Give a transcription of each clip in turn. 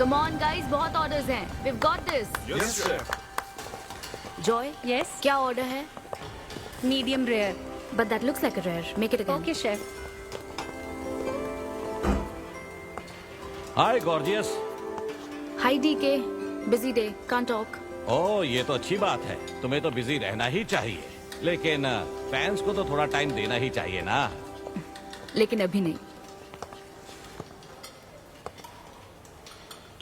Come on guys, बहुत orders हैं. We've got this. Yes, chef. Joy, Yes, क्या order है? medium rare. But that looks like a rare. Make it again. Okay, chef. Hi gorgeous. Hi DK. Busy day. Can't talk. ओह ये तो अच्छी बात है, तुम्हें तो बिजी रहना ही चाहिए, लेकिन फैंस को तो थोड़ा टाइम देना ही चाहिए ना। लेकिन अभी नहीं.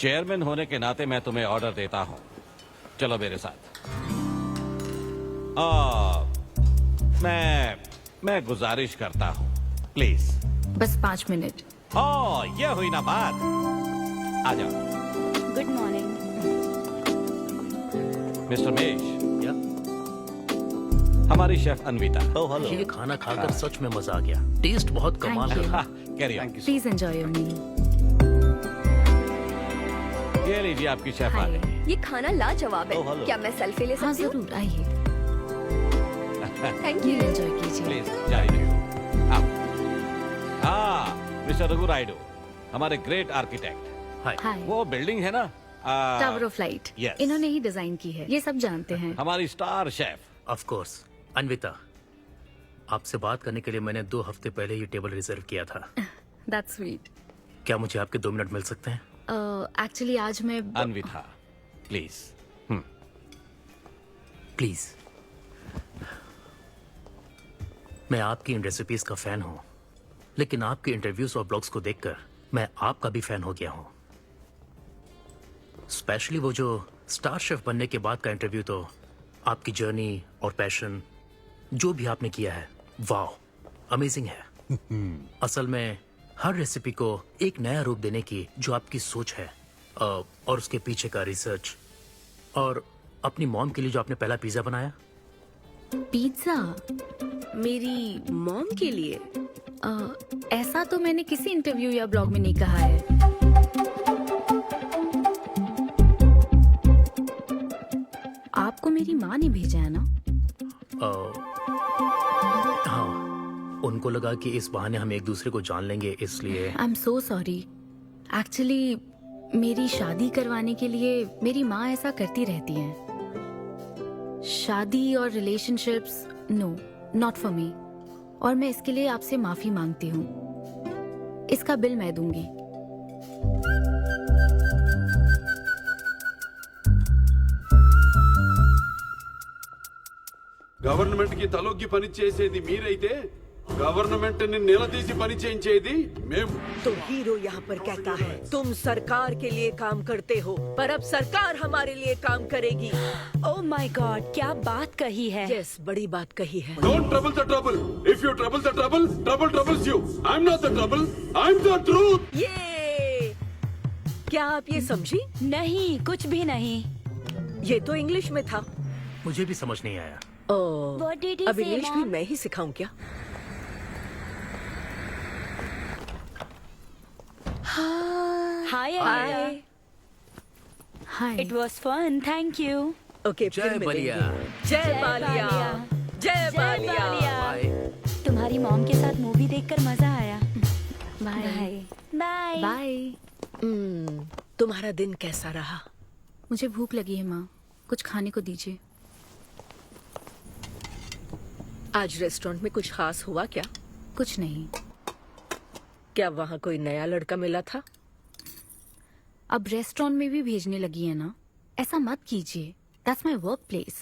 चेयरमैन होने के नाते मैं तुम्हें ऑर्डर देता हूँ, चलो मेरे साथ। मैं गुजारिश करता हूँ, प्लीज। बस 5 मिनट. ओह ये हुई ना बात, आ जाओ। Good morning. मिस्टर मेश, हमारी शेफ अन्विता। Oh hello. ये खाना खाकर सच में मजा आ गया। टेस्ट बहुत कमाल Thank you. है। Carry on. Please enjoy your meal. ये लीजिए आपकी शेफ आ Hi. गई। ये खाना लाजवाब Oh, है। hello. क्या मैं सेल्फी ले हाँ सकती हूँ? जरूर आइए. Thank Meal you. enjoy कीजिए. प्लीज जारी रखिए। हाँ मिस्टर रघु राइडू, हमारे ग्रेट आर्किटेक्ट। हाय। Hi. वो बिल्डिंग है ना, टावर ऑफ लाइट. yes. इन्होंने ही डिजाइन की है. ये सब जानते हैं. हमारी star chef. Of course. Anvita, आपसे बात करने के लिए मैंने 2 हफ्ते पहले ये टेबल रिजर्व किया था। That's sweet. क्या मुझे आपके 2 मिनट मिल सकते हैं? एक्चुअली आज मैं अन्विता प्लीज। प्लीज। मैं आपकी इन रेसिपीज का फैन हूँ, लेकिन आपके इंटरव्यूज और ब्लॉग्स को देखकर मैं आपका भी फैन हो गया हूँ। स्पेशली वो जो स्टार शेफ बनने के बाद का इंटरव्यू, तो आपकी जर्नी और पैशन जो भी आपने किया है, वाह अमेजिंग है। असल में हर रेसिपी को एक नया रूप देने की जो आपकी सोच है, और उसके पीछे का रिसर्च, और अपनी मॉम के लिए जो आपने पहला पिज्जा बनाया। पिज्जा. मेरी मॉम के लिए? ऐसा तो मैंने किसी इंटरव्यू या ब्लॉग में नहीं कहा है. आपको मेरी माँ ने भेजा है ना? हाँ, उनको लगा कि इस बहाने हम एक दूसरे को जान लेंगे, इसलिए। आई एम सो सॉरी. एक्चुअली मेरी शादी करवाने के लिए मेरी माँ ऐसा करती रहती हैं. शादी और relationships, no, not for me. और मैं इसके लिए आपसे माफी मांगती हूँ. इसका बिल मैं दूंगी. గవర్నమెంట్ కి తలొగ్గి పని చేసేది మీరైతే గవర్నమెంట్ ని నిలదీసి పని చేయించేది మేము. तो हीरो यहाँ पर कहता है तुम सरकार के लिए काम करते हो, पर अब सरकार हमारे लिए काम करेगी। Oh my God, क्या बात कही है. यस, बड़ी बात कही है। Don't trouble the trouble. If you trouble the trouble, trouble troubles you. I'm not the trouble. I'm the truth. ये क्या आप ये समझी? नहीं, कुछ भी नहीं. ये तो इंग्लिश में था। मुझे भी समझ नहीं आया। ओह, What did he अब say, इंग्लिश भी Mom? मैं ही सिखाऊं क्या? Hi, hi. Anita. Hi. It was fun. Thank you. Okay, जय फिर मिलेंगे। बलिया। जय बालिया। जय बालिया। बाय। तुम्हारी मॉम के साथ मूवी देखकर मजा आया. बाय. बाय. बाय. तुम्हारा दिन कैसा रहा? मुझे भूख लगी है माँ. कुछ खाने को दीजिए. आज रेस्टोरेंट में कुछ खास हुआ क्या? कुछ नहीं. क्या वहाँ कोई नया लड़का मिला था? अब रेस्टोरेंट में भी भेजने लगी है ना. ऐसा मत कीजिए. That's my work place.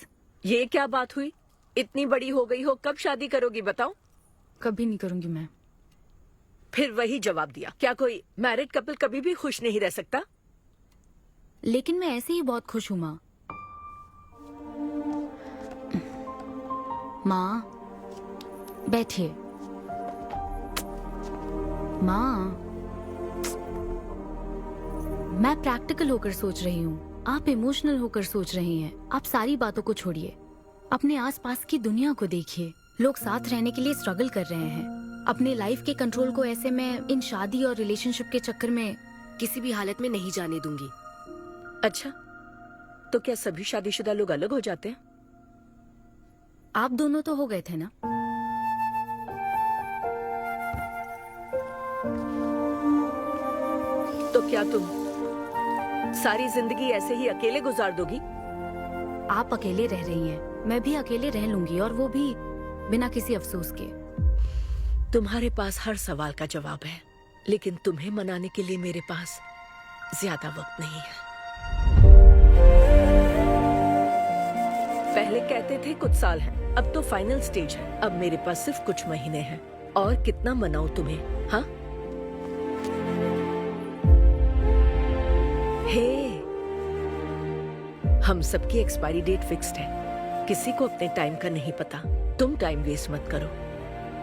ये क्या बात हुई? इतनी बड़ी हो गई हो, कब शादी करोगी बताओ? कभी नहीं करूंगी मैं. फिर वही जवाब दिया। क्या कोई मैरिड कपल कभी भी खुश नहीं रह सकता? लेकिन मैं ऐसे ही बहुत खुश हूँ माँ. माँ बैठिए. माँ, मैं प्रैक्टिकल होकर सोच रही हूँ. आप इमोशनल होकर सोच रही हैं. आप सारी बातों को छोड़िए. अपने आसपास की दुनिया को देखिए. लोग साथ रहने के लिए स्ट्रगल कर रहे हैं. अपने लाइफ के कंट्रोल को ऐसे मैं इन शादी और रिलेशनशिप के चक्कर में किसी भी हालत में नहीं जाने दूंगी. अच्छा, तो क्या सभी शादीशुदा लोग अलग हो जाते हैं? आप दोनों तो हो गए थे ना. तो क्या तुम सारी जिंदगी ऐसे ही अकेले गुजार दोगी? आप अकेले रह रही हैं, मैं भी अकेले रह लूंगी, और वो भी बिना किसी अफसोस के। तुम्हारे पास हर सवाल का जवाब है, लेकिन तुम्हें मनाने के लिए मेरे पास ज्यादा वक्त नहीं है। पहले कहते थे कुछ साल हैं, अब तो फाइनल स्टेज है। अब मेरे पास सिर्फ कुछ महीने हैं, और कितना मनाऊं तुम्हें? हाँ, हे, हम सबकी एक्सपायरी डेट फिक्स्ड है। किसी को अपने टाइम का नहीं पता। तुम टाइम वेस्ट मत करो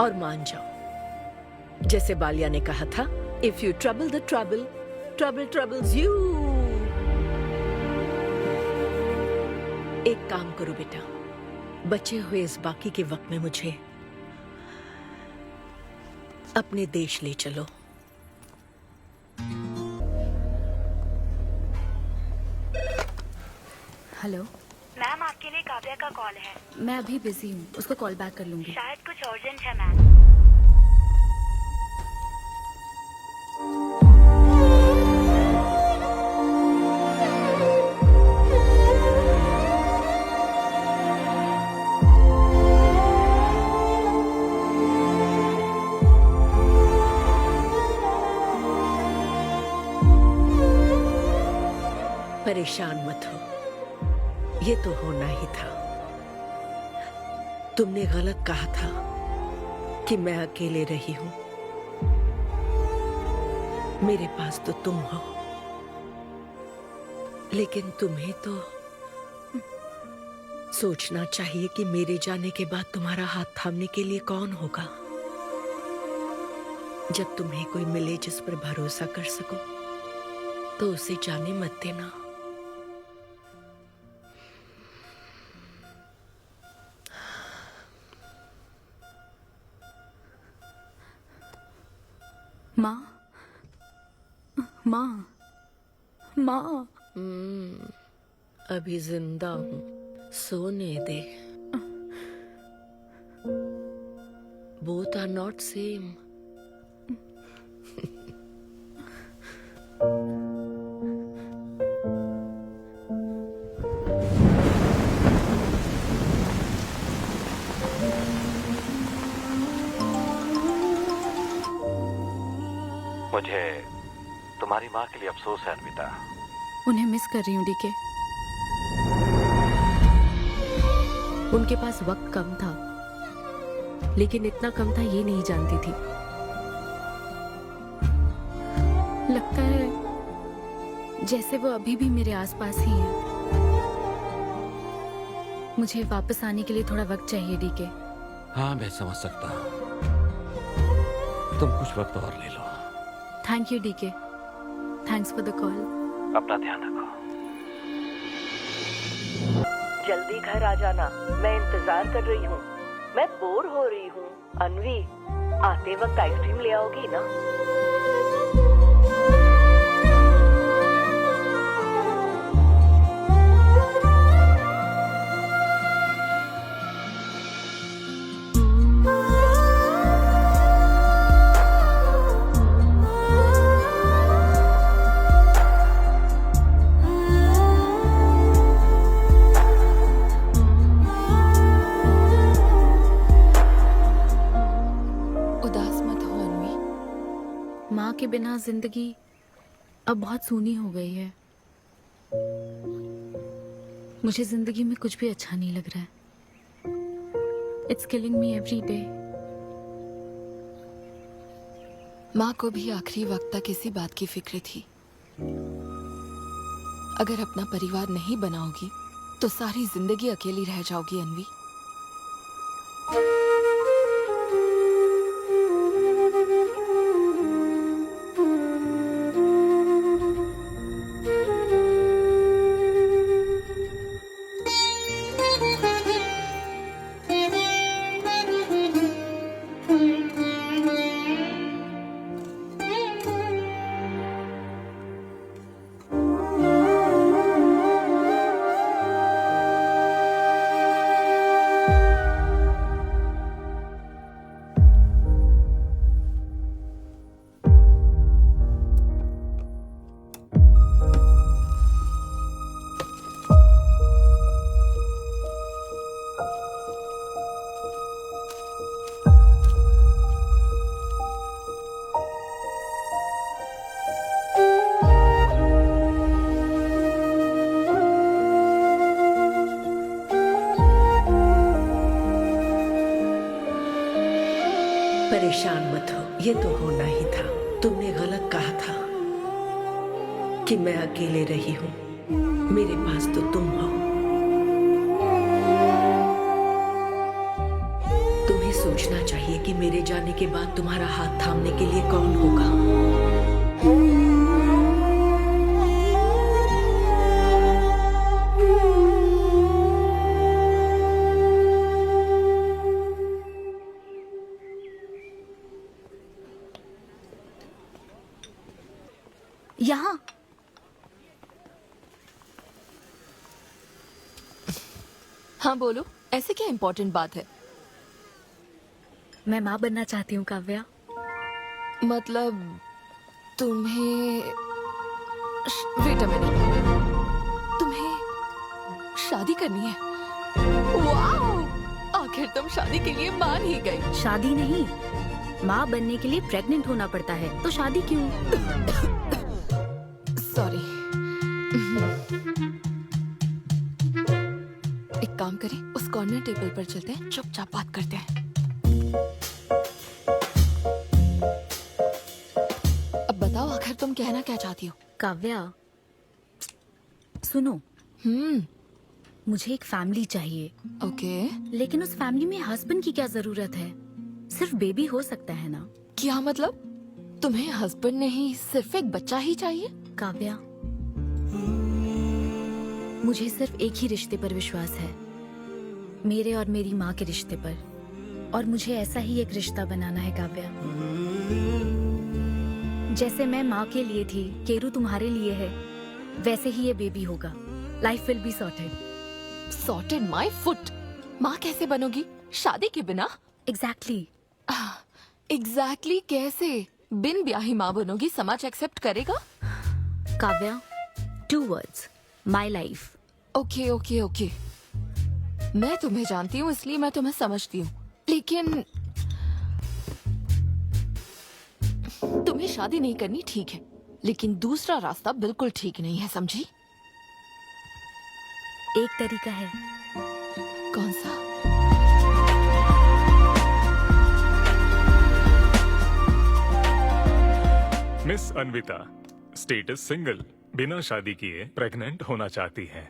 और मान जाओ। जैसे बालिया ने कहा था, if you trouble the trouble, trouble troubles you. एक काम करो बेटा, बचे हुए इस बाकी के वक्त में मुझे अपने देश ले चलो। हेलो मैम, आपके लिए काव्या का कॉल है। मैं अभी बिजी हूँ, उसको कॉल बैक कर लूंगी। शायद कुछ अर्जेंट है मैम। परेशान मत हो, ये तो होना ही था। तुमने गलत कहा था कि मैं अकेले रही हूं। मेरे पास तो तुम हो, लेकिन तुम्हें तो सोचना चाहिए कि मेरे जाने के बाद तुम्हारा हाथ थामने के लिए कौन होगा। जब तुम्हें कोई मिले जिस पर भरोसा कर सको, तो उसे जाने मत देना। माँ, माँ, माँ। अभी जिंदा हूँ, सोने दे। Both are not same. मुझे तुम्हारी माँ के लिए अफसोस है अन्विता। उन्हें मिस कर रही हूँ डीके। उनके पास वक्त कम था, लेकिन इतना कम था ये नहीं जानती थी। लगता है जैसे वो अभी भी मेरे आसपास ही है। मुझे वापस आने के लिए थोड़ा वक्त चाहिए डीके। हाँ, मैं समझ सकता हूँ। तुम कुछ वक्त और ले लो। Thank you DK, thanks for the call. अपना ध्यान रखो। जल्दी घर आ जाना, मैं इंतजार कर रही हूँ। मैं बोर हो रही हूँ। अनवी, आते वक्त आइसक्रीम ले आओगी ना? माँ के बिना जिंदगी अब बहुत सूनी हो गई है। मुझे जिंदगी में कुछ भी अच्छा नहीं लग रहा है। It's killing me every day. माँ को भी आखिरी वक्त तक इसी बात की फिक्र थी। अगर अपना परिवार नहीं बनाओगी तो सारी जिंदगी अकेली रह जाओगी अनवी। ये तो होना ही था। तुमने गलत कहा था कि मैं अकेले रही हूँ। मेरे पास तो तुम हो। तुम्हें सोचना चाहिए कि मेरे जाने के बाद तुम्हारा हाथ थामने के लिए कौन होगा। यहाँ हाँ बोलो, ऐसे क्या इम्पोर्टेंट बात है? मैं माँ बनना चाहती हूँ काव्या। मतलब तुम्हें वेट अ मिनट, तुम्हें शादी करनी है? वाओ! आखिर तुम शादी के लिए मान ही गई। शादी नहीं, माँ बनने के लिए प्रेग्नेंट होना पड़ता है, तो शादी क्यों? सॉरी। एक काम करें, उस कॉर्नर टेबल पर चलते हैं, चुपचाप बात करते हैं। अब बताओ, आखिर तुम कहना क्या चाहती हो? काव्या सुनो, मुझे एक फैमिली चाहिए, ओके। लेकिन उस फैमिली में हस्बैंड की क्या जरूरत है? सिर्फ बेबी हो सकता है ना? क्या मतलब? तुम्हें हस्बैंड नहीं, सिर्फ एक बच्चा ही चाहिए? काव्या, मुझे सिर्फ एक ही रिश्ते पर विश्वास है, मेरे और मेरी माँ के रिश्ते पर, और मुझे ऐसा ही एक रिश्ता बनाना है काव्या। जैसे मैं माँ के लिए थी, केरू तुम्हारे लिए है, वैसे ही ये बेबी होगा। Life will be sorted. Sorted my foot. माँ कैसे बनोगी शादी के बिना? एग्जैक्टली। एग्जैक्टली कैसे? बिन ब्याही माँ बनोगी, समाज एक्सेप्ट करेगा? Kavya, 2 words, my life. Okay okay okay, मैं तुम्हें जानती हूँ इसलिए मैं तुम्हें समझती हूँ, लेकिन तुम्हें शादी नहीं करनी ठीक है, लेकिन दूसरा रास्ता बिल्कुल ठीक नहीं है, समझी? एक तरीका है। कौन सा? मिस अन्विता, स्टेटस सिंगल, बिना शादी किए प्रेग्नेंट होना चाहती हैं।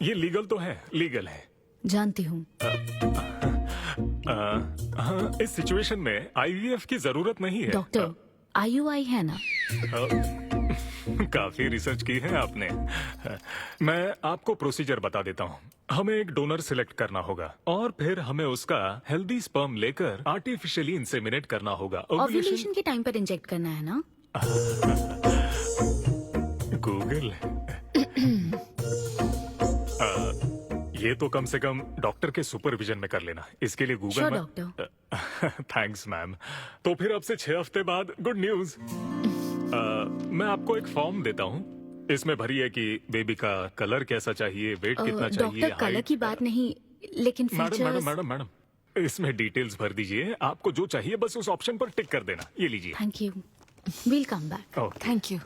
ये लीगल तो है, लीगल है। जानती हूँ। हाँ, इस सिचुएशन में आईवीएफ की जरूरत नहीं है। डॉक्टर, IUI है ना? काफी रिसर्च की है आपने। मैं आपको प्रोसीजर बता देता हूँ। हमें एक डोनर सिलेक्ट करना होगा और फिर हमें उसका हेल्दी स्पर्म लेकर आर्टिफिशियली इंसेमिनेट करना होगा। ओव्यूलेशन के टाइम पर इंजेक्ट करना है ना? गूगल। ये तो कम से कम डॉक्टर के सुपरविजन में कर लेना, इसके लिए गूगल Sure, में। डॉक्टर। Thanks ma'am. तो फिर अब से 6 हफ्ते बाद गुड न्यूज। मैं आपको एक फॉर्म देता हूँ, इसमें भरिए कि बेबी का कलर कैसा चाहिए, वेट कितना चाहिए। डॉक्टर, कलर की बात नहीं, लेकिन madam madam features. Madam madam, इसमें डिटेल्स भर दीजिए, आपको जो चाहिए बस उस ऑप्शन पर टिक कर देना। ये लीजिए। Thank you, will come back. Okay. Thank you.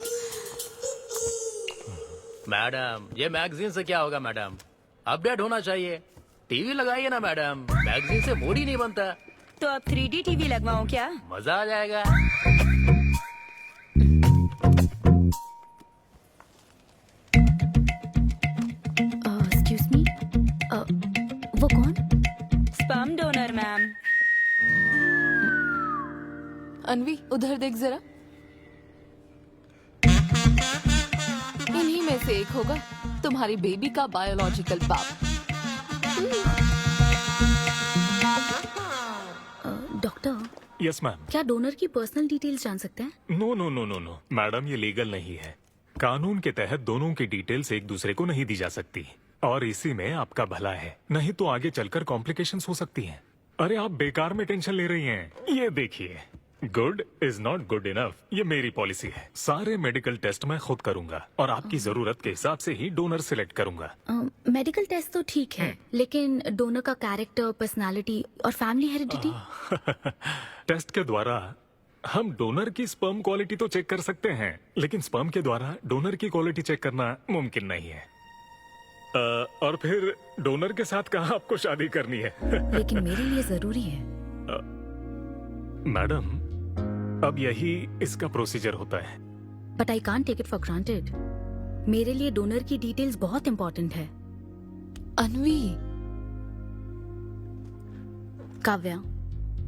Madam, ये मैगजीन से क्या होगा मैडम? अपडेट होना चाहिए। टीवी लगाइए ना मैडम, मैगजीन से मूड ही नहीं बनता। तो अब 3D टीवी लगवाऊं क्या? मजा आ जाएगा। एक्सक्यूज मी, वो कौन? Sperm donor ma'am. अनवी, उधर देख जरा। इन्हीं में से एक होगा तुम्हारी बेबी का बायोलॉजिकल बाप। Doctor, yes ma'am. क्या डोनर की पर्सनल डिटेल्स जान सकते हैं? No no no no no madam, ये लीगल नहीं है। कानून के तहत दोनों की डिटेल्स एक दूसरे को नहीं दी जा सकती, और इसी में आपका भला है, नहीं तो आगे चलकर कॉम्प्लिकेशंस हो सकती हैं। अरे आप बेकार में टेंशन ले रही हैं। ये देखिए, good is not good enough, ये मेरी पॉलिसी है। सारे मेडिकल टेस्ट मैं खुद करूंगा और आपकी जरूरत के हिसाब से ही डोनर सिलेक्ट करूंगा। मेडिकल टेस्ट तो ठीक है, लेकिन डोनर का कैरेक्टर, पर्सनालिटी और फैमिली हेरिडिटी? टेस्ट के द्वारा हम डोनर की स्पर्म क्वालिटी तो चेक कर सकते हैं, लेकिन स्पर्म के द्वारा डोनर की क्वालिटी चेक करना मुमकिन नहीं है। और फिर डोनर के साथ कहाँ आपको शादी करनी है? लेकिन मेरे लिए जरूरी है। मैडम, अब यही इसका प्रोसीजर होता है। But I can't take it for granted. मेरे लिए डोनर की डिटेल्स बहुत इंपॉर्टेंट है। अनवी, काव्या,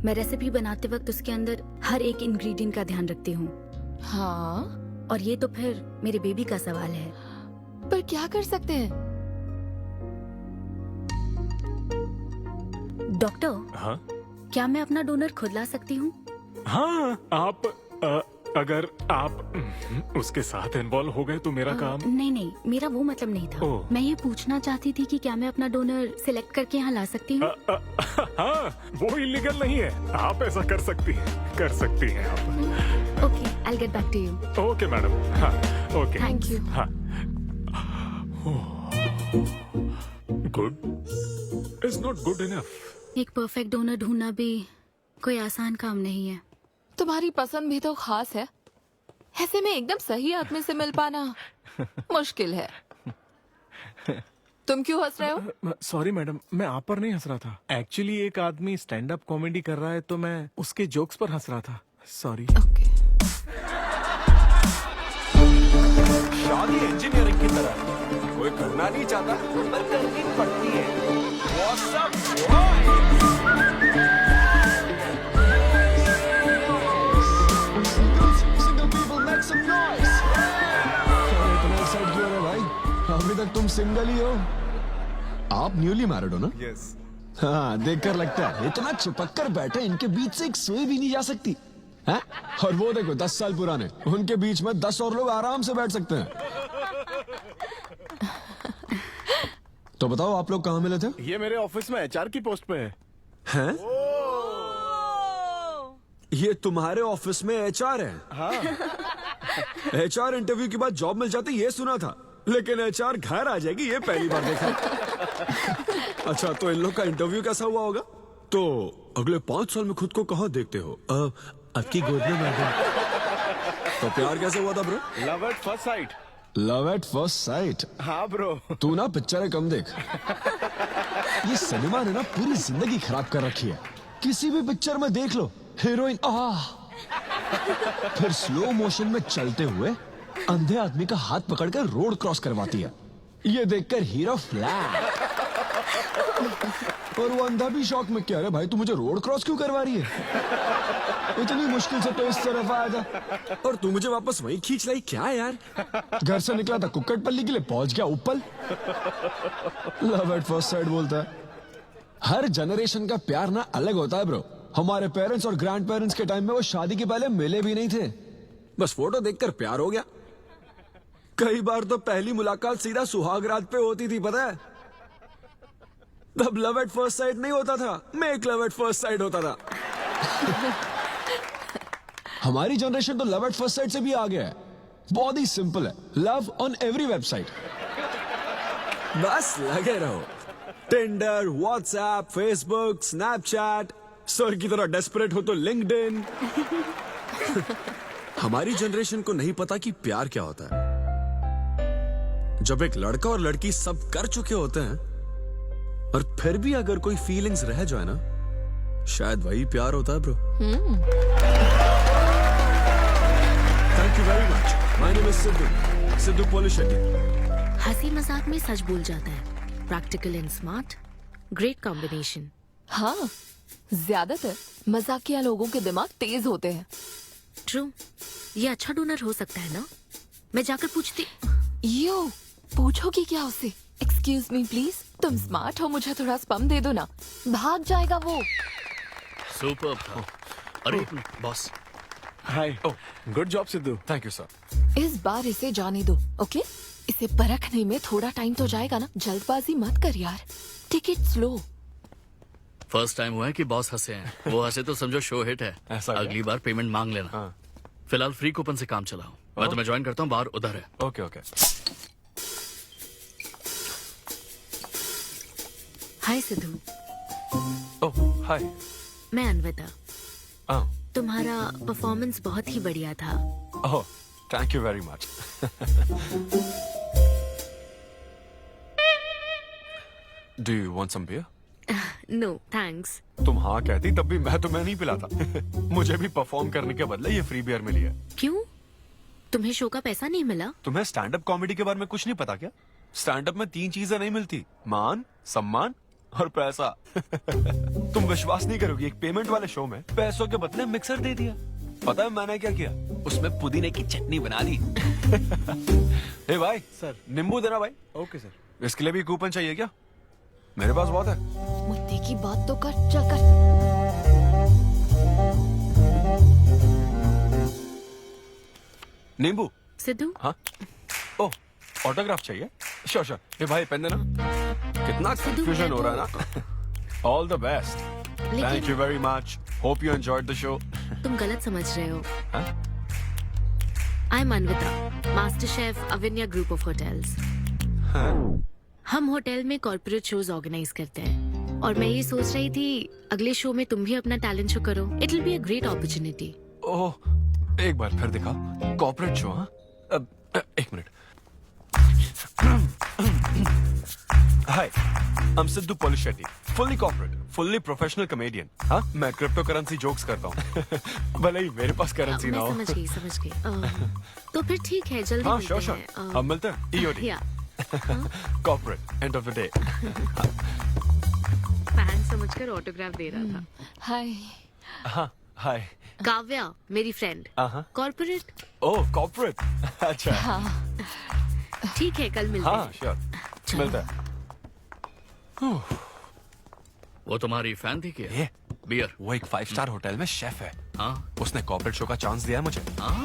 मैं रेसिपी बनाते वक्त उसके अंदर हर एक इंग्रेडिएंट का ध्यान रखती हूँ, हाँ, और ये तो फिर मेरे बेबी का सवाल है। पर क्या कर सकते हैं? डॉक्टर, हाँ क्या मैं अपना डोनर खुद ला सकती हूँ? हाँ, आप अगर आप उसके साथ इन्वॉल्व हो गए तो मेरा काम। नहीं नहीं, मेरा वो मतलब नहीं था। ओह। मैं ये पूछना चाहती थी कि क्या मैं अपना डोनर सिलेक्ट करके यहाँ ला सकती हूँ? हाँ, वो इलीगल नहीं है। आप ऐसा कर सकती हैं आप। Okay, I get back to you. Okay madam, हाँ ओके, थैंक यू। हाँ। Good is not good enough. एक परफेक्ट डोनर ढूंढना भी कोई आसान काम नहीं है। तुम्हारी पसंद भी तो खास है, ऐसे में एकदम सही आदमी से मिल पाना मुश्किल है। तुम क्यों हंस रहे हो? सॉरी मैडम, मैं आप पर नहीं हंस रहा था। एक्चुअली एक आदमी स्टैंड अप कॉमेडी कर रहा है तो मैं उसके जोक्स पर हंस रहा था। सॉरी। ओके। शादी इंजीनियरिंग की तरह कोई करना नहीं चाहता पर करनी पड़ती है। What's up, अभी तक तुम सिंगल ही हो। आप न्यूली मैरिड हो ना? यस। हाँ, देखकर लगता है इतना चिपक कर बैठे, इनके बीच से एक सुई भी नहीं जा सकती है? और वो देखो 10 साल पुराने, उनके बीच में 10 और लोग आराम से बैठ सकते हैं। तो बताओ, आप लोग कहाँ मिले थे? ये मेरे ऑफिस में एचआर की पोस्ट पे है। हैं? ये तुम्हारे ऑफिस में एचआर है? हाँ। एचआर इंटरव्यू के बाद जॉब मिल जाती ये सुना था, लेकिन एचआर घर आ जाएगी ये पहली बार देखा। अच्छा, तो इन लोग का इंटरव्यू कैसा हुआ होगा? तो अगले 5 साल में खुद को कहाँ देखते हो? आपकी गोद में मैडम। तो प्यार कैसे हुआ था bro? Love at first sight. Love at first sight? हाँ ब्रो। तू ना पिक्चरें कम देख। ये सिनेमा ने ना पूरी जिंदगी खराब कर रखी है। किसी भी पिक्चर में देख लो, हीरोइन फिर स्लो मोशन में चलते हुए अंधे आदमी का हाथ पकड़कर रोड क्रॉस करवाती है। ये देखकर हीरो फ्लैट, और वो अंधा भी शौक में, क्या रे भाई तू मुझे रोड क्रॉस क्यों करवा रही है? इतनी मुश्किल से तो इस तरफ आया था और तू मुझे वापस वहीं खींच लाई। क्या यार, घर से निकला था कुक्कड़पल्ली के लिए, पहुंच गया ऊपर। लव एट फर्स्ट साइट बोलता है। हर जनरेशन का प्यार ना अलग होता है ब्रो। हमारे पेरेंट्स और ग्रैंड पेरेंट्स के टाइम में वो शादी के पहले मिले भी नहीं थे, बस फोटो देखकर प्यार हो गया। कई बार तो पहली मुलाकात सीधा सुहाग रात पे होती थी, पता है? तब लव एट फर्स्ट साइट नहीं होता था, make love at first sight होता था। हमारी जनरेशन तो लव एट फर्स्ट साइट से भी आगे है। बहुत ही सिंपल है, लव ऑन एवरी वेबसाइट। बस लगे रहो, Tinder, WhatsApp, Facebook, Snapchat, sir की तरह डेस्परेट हो तो लिंक्डइन। हमारी जनरेशन को नहीं पता कि प्यार क्या होता है। जब एक लड़का और लड़की सब कर चुके होते हैं और फिर भी अगर कोई फीलिंग्स रह जाए ना, शायद वही प्यार होता है bro. Thank you very much. My name is Siddhu Polishetty. हंसी मजाक में सच बोल जाता है। Practical and smart, great combination. हाँ, ज्यादातर मजाकिया लोगों के दिमाग तेज होते हैं। ट्रू, ये अच्छा डोनर हो सकता है ना? मैं जाकर पूछती। यो, पूछोगी क्या उससे? एक्सक्यूज मी प्लीज, तुम स्मार्ट हो, मुझे थोड़ा स्पम दे दो ना। भाग जाएगा वो। सुपर था। अरे boss. Hi. Good job Sidhu. Thank you sir. इस बार इसे जाने दो, ओके? इसे परखने में थोड़ा टाइम तो जाएगा ना, जल्दबाजी मत कर यार। Take it slow. First time हुआ है कि बॉस हंसे हैं। वो हंसे तो समझो शो हिट है। ऐसा क्या? अगली बार पेमेंट मांग लेना। हाँ। फिलहाल फ्री कूपन से काम चलाओ। मैं तुम्हें ज्वाइन करता हूँ, बाहर उधर है। Okay okay. Hi Siddhu. Oh hi. मैं अनविता। तुम्हारा परफॉर्मेंस बहुत ही बढ़िया था। Oh thank you very much. Do you want some beer? No thanks. तुम हाँ कहती तब भी मैं तुम्हें नहीं पिलाता। मुझे भी परफॉर्म करने के बदले ये फ्री बियर मिली है। क्यों? तुम्हें शो का पैसा नहीं मिला? तुम्हें स्टैंड अप कॉमेडी के बारे में कुछ नहीं पता क्या? स्टैंड अप में 3 चीजें नहीं मिलती, मान, सम्मान और पैसा। तुम विश्वास नहीं करोगी, एक पेमेंट वाले शो में पैसों के बदले मिक्सर दे दिया। पता है मैंने क्या किया? उसमें पुदीने की चटनी बना दी। हे भाई सर, नींबू देना भाई। Okay sir. इसके लिए भी कूपन चाहिए क्या? मेरे पास बहुत है। मुद्दे की बात तो कर, चल कर। नींबू। सिद्धू। हाँ। ओह, ऑटोग्राफ चाहिए? Sure sure. ये भाई पेन देना। कितना कंफ्यूजन हो रहा है ना। All the best. Thank you very much. Hope you enjoyed the show. तुम गलत समझ रहे हो। I am Anvita, master chef Avinya group of hotels. हम होटल में कॉर्पोरेट शोज ऑर्गेनाइज करते हैं और मैं ये सोच रही थी अगले शो में तुम भी अपना टैलेंट शो करो। It will be a great opportunity. Oh, एक बार फिर दिखा। Corporate show? हाँ, एक minute. Hi, I am Siddhu Polishetty, fully corporate, fully professional comedian. हाँ, मैं क्रिप्टो करेंसी जोक्स करता हूँ। भले ही मेरे पास करेंसी ना हो। मैं समझ गई। तो फिर ठीक है, जल्दी हाँ, मिलते श्योर श्योर। हैं। अब मिलते हैं। EOD. Corporate, end of the day. Fan समझकर ऑटोग्राफ दे रहा था। हाय। हाँ, हाय। काव्या, मेरी फ्रेंड। कॉर्पोरेट। ओह, कॉर्पोरेट। अच्छा। हाँ। ठीक है, कल मिलते हैं। हाँ, श्योर। मिलते हैं। वो तुम्हारी फैन थी क्या? ये बियर। वो एक 5 स्टार होटल में शेफ है। हाँ, उसने कॉर्पोरेट शो का चांस दिया है मुझे।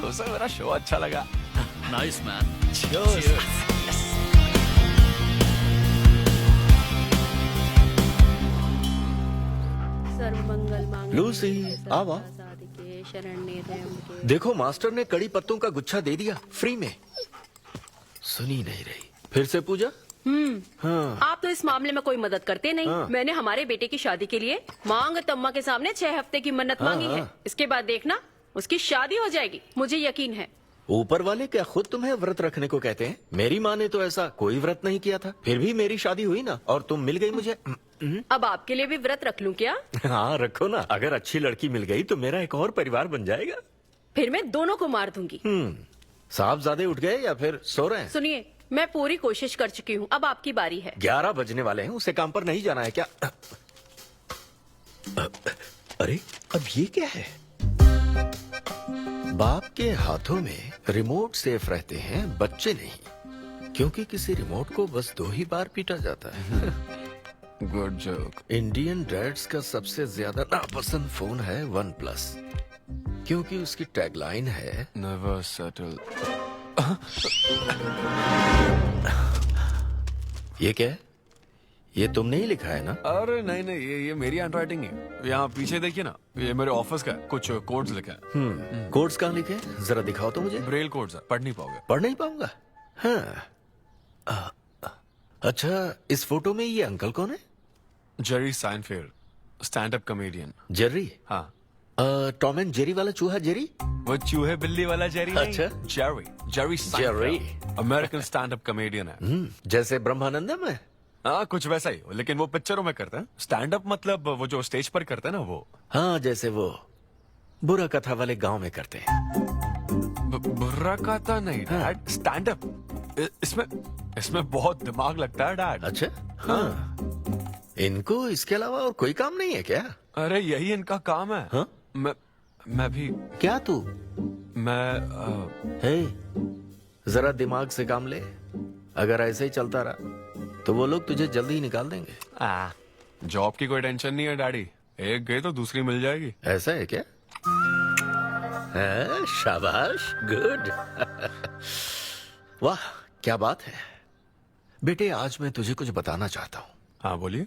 उसे मेरा शो अच्छा लगा। Nice man. लूसी, आवा। देखो, मास्टर ने कड़ी पत्तों का गुच्छा दे दिया फ्री में। सुनी नहीं रही। फिर से पूजा। हाँ। आप तो इस मामले में कोई मदद करते नहीं। हाँ। मैंने हमारे बेटे की शादी के लिए मांग तम्मा के सामने 6 हफ्ते की मन्नत मांगी है। इसके बाद देखना उसकी शादी हो जाएगी, मुझे यकीन है। ऊपर वाले क्या खुद तुम्हें व्रत रखने को कहते हैं? मेरी माँ ने तो ऐसा कोई व्रत नहीं किया था, फिर भी मेरी शादी हुई ना, और तुम मिल गई मुझे। अब आपके लिए भी व्रत रख लूं क्या? हाँ, रखो ना। अगर अच्छी लड़की मिल गई तो मेरा एक और परिवार बन जाएगा। फिर मैं दोनों को मार दूंगी। साहबजादे उठ गए या फिर सो रहे हैं? सुनिए, मैं पूरी कोशिश कर चुकी हूँ, अब आपकी बारी है। 11 बजने वाले हैं, उसे काम पर नहीं जाना है क्या? अरे, अब ये क्या है? बाप के हाथों में रिमोट सेफ रहते हैं, बच्चे नहीं, क्योंकि किसी रिमोट को बस 2 ही बार पीटा जाता है। Good joke. इंडियन डैड्स का सबसे ज्यादा नापसंद फोन है OnePlus, क्योंकि उसकी टैगलाइन है नेवर सेटल। ये क्या है? ये तुमने ही लिखा है ना? अरे नहीं नहीं, ये मेरी हैंडराइटिंग है। यहाँ पीछे देखिए ना, ये मेरे ऑफिस का है। कुछ कोड्स लिखे हैं। कोड्स कहाँ लिखे हैं? जरा दिखाओ तो मुझे। ब्रेल कोड्स है, पढ़ नहीं पाओगे। पढ़ नहीं पाऊंगा? हाँ। अच्छा, इस फोटो में ये अंकल कौन है? Jerry Seinfeld, stand up comedian. Jerry? हाँ। टॉम एंड जेरी वाला चूहा जेरी? वो चूहे बिल्ली वाला जेरी नहीं। अच्छा। Jerry Seinfeld American stand up comedian है। जैसे ब्रह्मानंदम है? हाँ, कुछ वैसा ही, लेकिन वो पिक्चरों में करते हैं। स्टैंड अप मतलब वो जो स्टेज पर करते हैं ना, वो। हाँ, जैसे वो बुरा कथा वाले गांव में करते हैं। बुरा कथा नहीं डैड, स्टैंड अप। इसमें बहुत दिमाग लगता है डैड। अच्छा। हाँ। इनको इसके अलावा और कोई काम नहीं है क्या? अरे यही इनका काम है। हाँ? मैं भी। क्या तू? मैं हे, जरा दिमाग से काम ले। अगर ऐसे ही चलता रहा तो वो लोग तुझे जल्दी ही निकाल देंगे। जॉब की कोई टेंशन नहीं है डैडी, एक गई तो दूसरी मिल जाएगी। ऐसा है क्या? शाबाश, गुड। वाह, क्या बात है बेटे। आज मैं तुझे कुछ बताना चाहता हूँ। हाँ, बोलिए।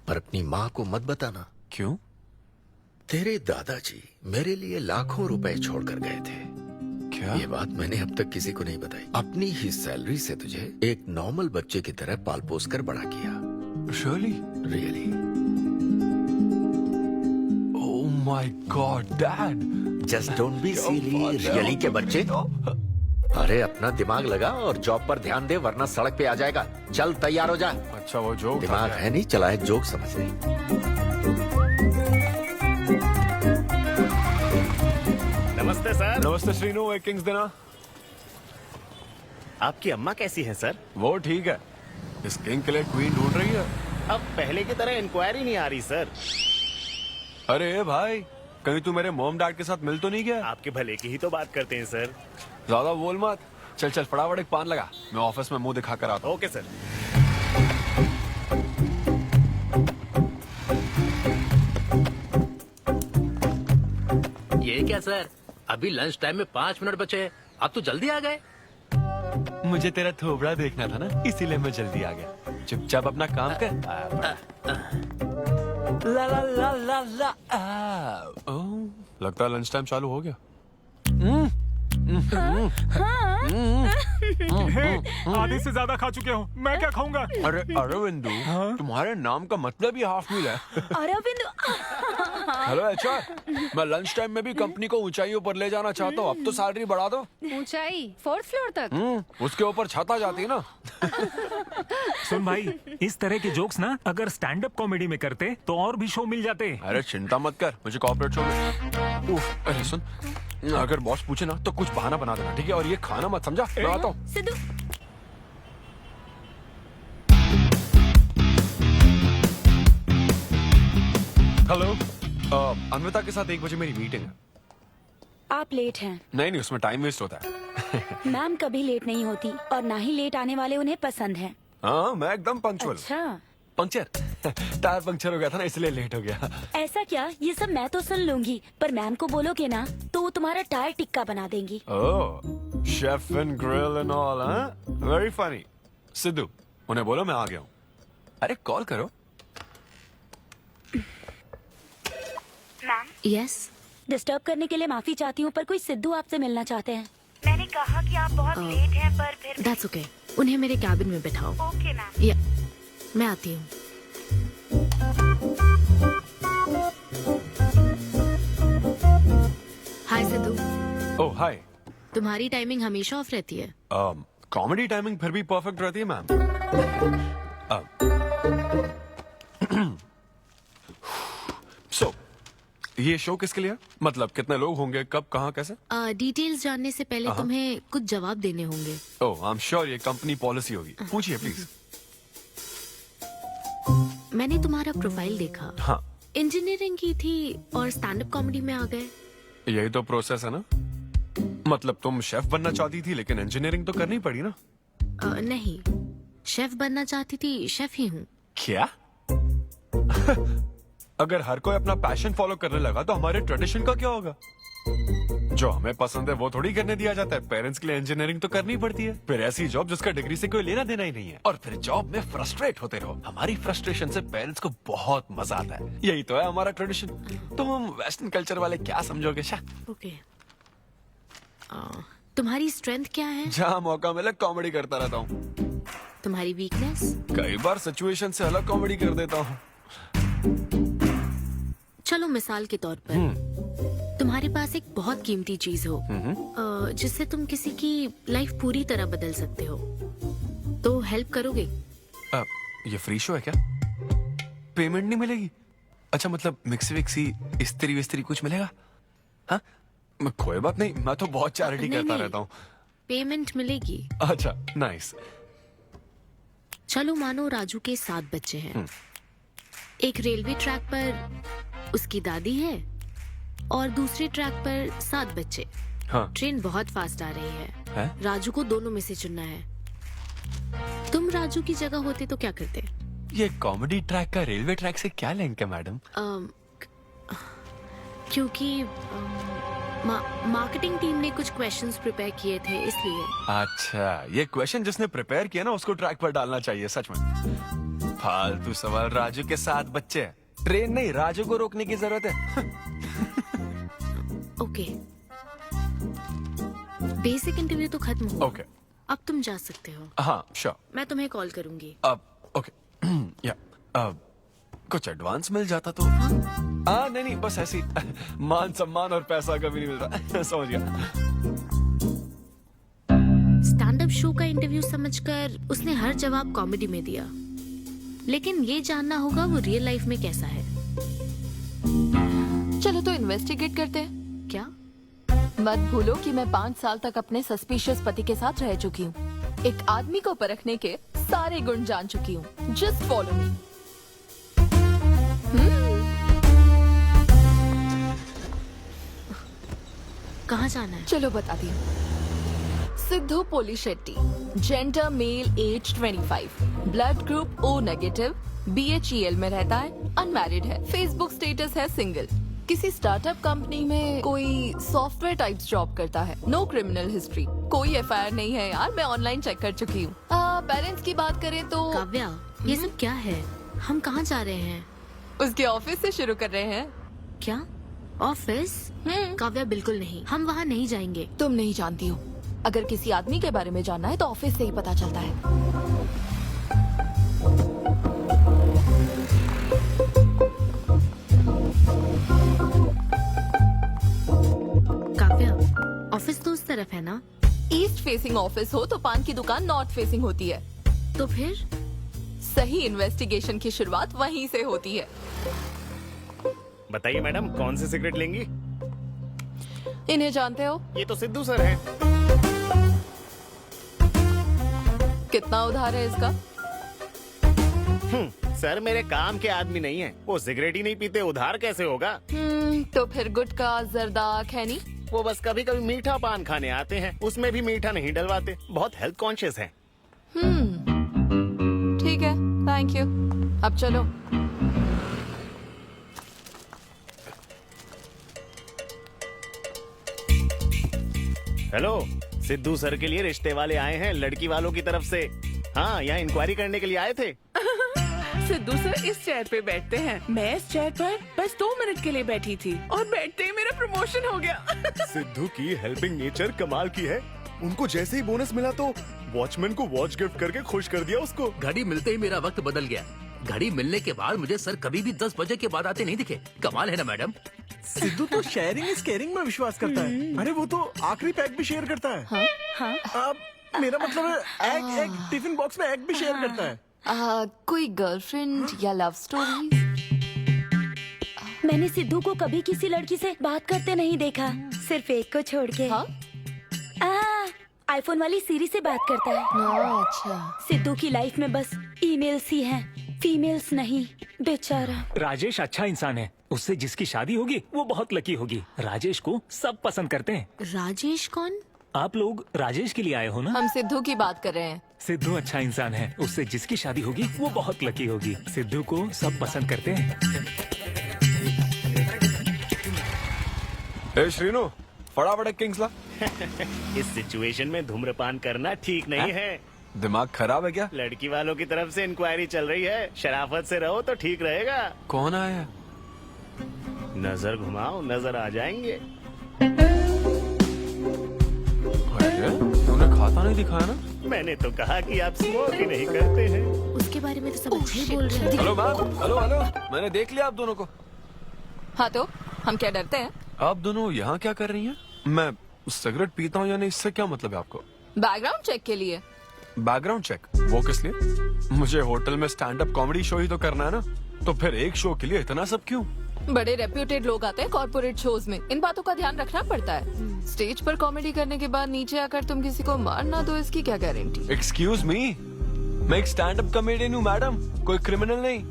पर अपनी माँ को मत बताना। क्यों? तेरे दादाजी मेरे लिए लाखों रुपए छोड़कर गए थे। क्या? ये बात मैंने अब तक किसी को नहीं बताई। अपनी ही सैलरी से तुझे एक नॉर्मल बच्चे की तरह पाल पोस कर बड़ा किया। Really? Oh my God dad, just don't be silly. Really के बच्चे? अरे अपना दिमाग लगा और जॉब पर ध्यान दे, वरना सड़क पे आ जाएगा। चल तैयार हो जा। अच्छा वो जोक दिमाग है नहीं, चला है जोक समझ नहीं। नमस्ते सर। नमस्ते श्रीनु, एक किंग्स देना। आपकी अम्मा कैसी है सर? वो ठीक है, इस किंग के लिए क्वीन ढूंढ रही है। अब पहले की तरह इंक्वायरी नहीं आ रही सर। अरे भाई, कहीं तू मेरे मॉम डैड के साथ मिल तो नहीं गया? आपके भले की ही तो बात करते हैं सर। ज्यादा बोल मत। चल चल फटाफट एक पान लगा, मैं ऑफिस में मुंह दिखा कर आता हूँ। Okay sir. ये क्या सर, अभी लंच टाइम में 5 मिनट बचे हैं, आप तो जल्दी आ गए। मुझे तेरा थोबड़ा देखना था ना, इसीलिए मैं जल्दी आ गया। चुपचाप अपना काम कर। ला ला ला ला ला। लगता है लंच टाइम चालू हो गया। आधे से ज्यादा खा चुके हो, मैं क्या खाऊंगा? अरे अरविंदु, तुम्हारे नाम का मतलब ही हाफ मील है। अरविंद। हेलो एचआर, मैं लंच टाइम में भी कंपनी को ऊंचाइयों पर ले जाना चाहता हूँ। अब तो सैलरी बढ़ा दो। ऊंचाई 4th फ्लोर तक? उसके ऊपर छत आ जाती है ना। सुन भाई, इस तरह के जोक्स ना अगर स्टैंड अप कॉमेडी में करते तो और भी शो मिल जाते। अरे चिंता मत कर, मुझे कॉर्पोरेट शो में। उफ, अरे सुन, अगर बॉस पूछे ना तो कुछ बहाना बना देना, ठीक है? और ये खाना मत, समझा? मैं आता हूँ। सिद्धू। हेलो, अन्विता के साथ 1 बजे मेरी मीटिंग है। आप लेट हैं। नहीं, उसमें टाइम वेस्ट होता है। मैम कभी लेट नहीं होती और ना ही लेट आने वाले उन्हें पसंद हैं। हाँ, मैं एकदम पंक्चुअल। अच्छा। पंक्चर टायर पंक्चर हो गया था ना, इसलिए लेट हो गया। ऐसा क्या? ये सब मैं तो सुन लूंगी, पर मैम को बोलोगे ना तो वो तुम्हारा टायर टिक्का बना देंगी। Oh, chef and grill and all, हाँ? Very funny. सिद्धू, उन्हें बोलो मैं आ गया हूँ। अरे कॉल करो। मैम, यस, डिस्टर्ब करने के लिए माफी चाहती हूँ, पर कोई सिद्धू आपसे मिलना चाहते हैं। मैंने कहा कि आप बहुत लेट हैं, पर फिर दैट्स ओके। उन्हें मेरे कैबिन में बिठाओ। Okay ma'am. या, मैं आती हूँ। हाय सिद्धू। ओह हाय। तुम्हारी टाइमिंग हमेशा ऑफ रहती है? कॉमेडी टाइमिंग फिर भी परफेक्ट रहती है मैम। सो ये शो किसके लिए? मतलब कितने लोग होंगे, कब, कहाँ, कैसे? डिटेल्स जानने से पहले तुम्हें कुछ जवाब देने होंगे। ओह, आई एम श्योर ये कंपनी पॉलिसी होगी। पूछिए प्लीज। मैंने तुम्हारा प्रोफाइल देखा। हाँ। इंजीनियरिंग की थी और स्टैंड अप कॉमेडी में आ गए। यही तो प्रोसेस है ना। मतलब तुम शेफ बनना चाहती थी, लेकिन इंजीनियरिंग तो करनी पड़ी ना। नहीं, शेफ बनना चाहती थी, शेफ ही हूँ। क्या? अगर हर कोई अपना पैशन फॉलो करने लगा तो हमारे ट्रेडिशन का क्या होगा? जो हमें पसंद है वो थोड़ी करने दिया जाता है। पेरेंट्स के लिए इंजीनियरिंग तो करनी पड़ती है, फिर ऐसी जॉब जिसका डिग्री से कोई लेना देना ही नहीं है, और फिर जॉब में फ्रस्ट्रेट होते रहो। हमारी फ्रस्ट्रेशन से पेरेंट्स को बहुत मजा आता है। यही तो है हमारा ट्रेडिशन। तुम वेस्टर्न कल्चर वाले क्या समझोगे? ओके। तुम्हारी स्ट्रेंथ क्या है? जहाँ मौका मिले कॉमेडी करता रहता हूँ। तुम्हारी वीकनेस? कई बार सिचुएशन से अलग कॉमेडी कर देता हूँ। चलो मिसाल के तौर पर तुम्हारे पास एक बहुत कीमती चीज हो जिससे तुम किसी की लाइफ पूरी तरह बदल सकते हो, तो हेल्प करोगे? ये फ्री शो है क्या? पेमेंट नहीं मिलेगी? अच्छा, मतलब मिक्सी विक्सी इस्त्री विस्त्री कुछ मिलेगा? हाँ, कोई बात नहीं, मैं तो बहुत चैरिटी करता रहता हूँ। पेमेंट मिलेगी। अच्छा, नाइस। चलो मानो राजू के 7 बच्चे हैं। एक रेलवे ट्रैक पर उसकी दादी है और दूसरे ट्रैक पर 7 बच्चे। हाँ। ट्रेन बहुत फास्ट आ रही है। राजू को दोनों में से चुनना है। तुम राजू की जगह होते तो क्या करते? ये कॉमेडी ट्रैक का रेलवे ट्रैक से क्या लिंक है मैडम? क्योंकि मार्केटिंग टीम ने कुछ क्वेश्चंस प्रिपेयर किए थे, इसलिए। अच्छा, ये क्वेश्चन जिसने प्रिपेयर किया ना उसको ट्रैक पर डालना चाहिए। सच में फालतू सवाल। राजू के 7 बच्चे हैं, ट्रेन नहीं, राजू को रोकने की जरूरत है। ओके, बेसिक इंटरव्यू तो खत्म हो। ओके, अब तुम जा सकते हो। हाँ श्योर। मैं तुम्हें कॉल करूंगी। अब ओके। या कुछ एडवांस मिल जाता तो। हाँ नहीं नहीं, बस ऐसी मान सम्मान और पैसा कभी नहीं मिलता। समझ गया। मतलब शो का इंटरव्यू समझकर उसने हर जवाब कॉमेडी में दिया, लेकिन ये जानना होगा वो रियल लाइफ में कैसा है। चलो तो इन्वेस्टिगेट करते हैं। क्या? मत भूलो कि मैं 5 साल तक अपने सस्पिशियस पति के साथ रह चुकी हूँ। एक आदमी को परखने के सारे गुण जान चुकी हूँ। Just follow me. कहाँ जाना है? चलो बताती हूँ। Siddhu Polishetty, gender male, age 25, blood group O negative, BHEL में रहता है, अनमैरिड है, फेसबुक स्टेटस है सिंगल, किसी स्टार्टअप कंपनी में कोई सॉफ्टवेयर टाइप्स जॉब करता है, नो क्रिमिनल हिस्ट्री, कोई FIR नहीं है यार, मैं ऑनलाइन चेक कर चुकी हूँ। पेरेंट्स की बात करें तो काव्या, ये सब क्या है? हम कहाँ जा रहे हैं? उसके ऑफिस से शुरू कर रहे हैं। क्या? ऑफिस? काव्या बिल्कुल नहीं, हम वहाँ नहीं जाएंगे। तुम नहीं जानती हो, अगर किसी आदमी के बारे में जानना है तो ऑफिस से ही पता चलता है। ऑफिस तो उस तरफ है ना? ईस्ट फेसिंग ऑफिस हो तो पान की दुकान नॉर्थ फेसिंग होती है। तो फिर सही इन्वेस्टिगेशन की शुरुआत वहीं से होती है। बताइए मैडम, कौन सी सिगरेट लेंगी? इन्हें जानते हो? ये तो सिद्धू सर है। कितना उधार है इसका? सर मेरे काम के आदमी नहीं है, वो सिगरेट ही नहीं पीते, उधार कैसे होगा? तो फिर गुटखा, जर्दा, खैनी? वो बस कभी कभी मीठा पान खाने आते हैं, उसमें भी मीठा नहीं डलवाते, बहुत हेल्थ कॉन्शियस हैं। ठीक है, थैंक यू। अब चलो। हेलो, सिद्धू सर के लिए रिश्ते वाले आए हैं लड़की वालों की तरफ से। हाँ, यहाँ इंक्वायरी करने के लिए आए थे। सिद्धू सर इस चेयर पे बैठते हैं, मैं इस चेयर पर बस 2 मिनट के लिए बैठी थी और बैठते ही मेरा प्रमोशन हो गया। सिद्धू की हेल्पिंग नेचर कमाल की है। उनको जैसे ही बोनस मिला तो वॉचमैन को वॉच गिफ्ट करके खुश कर दिया उसको। घड़ी मिलते ही मेरा वक्त बदल गया। घड़ी मिलने के बाद मुझे सर कभी भी 10 बजे के बाद आते नहीं दिखे। कमाल है ना मैडम? सिद्धू तो शेयरिंग इज केयरिंग में विश्वास करता है। अरे वो तो आखिरी पैक भी शेयर करता है। अब मेरा मतलब है एग टिफिन बॉक्स में एग भी शेयर करता है। कोई गर्लफ्रेंड या लव स्टोरी? मैंने सिद्धू को कभी किसी लड़की से बात करते नहीं देखा, सिर्फ एक को छोड़ के। आईफोन वाली सीरी से बात करता है। अच्छा। सिद्धू की लाइफ में बस ईमेल्स ही हैं, फीमेल्स नहीं, बेचारा। राजेश अच्छा इंसान है, उससे जिसकी शादी होगी वो बहुत लकी होगी। राजेश को सब पसंद करते हैं। राजेश कौन? आप लोग राजेश के लिए आए हो ना? हम सिद्धू की बात कर रहे हैं। सिद्धू अच्छा इंसान है, उससे जिसकी शादी होगी वो बहुत लकी होगी। सिद्धू को सब पसंद करते हैं। ए श्रीनु, फटाफट एक किंग्स ला। इस सिचुएशन में धूम्रपान करना ठीक नहीं है। दिमाग खराब है क्या? लड़की वालों की तरफ से इंक्वायरी चल रही है, शराफत से रहो तो ठीक रहेगा। कौन आया? नजर घुमाओ, नजर आ जाएंगे। तूने खाता नहीं दिखाया ना? मैंने तो कहा कि आप स्मोक ही नहीं करते हैं। उसके बारे में तो सब अच्छे ही बोल रहे हैं। हेलो मैम, हेलो हेलो, मैंने देख लिया आप दोनों को। हाँ तो हम क्या डरते हैं? आप दोनों यहाँ क्या कर रही हैं? मैं सिगरेट पीता हूँ या नहीं, इससे क्या मतलब है आपको? बैकग्राउंड चेक के लिए। Background check? वो किस लिए? मुझे होटल में स्टैंड अप कॉमेडी शो ही तो करना है ना, तो फिर एक शो के लिए इतना सब क्यों? बड़े रेप्यूटेड लोग आते हैं कॉर्पोरेट शोज में, इन बातों का ध्यान रखना पड़ता है। स्टेज पर कॉमेडी करने के बाद नीचे आकर तुम किसी को मार ना दो, इसकी क्या गारंटी? एक्सक्यूज मी, मैं एक स्टैंड अप कॉमेडियन हूँ मैडम, कोई क्रिमिनल नहीं।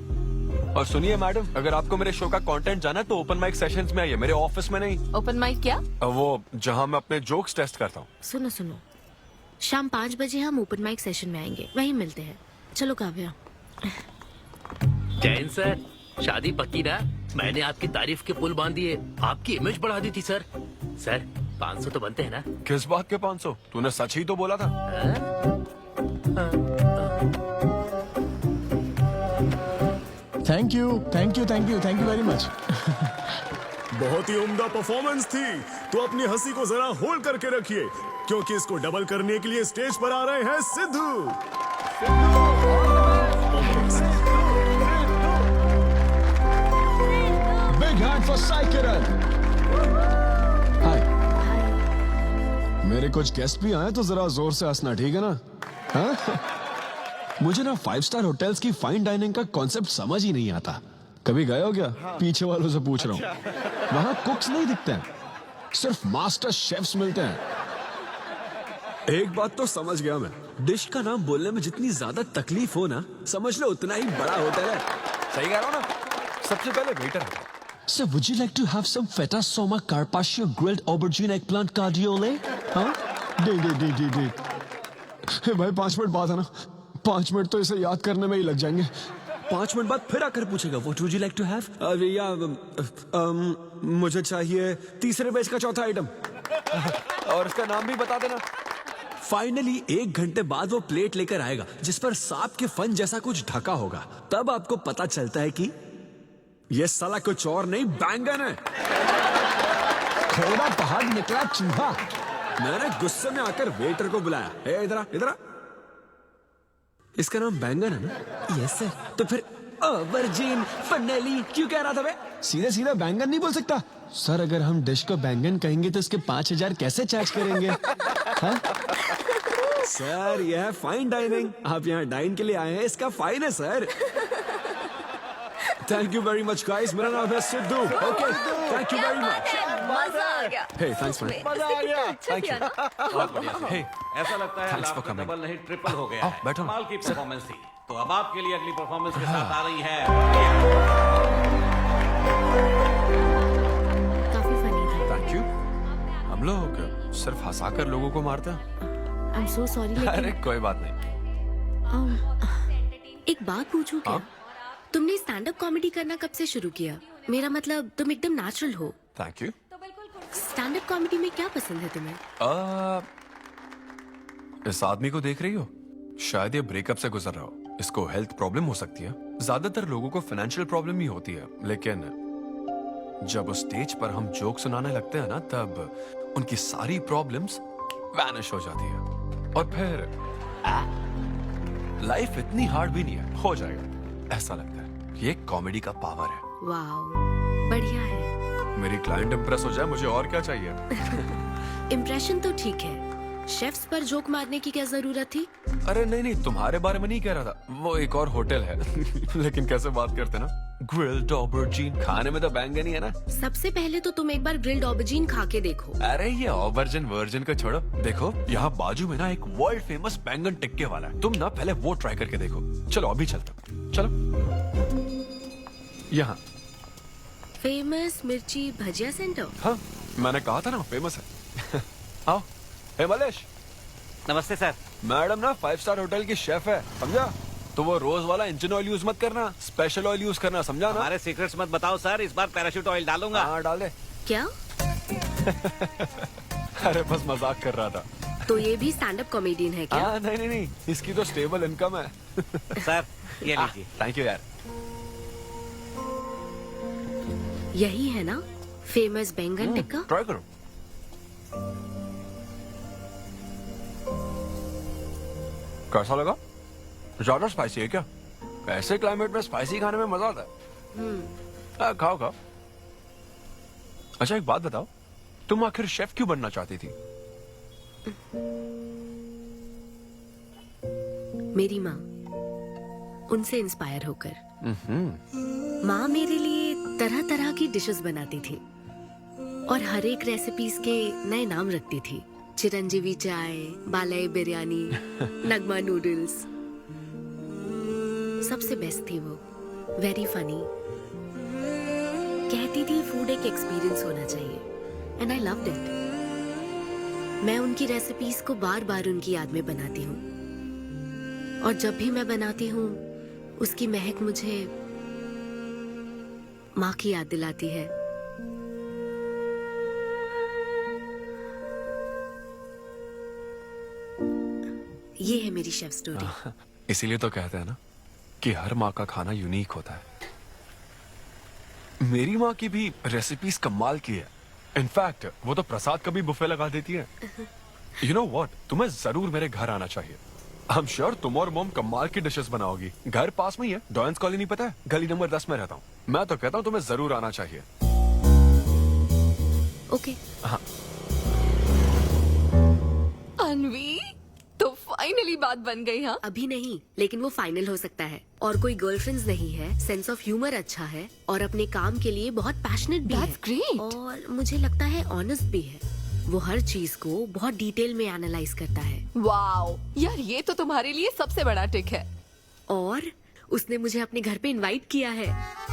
और सुनिए मैडम, अगर आपको मेरे शो का कंटेंट जाना है तो ओपन माइक सेशंस में आइए, मेरे ऑफिस में नहीं। ओपन माइक क्या? वो जहाँ मैं अपने जोक्स टेस्ट करता हूँ। सुनो सुनो, शाम 5 बजे हम ओपन माइक सेशन में आएंगे, वहीं मिलते हैं। चलो काव्या। जैन सर, शादी पक्की ना? मैंने आपकी तारीफ के पुल बांध दिए, आपकी इमेज बढ़ा दी थी सर। सर 500 तो बनते हैं ना? किस बात के 500? तूने सच ही तो बोला था। Thank you thank you thank you thank you very much. बहुत ही उम्दा परफॉर्मेंस थी, तो अपनी हंसी को जरा होल्ड करके रखिए, क्योंकि इसको डबल करने के लिए स्टेज पर आ रहे हैं Siddhu. Big hand for Sai Kiran. Hi. मेरे कुछ गेस्ट भी आए तो जरा जोर से हंसना, ठीक है ना? हाँ? मुझे ना 5 स्टार होटल्स की फाइन डाइनिंग का कॉन्सेप्ट समझ ही नहीं आता। कभी गए हो क्या? पीछे वालों से पूछ रहा हूँ। वहां कुक्स नहीं दिखते हैं, सिर्फ मास्टर शेफ्स मिलते हैं। एक बात तो समझ गया मैं, डिश का नाम बोलने में जितनी ज्यादा तकलीफ हो ना, समझ लो उतना ही बड़ा होटल है। सही कह रहा हूँ ना? सबसे पहले waiter. So would you like to have some feta soma carpaccio grilled aubergine eggplant cardiole? हाँ? दे। हे भाई 5 मिनट बाद है ना, 5 मिनट तो इसे याद करने में ही लग जाएंगे। 5 मिनट बाद फिर आकर पूछेगा What would you like to have? मुझे चाहिए तीसरे बेच का चौथा आइटम। और उसका नाम भी बता देना। फाइनली 1 घंटे बाद वो प्लेट लेकर आएगा जिस पर सांप के फन जैसा कुछ ढका होगा। तब आपको पता चलता है कि ये साला कुछ और नहीं, बैंगन है। थोड़ा बाहर निकला चूहा। मैंने गुस्से में आकर वेटर को बुलाया, ए इधर आ। इसका नाम बैंगन है ना? Yes sir. तो फिर ऑबरजीन फनेली क्यों कह रहा था बे? सीधे बैंगन नहीं बोल सकता? सर अगर हम डिश को बैंगन कहेंगे तो इसके 5000 कैसे चार्ज करेंगे? हाँ? सर यह है फाइन डाइनिंग, आप यहाँ डाइन के लिए आए हैं, इसका फाइन है sir. Thank you very much guys, मेरा नाम है Sidhu. Okay thank you very much. मजा आ गया। हे थैंक्स मैन। मजा आ गया। Thank you. बहुत बढ़िया। हे ऐसा लगता है Thanks लाभ for coming. डबल नहीं ट्रिपल हो गया है। बैठो ना। कमाल की परफॉर्मेंस थी। तो अब आपके लिए अगली परफॉर्मेंस के साथ आ रही है काफी फनी था। Thank you. हम लोग सिर्फ हंसाकर लोगों को मारते हैं। आई एम सो सॉरी अरे लेकिन कोई बात नहीं। एक बात पूछूं क्या? तुमने स्टैंड अप कॉमेडी करना कब से शुरू किया? मेरा मतलब तुम एकदम नेचुरल हो। Thank you. Stand up comedy में क्या पसंद है तुम्हें? इस आदमी को देख रही हो? शायद ये ब्रेकअप से गुजर रहा हो। इसको हेल्थ प्रॉब्लम हो सकती है। ज्यादातर लोगों को फाइनेंशियल प्रॉब्लम ही होती है, लेकिन जब उस स्टेज पर हम जोक सुनाने लगते हैं ना, तब उनकी सारी प्रॉब्लम्स वैनिश हो जाती है। और फिर लाइफ इतनी हार्ड भी नहीं है, हो जाएगा ऐसा लगता है। ये कॉमेडी का पावर है। वाओ बढ़िया है। मेरी क्लाइंट इंप्रेस हो जाए, मुझे और क्या चाहिए? इम्प्रेशन तो ठीक है, शेफ्स पर जोक मारने की क्या जरूरत थी? अरे नहीं, तुम्हारे बारे में नहीं कह रहा था, वो एक और होटल है। लेकिन कैसे बात करते ना, ग्रिल्ड ऑबरजीन खाने में तो बैंगन ही है ना। सबसे पहले तो तुम एक बार ग्रिल्ड ऑबरजीन खा के देखो। अरे ये ऑबरजीन वर्जिन को छोड़ो, देखो यहाँ बाजू में ना एक वर्ल्ड फेमस बैंगन टिक्के वाला है। तुम ना पहले वो ट्राई करके देखो। चलो अभी चलता, चलो यहाँ। फेमस मिर्ची भजिया सेंटर। हाँ मैंने कहा था ना फेमस है। आओ। हे मलेश। नमस्ते सर। मैडम ना 5 स्टार होटल की शेफ है, समझा? तो वो रोज वाला इंजन ऑयल यूज मत करना, स्पेशल ऑयल यूज करना, समझा ना? हमारे सीक्रेट्स मत बताओ सर, इस बार पैराशूट ऑयल डालूंगा। हाँ डाल दे। क्या? अरे बस मजाक कर रहा था। तो ये भी स्टैंड अप कॉमेडियन है क्या? हाँ नहीं, इसकी तो स्टेबल इनकम है। सर ये लीजिए। थैंक यू यार। यही है ना फेमस बैंगन टिक्का? ट्राई करो। कैसा लगा? ज्यादा स्पाइसी है क्या? ऐसे क्लाइमेट में स्पाइसी खाने में मजा आता है। खाओ खाओ। अच्छा एक बात बताओ, तुम आखिर शेफ क्यों बनना चाहती थी? मेरी माँ, उनसे इंस्पायर होकर। माँ मेरे लिए तरह तरह की डिशेस बनाती थी और हर एक रेसिपीज के नए नाम रखती थी। चिरंजीवी चाय, बालाई बिरयानी, नगमा नूडल्स। सबसे बेस्ट थी वो, वेरी फनी। कहती थी फूड एक एक्सपीरियंस होना चाहिए, एंड आई लव्ड इट। मैं उनकी रेसिपीज को बार बार उनकी याद में बनाती हूँ, और जब भी मैं बनाती हूँ उसकी महक मुझे माँ की याद दिलाती है। ये है मेरी शेफ स्टोरी। इसीलिए तो कहते हैं ना कि हर माँ का खाना यूनिक होता है। मेरी माँ की भी रेसिपीज कमाल की है। इनफैक्ट वो तो प्रसाद का भी बुफे लगा देती है। यू नो व्हाट, तुम्हें जरूर मेरे घर आना चाहिए। आई एम श्योर तुम और मॉम कमाल की डिशेस बनाओगी। घर पास में ही है, डॉयंस कॉलोनी पता है? गली नंबर 10 में रहता हूँ। मैं तो कहता हूँ तुम्हें जरूर आना चाहिए। ओके। हाँ जानवी, तो फाइनली बात बन गई। हाँ, अभी नहीं, लेकिन वो फाइनल हो सकता है। और कोई गर्लफ्रेंड्स नहीं है, सेंस ऑफ ह्यूमर अच्छा है और अपने काम के लिए बहुत पैशनेट भी है। ग्रेट। और मुझे लगता है ऑनेस्ट भी है। वो हर चीज को बहुत डिटेल में एनालाइज करता है। वाओ यार, ये तो तुम्हारे लिए सबसे बड़ा टिक है। और उसने मुझे अपने घर पे इनवाइट किया है।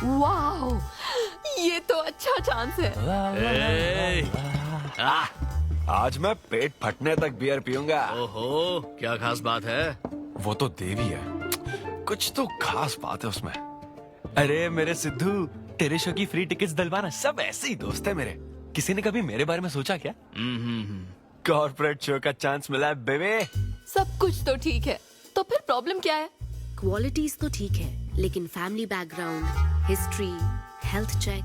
वाओ, ये तो अच्छा चांस है। आज मैं पेट फटने तक बियर पीऊंगा। ओहो, क्या खास बात है? वो तो देवी है, कुछ तो खास बात है उसमें। अरे मेरे सिद्धू, तेरे शो की फ्री टिकट्स दिलवाना, सब ऐसे ही दोस्त है मेरे। किसी ने कभी मेरे बारे में सोचा क्या? कॉर्पोरेट शो का चांस मिला है बेबे। सब कुछ तो ठीक है, तो फिर प्रॉब्लम क्या है? क्वालिटीज तो ठीक है, लेकिन family background, history, health check.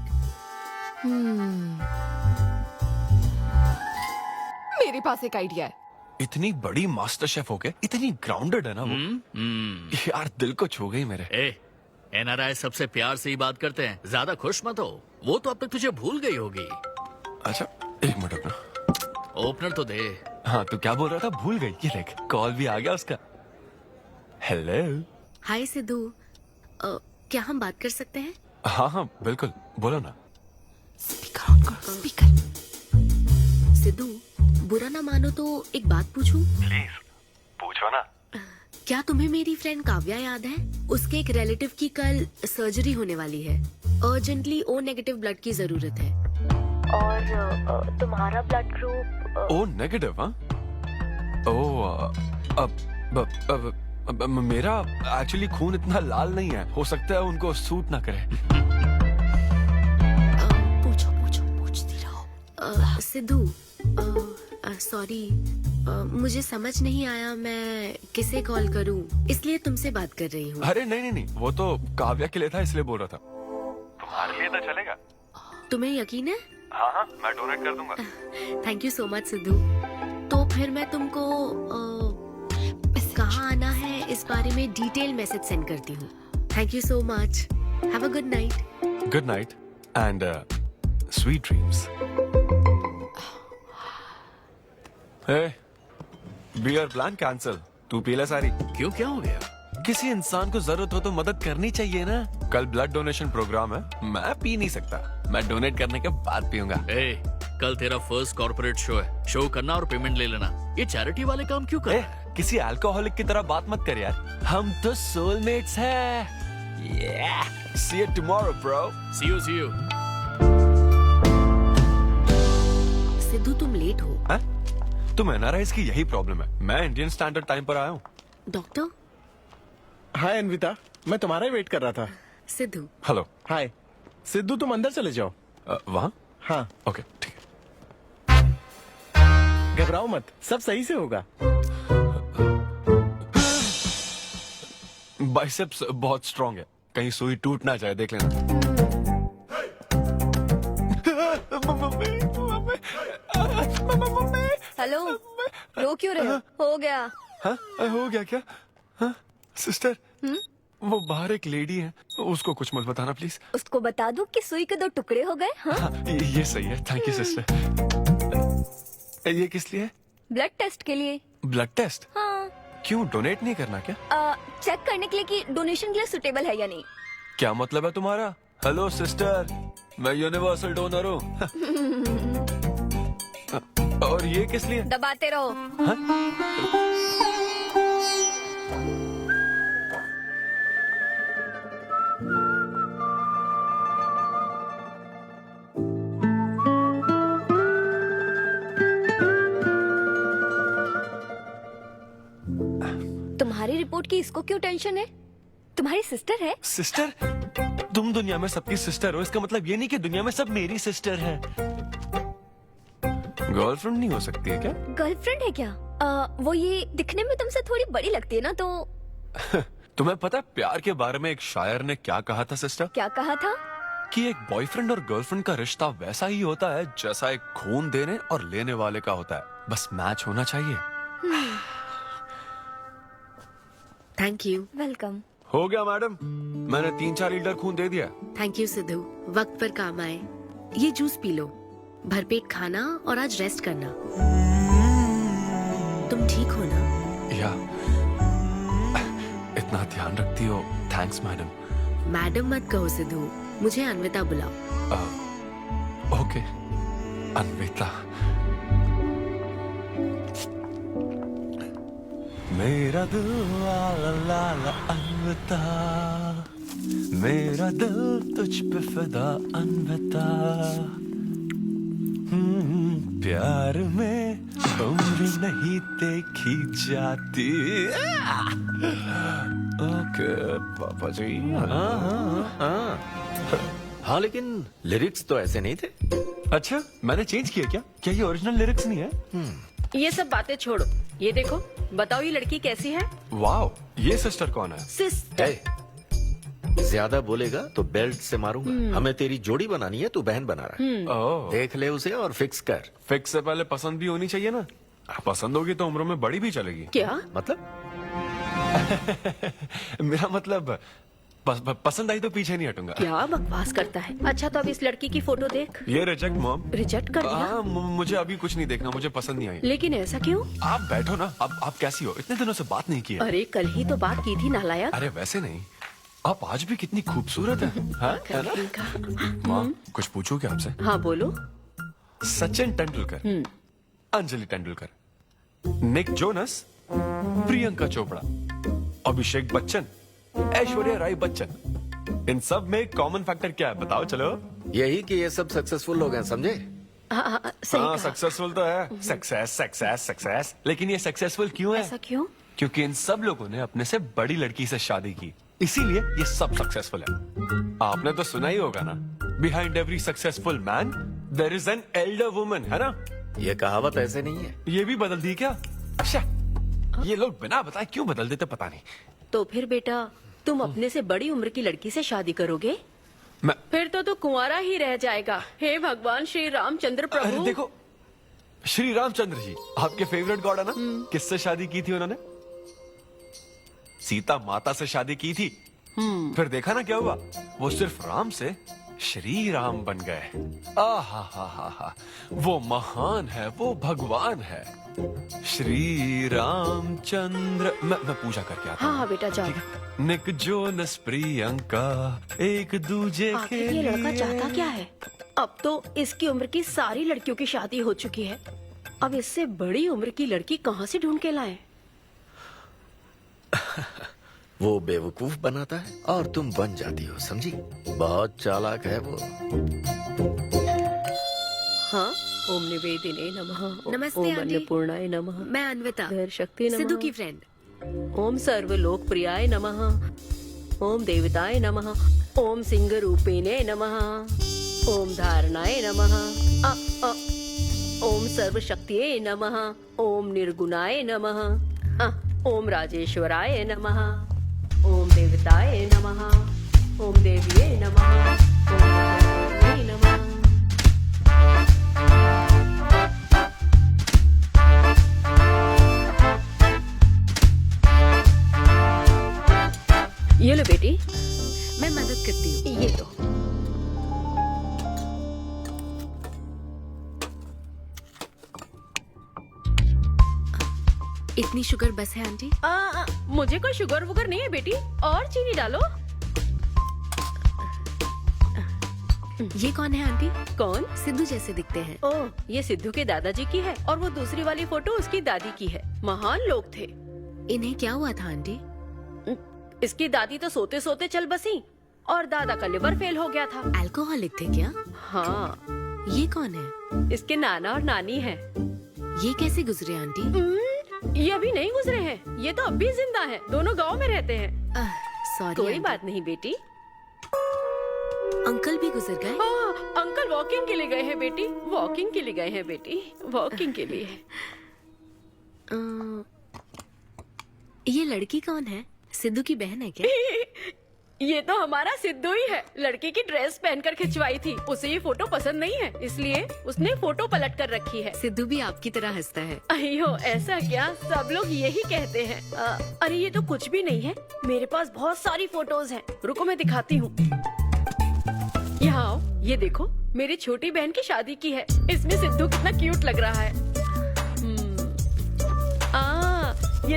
मेरे पास एक आइडिया है। इतनी बड़ी मास्टर शेफ हो गए, इतनी ग्राउंडेड है ना वो। यार दिल को छू गई मेरे। एनआरआई सबसे प्यार से ही बात करते हैं, ज्यादा खुश मत हो। वो तो अब तक तुझे भूल गई होगी। अच्छा एक मिनट रुकना। ओपनर तो दे। हाँ तो क्या बोल रहा था? भूल गई। ये देख, कॉल भी आ गया उसका। हेलो। हाय सिद्धू, क्या हम बात कर सकते हैं? हाँ हाँ बिल्कुल, बोलो ना। स्पीकर ऑन करो, स्पीकर। सिद्धू, बुरा ना मानो तो एक बात पूछूं? प्लीज पूछो ना। क्या तुम्हें मेरी फ्रेंड काव्या याद है? उसके एक रिलेटिव की कल सर्जरी होने वाली है। अर्जेंटली O नेगेटिव ब्लड की जरूरत है। और तुम्हारा ब्लड ग्रुप? O negative? हाँ। मेरा एक्चुअली खून इतना लाल नहीं है, हो सकता है उनको सूट ना करे। पूछती रहो। सिद्धू, सॉरी, मुझे समझ नहीं आया मैं किसे कॉल करूं, इसलिए तुमसे बात कर रही हूँ। अरे नहीं, वो तो काव्या के लिए था, इसलिए बोल रहा था। तुम्हारे लिए तो चलेगा? तुम्हें यकीन है? हाँ, मैं डोनेट कर दूंगा। Thank you so much Sidhu. तो फिर मैं तुमको कहाँ आना है इस बारे में डिटेल मैसेज सेंड करती हूँ। Thank you so much. Have a good night. Good night and sweet dreams. Beer plan cancel. तू पी ले सारी। क्यों, क्या हो गया? किसी इंसान को जरूरत हो तो मदद करनी चाहिए ना। कल ब्लड डोनेशन प्रोग्राम है, मैं पी नहीं सकता। मैं डोनेट करने के बाद पीऊंगा। कल तेरा फर्स्ट कॉर्पोरेट शो है, शो करना और पेमेंट ले लेना। ये चैरिटी वाले काम क्यों कर रहा है? किसी अल्कोहलिक की तरह बात मत कर यार, हम तो सोलमेट्स हैं। See you tomorrow, bro. See you. Sidhu, तुम लेट हो। तुम एनआरआईज की यही प्रॉब्लम है। मैं इंडियन स्टैंडर्ड टाइम पर आया हूँ। डॉक्टर। हाय अनविता, मैं तुम्हारा ही वेट कर रहा था। सिद्धू। हेलो। हाय सिद्धू, तुम अंदर चले जाओ। वहाँ? हाँ। ओके ठीक है। घबराओ मत, सब सही से होगा। बाइसेप्स बहुत स्ट्रांग है, कहीं सुई टूट ना जाए, देख लेना। हेलो, रो क्यों रहे हो? हो गया। हाँ, हो गया क्या? हाँ, सिस्टर, वो बाहर एक लेडी है, उसको कुछ मत बताना प्लीज। उसको बता दूं कि सुई के 2 टुकड़े हो गए। हाँ? ये सही है, थैंक यू सिस्टर। ये किस लिए? ब्लड टेस्ट के लिए। Blood test? हाँ। क्यों, डोनेट नहीं करना क्या? चेक करने के लिए कि डोनेशन के लिए सुटेबल है या नहीं। क्या मतलब है तुम्हारा? हेलो सिस्टर, मैं यूनिवर्सल डोनर हूँ। और ये किस लिए? दबाते रहो। तुम्हारी रिपोर्ट की इसको क्यों टेंशन है? तुम्हारी सिस्टर है। सिस्टर? तुम दुनिया में सबकी सिस्टर हो, इसका मतलब ये नहीं कि दुनिया में सब मेरी सिस्टर है। गर्लफ्रेंड नहीं हो सकती है क्या? गर्लफ्रेंड है क्या? वो ये दिखने में तुमसे थोड़ी बड़ी लगती है ना, तो तुम्हें पता है प्यार के बारे में एक शायर ने क्या कहा था सिस्टर? क्या कहा था? कि एक बॉयफ्रेंड और गर्लफ्रेंड का रिश्ता वैसा ही होता है जैसा एक खून देने और लेने वाले का होता है, बस मैच होना चाहिए। Thank you. वेलकम। हो गया मैडम, मैंने 3-4 लीटर खून दे दिया। थैंक यू सिद्धू, वक्त पर काम आए। ये जूस पी लो, भरपेट खाना और आज रेस्ट करना। तुम ठीक हो ना? या इतना ध्यान रखती हो, थैंक्स मैडम। मैडम मत कहो सिद्धू, मुझे अन्विता बुलाओ। ओके अन्विता। मेरा दिल ला ला ला ला अन्विता, मेरा दिल तुझ पे फिदा अन्विता। प्यार में उम्र नहीं देखी जाती। ओके पापा जी। हाँ लेकिन लिरिक्स तो ऐसे नहीं थे। अच्छा मैंने चेंज किया क्या? क्या ये ओरिजिनल लिरिक्स नहीं है? ये सब बातें छोड़ो, ये देखो, बताओ ये लड़की कैसी है? वाओ, ये सिस्टर कौन है? सिस्टर। ज्यादा बोलेगा तो बेल्ट से मारूंगा। हमें तेरी जोड़ी बनानी है, तू बहन बना रहा है। ओह, देख ले उसे और फिक्स कर। फिक्स से पहले पसंद भी होनी चाहिए ना। पसंद होगी तो उम्र में बड़ी भी चलेगी। क्या मतलब? मेरा मतलब पसंद आई तो पीछे नहीं हटूंगा। क्या बकवास करता है। अच्छा तो अब इस लड़की की फोटो देख। ये रिजेक्ट मॉम। रिजेक्ट कर दिया? हाँ मुझे अभी कुछ नहीं देखना, मुझे पसंद नहीं आई। लेकिन ऐसा क्यों? आप बैठो ना। अब आप कैसी हो? इतने दिनों से बात नहीं की है। अरे कल ही तो बात की थी नालायक। अरे वैसे नहीं, आप आज भी कितनी खूबसूरत है। हाँ, है ना? माँ कुछ पूछूं क्या आपसे? हाँ बोलो। सचिन तेंदुलकर, अंजलि तेंदुलकर, निक जोनस, प्रियंका चोपड़ा, अभिषेक बच्चन, ऐश्वर्या राय बच्चन, इन सब में कॉमन फैक्टर क्या है बताओ? चलो यही कि ये सब सक्सेसफुल लोग हैं, समझे? हाँ सक्सेसफुल तो है। Success success success. लेकिन ये सक्सेसफुल क्यों है? ऐसा क्यों? क्योंकि इन सब लोगों ने अपने से बड़ी लड़की से शादी की, इसीलिए ये सब सक्सेसफुल है। आपने तो सुना ही होगा ना, behind every successful man there is an elder woman, है ना? ये कहावत ऐसे नहीं है। ये भी बदल दी क्या? अच्छा, ये लोग बिना बताए क्यों बदल देते पता नहीं। तो फिर बेटा तुम अपने से बड़ी उम्र की लड़की से शादी करोगे? फिर तो तू कुंवारा ही रह जाएगा। हे भगवान श्री रामचंद्र प्रभु। अरे देखो, श्री रामचंद्र जी आपके फेवरेट गॉड है ना? किससे शादी की थी उन्होंने? सीता माता से शादी की थी। फिर देखा ना क्या हुआ, वो सिर्फ राम से श्री राम बन गए। आहा, वो महान है, वो भगवान है श्री रामचंद्र। मैं पूजा करके आता हूँ। हाँ बेटा जाओ। निक जोनस प्रियंका एक दूजे के आखिर ये लड़का चाहता क्या है? अब तो इसकी उम्र की सारी लड़कियों की शादी हो चुकी है, अब इससे बड़ी उम्र की लड़की कहाँ से ढूंढ के लाए? वो बेवकूफ बनाता है और तुम बन जाती हो, समझी? बहुत चालाक है वो। हाँ, ओम निवेदिने नमः। नमस्ते ओम आंटी। अन्नपूर्णाय नमः। मैं अन्विता, धैर्य शक्ति नमः। सिद्धू की फ्रेंड। ओम सर्वलोकप्रियाय नमः। ओम देवताय नमः। ओम सिंह रूपिणे नमः। ओम धारणाय नमः। ओम सर्वशक्तिये नमः। ओम निर्गुणाय नमः। ओम राजेश्वराय नमः। ओम देवताय नमः। ओम देविये नमः। ओम भगवते नमः। ये लो बेटी, मैं मदद करती हूँ। ये लो। इतनी शुगर बस है आंटी? मुझे कोई शुगर वुगर नहीं है बेटी, और चीनी डालो। ये कौन है आंटी? कौन? सिद्धू जैसे दिखते हैं। ओह, ये सिद्धू के दादाजी की है और वो दूसरी वाली फोटो उसकी दादी की है। महान लोग थे। इन्हें क्या हुआ था आंटी? इसकी दादी तो सोते सोते चल बसी और दादा का लिवर फेल हो गया था। अल्कोहलिक थे क्या? हाँ। ये कौन है? इसके नाना और नानी है। ये कैसे गुजरे आंटी? ये अभी नहीं गुजरे हैं, ये तो अब भी जिंदा हैं। दोनों गांव में रहते हैं। सॉरी। कोई बात नहीं बेटी। अंकल भी गुजर गए? अंकल वॉकिंग के लिए गए हैं बेटी, वॉकिंग के लिए गए हैं बेटी, वॉकिंग के लिए। ये लड़की कौन है? सिद्धू की बहन है क्या? ये तो हमारा सिद्धू ही है। लड़की की ड्रेस पहनकर खिंचवाई थी, उसे ये फोटो पसंद नहीं है, इसलिए उसने फोटो पलट कर रखी है। सिद्धू भी आपकी तरह हंसता है। अयो ऐसा क्या, सब लोग यही कहते हैं। अरे ये तो कुछ भी नहीं है, मेरे पास बहुत सारी फोटोज हैं। रुको मैं दिखाती हूँ। यहाँ आओ, ये देखो मेरी छोटी बहन की शादी की है। इसमें सिद्धू कितना क्यूट लग रहा है।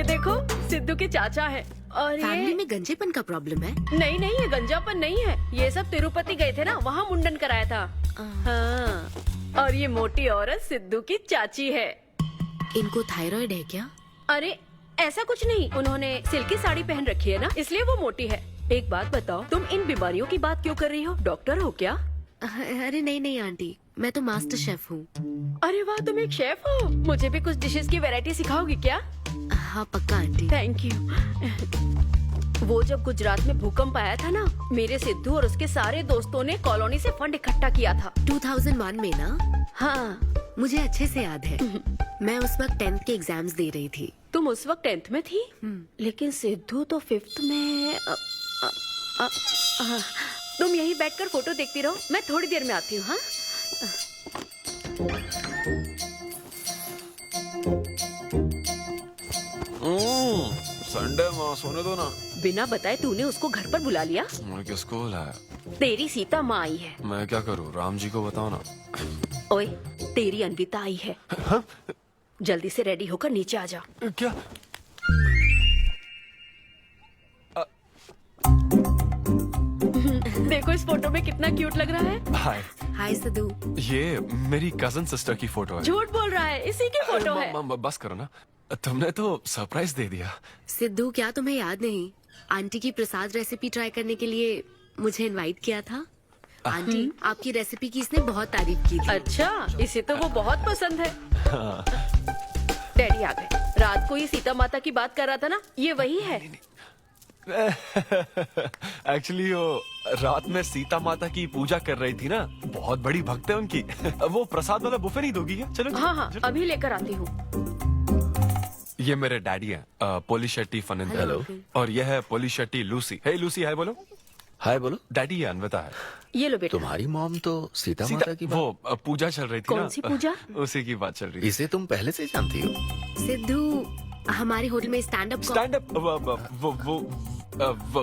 ये देखो सिद्धू के चाचा है। और फैमिली ये में गंजेपन का प्रॉब्लम है? नहीं नहीं, ये गंजापन नहीं है। ये सब तिरुपति गए थे ना, वहाँ मुंडन कराया था। हाँ। और ये मोटी औरत सिद्धू की चाची है। इनको थायराइड है क्या? अरे ऐसा कुछ नहीं, उन्होंने सिल्की साड़ी पहन रखी है ना, इसलिए वो मोटी है। एक बात बताओ, तुम इन बीमारियों की बात क्यों कर रही हो? डॉक्टर हो क्या? अरे नहीं नहीं आंटी, मैं तो मास्टर शेफ हूँ। अरे वाह, तुम एक शेफ हो। मुझे भी कुछ डिशेस की वैरायटी सिखाओगी क्या? हाँ पक्का आंटी। Thank you. वो जब गुजरात में भूकंप आया था ना, मेरे सिद्धू और उसके सारे दोस्तों ने कॉलोनी से फंड इकट्ठा किया था। 2001 में ना? हाँ मुझे अच्छे से याद है। मैं उस वक्त 10th के एग्जाम्स दे रही थी। तुम उस वक्त 10th में थी? लेकिन सिद्धू तो 5th में। तुम यहीं बैठकर फोटो देखती रहो, मैं थोड़ी देर में आती हूँ। हाँ संडे माँ सोने दो ना। बिना बताए तूने उसको घर पर बुला लिया? मैं किसको बुलाया? तेरी सीता माँ आई है। मैं क्या करूँ, राम जी को बताओ ना। ओए, तेरी अन्विता आई है। जल्दी से रेडी होकर नीचे आ जा। क्या? देखो इस फोटो में कितना क्यूट लग रहा है। हाय। हाय सिद्धू। ये मेरी कजन सिस्टर की फोटो है। झूठ बोल रहा है, इसी की फोटो है। बस करो ना, तुमने तो सरप्राइज दे दिया। सिद्धू क्या तुम्हें याद नहीं, आंटी की प्रसाद रेसिपी ट्राई करने के लिए मुझे इनवाइट किया था। आंटी आपकी रेसिपी की इसने बहुत तारीफ की थी। अच्छा, इसे तो वो बहुत पसंद है। डैडी आ गए। रात को ये सीता माता की बात कर रहा था ना, ये वही है। एक्चुअली वो रात में सीता माता की पूजा कर रही थी ना, बहुत बड़ी भक्त है उनकी। वो प्रसाद वाला बुफे नहीं दोगी क्या? चलो हाँ हाँ, अभी लेकर आती हूँ। ये मेरे डैडी हैं, पोली शेट्टी फनिंदर। हेलो। और ये है पोली शेट्टी लूसी। हे लूसी, हाय बोलो। हाय बोलो। डैडी ये अनविता है। ये लो बेटा। तुम्हारी मॉम तो सीता माता की वो पूजा चल रही थी ना। कौन सी पूजा? उसी की बात चल रही थी। इसे तुम पहले से जानती हो? सिद्धू हमारे होटल में स्टैंड अप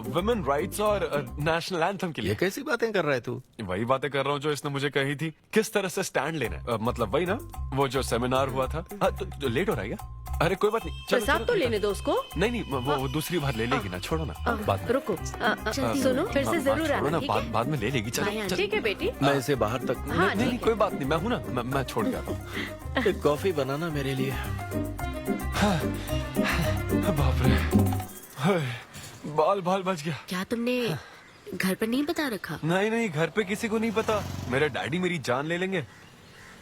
वुमेन राइट्स और नेशनल एंथम के लिए। ये कैसी बातें कर रहा है तू? वही बातें कर रहा हूँ जो इसने मुझे कही थी, किस तरह से स्टैंड लेना है। मतलब वही ना, वो जो सेमिनार हुआ था। तो लेट हो रहा है क्या? अरे कोई बात नहीं, चलो, प्रसाद चलो, तो चलो, लेने दो उसको। नहीं नहीं, वो दूसरी बार ले लेगी ना, छोड़ो ना। बाद में। रुको, सुनो, फिर से जरूर आना, ठीक है? बाद में ले लेगी। चलो ठीक है बेटी। मैं इसे बाहर तक हाँ, नहीं, कोई बात नहीं, मैं हूँ ना, मैं छोड़ के आता हूँ। एक कॉफी बनाना मेरे लिए। बाप रे, बाल बच गया। क्या तुमने घर पर नहीं बता रखा? नहीं, घर पे किसी को नहीं पता। मेरे डैडी मेरी जान ले लेंगे।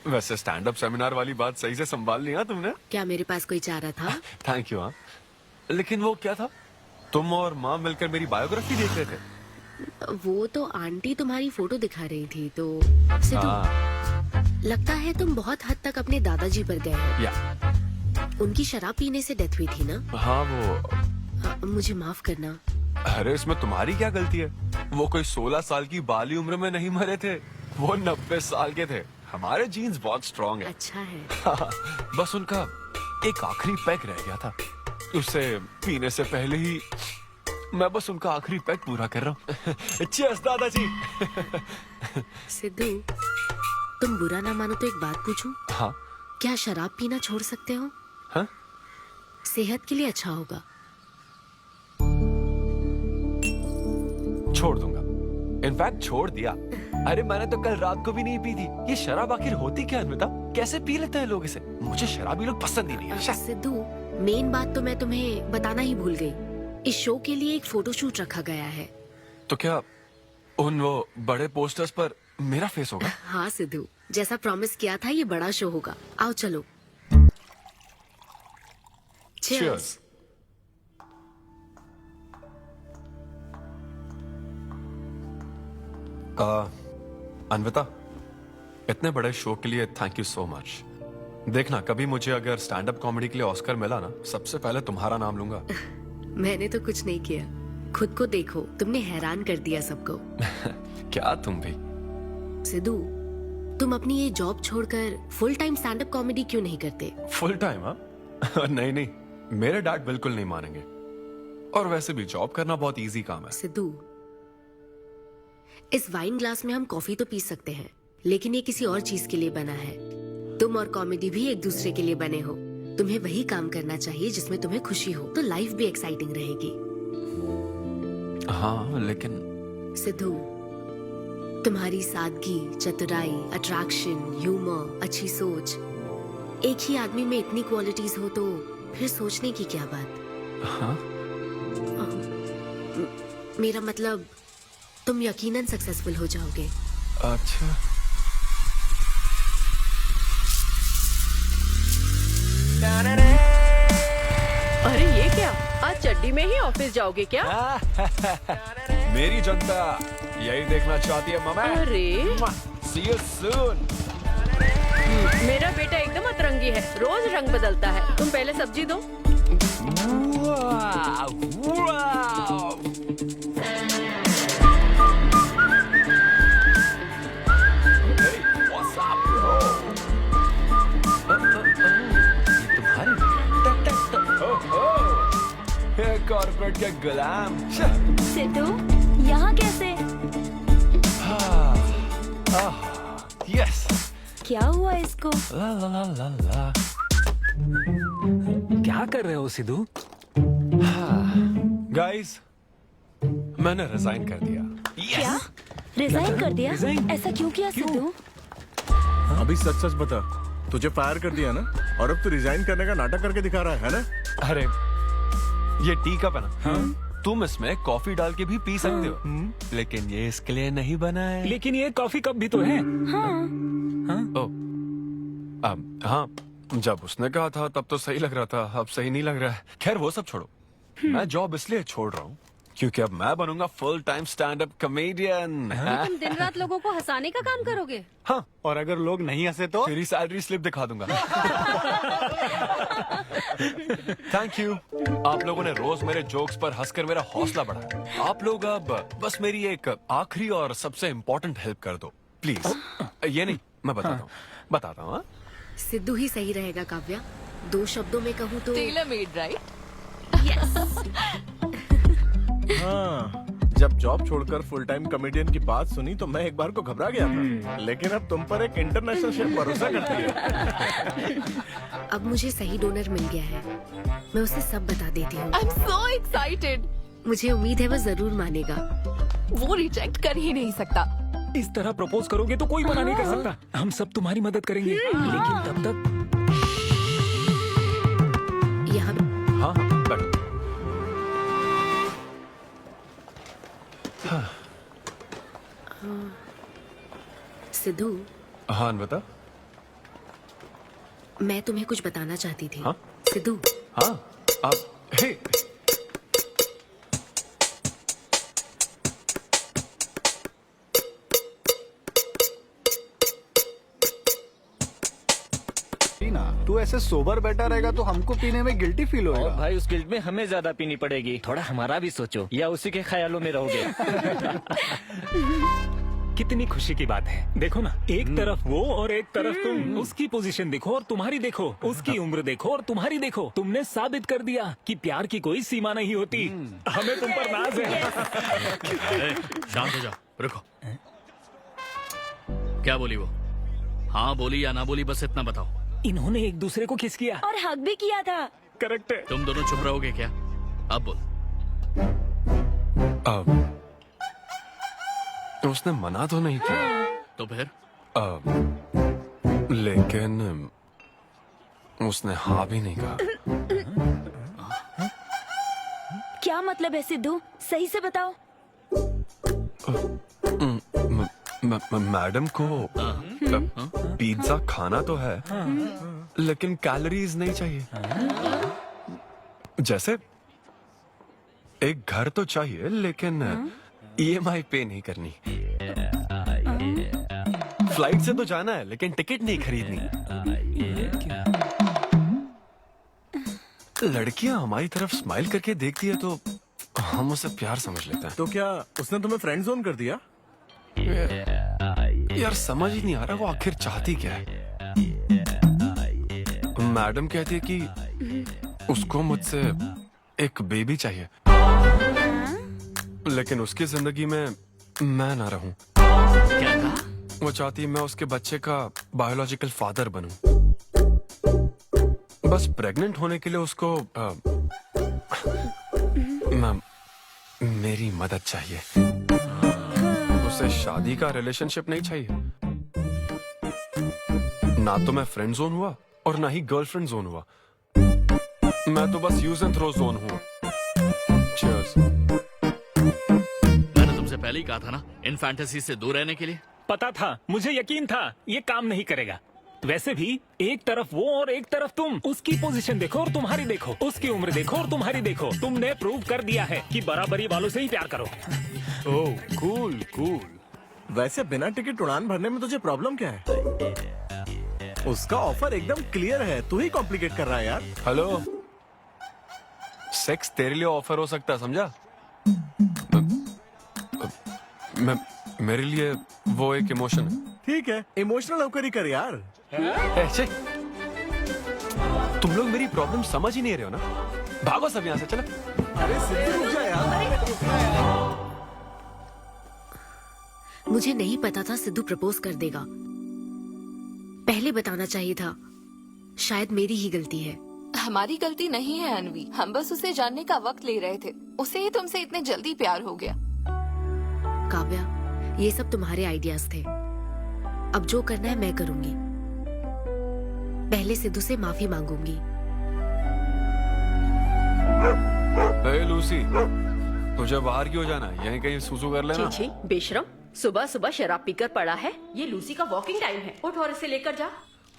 वैसे स्टैंड अप सेमिनार वाली बात सही से संभाल लिया तुमने। क्या मेरे पास कोई चारा था? Thank you. हाँ, लेकिन वो क्या था, तुम और माँ मिलकर मेरी बायोग्राफी देख रहे थे। वो तो आंटी तुम्हारी फोटो दिखा रही थी तो। सिद्धू, लगता है तुम बहुत हद तक अपने दादाजी पर गए हो। या उनकी शराब पीने से डेथ हुई थी ना? हाँ वो। मुझे माफ करना। अरे इसमें तुम्हारी क्या गलती है? वो कोई 16 साल की बाली उम्र में नहीं मरे थे, वो 90 साल के थे। हमारे जीन्स बहुत स्ट्रॉन्ग है। अच्छा है। बस उनका एक आखिरी पैक रह गया था, उसे पीने से पहले ही मैं बस उनका आखिरी पैक पूरा कर रहा हूँ। चीयर्स दादाजी। सिद्धू, तुम बुरा ना मानो तो एक बात पूछूं? हाँ। क्या शराब पीना छोड़ सकते हो? हाँ? सेहत के लिए अच्छा होगा। छोड़ दूंगा, इनफैक्ट छोड़ दिया। अरे मैंने तो कल रात को भी नहीं पी थी। ये शराब आखिर होती क्या है अनविता? कैसे पी लेते हैं लोग इसे? मुझे शराबी लोग पसंद ही नहीं है। सिद्धू, मेन बात तो मैं तुम्हें बताना ही भूल गई। इस शो के लिए एक फोटोशूट रखा गया है। तो क्या उन वो बड़े पोस्टर्स पर मेरा फेस होगा? हाँ सिद्धू, जैसा प्रॉमिस किया था, ये बड़ा शो होगा। आओ चलो। Cheers. अनविता, इतने बड़े शो के लिए थैंक यू सो मच। देखना, कभी मुझे अगर स्टैंड अप कॉमेडी के लिए ऑस्कर मिला ना, सबसे पहले तुम्हारा नाम लूंगा। मैंने तो कुछ नहीं किया, खुद को देखो, तुमने हैरान कर दिया सबको। क्या तुम भी? सिद्धू, तुम अपनी ये जॉब छोड़कर full time stand up comedy क्यों नहीं करते? Full time? हाँ नहीं, मेरे डैड बिल्कुल नहीं मानेंगे। और वैसे भी जॉब करना बहुत इजी काम है। सिद्धू, इस वाइन ग्लास में हम कॉफी तो पी सकते हैं, लेकिन ये किसी और चीज के लिए बना है। तुम और कॉमेडी भी एक दूसरे के लिए बने हो। तुम्हें वही काम करना चाहिए जिसमें तुम्हें खुशी हो, तो लाइफ भी एक्साइटिंग रहेगी। हाँ लेकिन सिद्धू, तुम्हारी सादगी, चतुराई, अट्रैक्शन, ह्यूमर, अच्छी सोच, एक ही आदमी में इतनी क्वालिटीज हो तो फिर सोचने की क्या बात। हाँ? मेरा मतलब तुम यकीनन सक्सेसफुल हो जाओगे। अच्छा। अरे ये क्या, आज चड्डी में ही ऑफिस जाओगे क्या? मेरी जनता यही देखना चाहती है मामा। अरे See you soon। मेरा बेटा एकदम अतरंगी है, रोज रंग बदलता है। तुम पहले सब्जी दो। कॉर्पोरेट के गुलाम। सिद्धू, यहाँ कैसे? यस। क्या हुआ इसको? ला ला ला ला ला। क्या कर रहे हो सिद्धू? गाइस, मैंने रिजाइन कर दिया। क्या? रिजाइन कर दिया? ऐसा क्यों किया सिद्धू? अभी सच सच बता, तुझे फायर कर दिया ना, और अब तू रिजाइन करने का नाटक करके दिखा रहा है ना? अरे ये टी कप है ना, हाँ? तुम इसमें कॉफी डाल के भी पी सकते हो, लेकिन ये इसके लिए नहीं बना है। लेकिन ये कॉफी कप भी तो है। हाँ, जब उसने कहा था तब तो सही लग रहा था, अब सही नहीं लग रहा है। खैर वो सब छोड़ो, मैं जॉब इसलिए छोड़ रहा हूँ क्योंकि अब मैं बनूंगा full time stand up comedian. तुम दिन रात लोगों को हंसाने का काम करोगे? हाँ, और अगर लोग नहीं हंसे तो तेरी सैलरी स्लिप दिखा दूंगा। Thank you. आप लोगों ने रोज मेरे जोक्स पर हंसकर मेरा हौसला बढ़ाया। आप लोग अब बस मेरी एक आखिरी और सबसे इम्पोर्टेंट हेल्प कर दो प्लीज। ये नहीं, मैं बताता हूँ। सिद्धू ही सही रहेगा काव्या। 2 शब्दों में कहूँ तो टेलर मेड, राइट? हाँ, जब जॉब छोड़कर फुल टाइम कॉमेडियन की बात सुनी तो मैं एक बार को घबरा गया था, लेकिन अब तुम पर एक इंटरनेशनल शेफ भरोसा करती है। अब मुझे सही डोनर मिल गया है, मैं उसे सब बता देती हूँ। I'm so excited। मुझे उम्मीद है वो जरूर मानेगा। वो रिजेक्ट कर ही नहीं सकता। इस तरह प्रपोज करोगे तो कोई मना नहीं कर सकता। हम सब तुम्हारी मदद करेंगे, लेकिन तब तक यहाँ हाँ, बैठो। सिद्धू। हाँ बता। मैं तुम्हें कुछ बताना चाहती थी। हाँ? सिद्धू। हाँ, आप हे। तू ऐसे सोबर बैठा रहेगा तो हमको पीने में गिल्टी फील होगा। भाई उस गिल्ट में हमें ज्यादा पीनी पड़ेगी। थोड़ा हमारा भी सोचो, या उसी के ख्यालों में रहोगे। कितनी खुशी की बात है। देखो ना, एक तरफ वो और एक तरफ तुम। उसकी पोजीशन देखो और तुम्हारी देखो, उसकी उम्र देखो और तुम्हारी देखो। तुमने साबित कर दिया कि प्यार की कोई सीमा नहीं होती। हमें तुम पर नाज है। शांत हो जाओ, रुको। क्या बोली वो? हाँ बोली या ना बोली, बस इतना बताओ। इन्होंने एक दूसरे को किस किया और हक भी किया था। करेक्ट है। तुम दोनों चुप रहोगे क्या? अब बोल। उसने मना तो नहीं किया। तो फिर? लेकिन उसने हाँ भी नहीं कहा। क्या मतलब है सिद्धू? सही से बताओ। मैडम को पिज्जा खाना तो है, लेकिन कैलोरीज नहीं चाहिए। जैसे एक घर तो चाहिए, लेकिन EMI पे नहीं करनी। फ्लाइट से तो जाना है, लेकिन टिकट नहीं खरीदनी। लड़कियां हमारी तरफ स्माइल करके देखती है तो हम उसे प्यार समझ लेते हैं। तो क्या उसने तुम्हें फ्रेंड जोन कर दिया? यार समझ ही नहीं आ रहा वो आखिर चाहती क्या है। मैडम कहती है कि उसको मुझसे एक बेबी चाहिए, लेकिन उसकी जिंदगी में मैं ना रहूं। क्या कहा? वो चाहती है मैं उसके बच्चे का बायोलॉजिकल फादर बनूं। बस प्रेग्नेंट होने के लिए उसको मेरी मदद चाहिए। उसे शादी का रिलेशनशिप नहीं चाहिए। ना तो मैं फ्रेंड जोन हुआ और ना ही गर्लफ्रेंड जोन हुआ। मैं तो बस यूज एंड थ्रो जोन हूँ। Cheers। मैंने तुमसे पहले ही कहा था ना इन फैंटेसी से दूर रहने के लिए। पता था, मुझे यकीन था ये काम नहीं करेगा। वैसे भी एक तरफ वो और एक तरफ तुम, उसकी पोजीशन देखो और तुम्हारी देखो, उसकी उम्र देखो और तुम्हारी देखो। तुमने प्रूव कर दिया है कि बराबरी वालों से ही प्यार करो। ओह कूल कूल। वैसे बिना टिकट उड़ान भरने में तुझे प्रॉब्लम क्या है? उसका ऑफर एकदम क्लियर है, तू ही कॉम्प्लिकेट कर रहा है यार। हेलो, सेक्स तेरे लिए ऑफर हो सकता है, समझा? मेरे लिए वो एक इमोशन है। ठीक है, इमोशनल होकर ही कर यार। ऐसे तुम लोग मेरी प्रॉब्लम समझ ही नहीं रहे हो ना। भागो सब यहाँ से, चलो। अरे सिद्धू रुक जा यार। मुझे नहीं पता था सिद्धू प्रपोज कर देगा। पहले बताना चाहिए था। शायद मेरी ही गलती है। हमारी गलती नहीं है अनवी, हम बस उसे जानने का वक्त ले रहे थे। उसे ही तुमसे इतने जल्दी प्यार हो गया। काव्या, ये सब तुम्हारे आइडियाज थे। अब जो करना है मैं करूंगी। पहले सिद्धू से माफी मांगूंगी। हे लूसी, तुझे बाहर क्यों जाना है? यहीं कहीं सुसु कर लेना। छी बेशरम, सुबह सुबह शराब पीकर पड़ा है। ये लूसी का वॉकिंग टाइम है, उठ और इसे लेकर जा।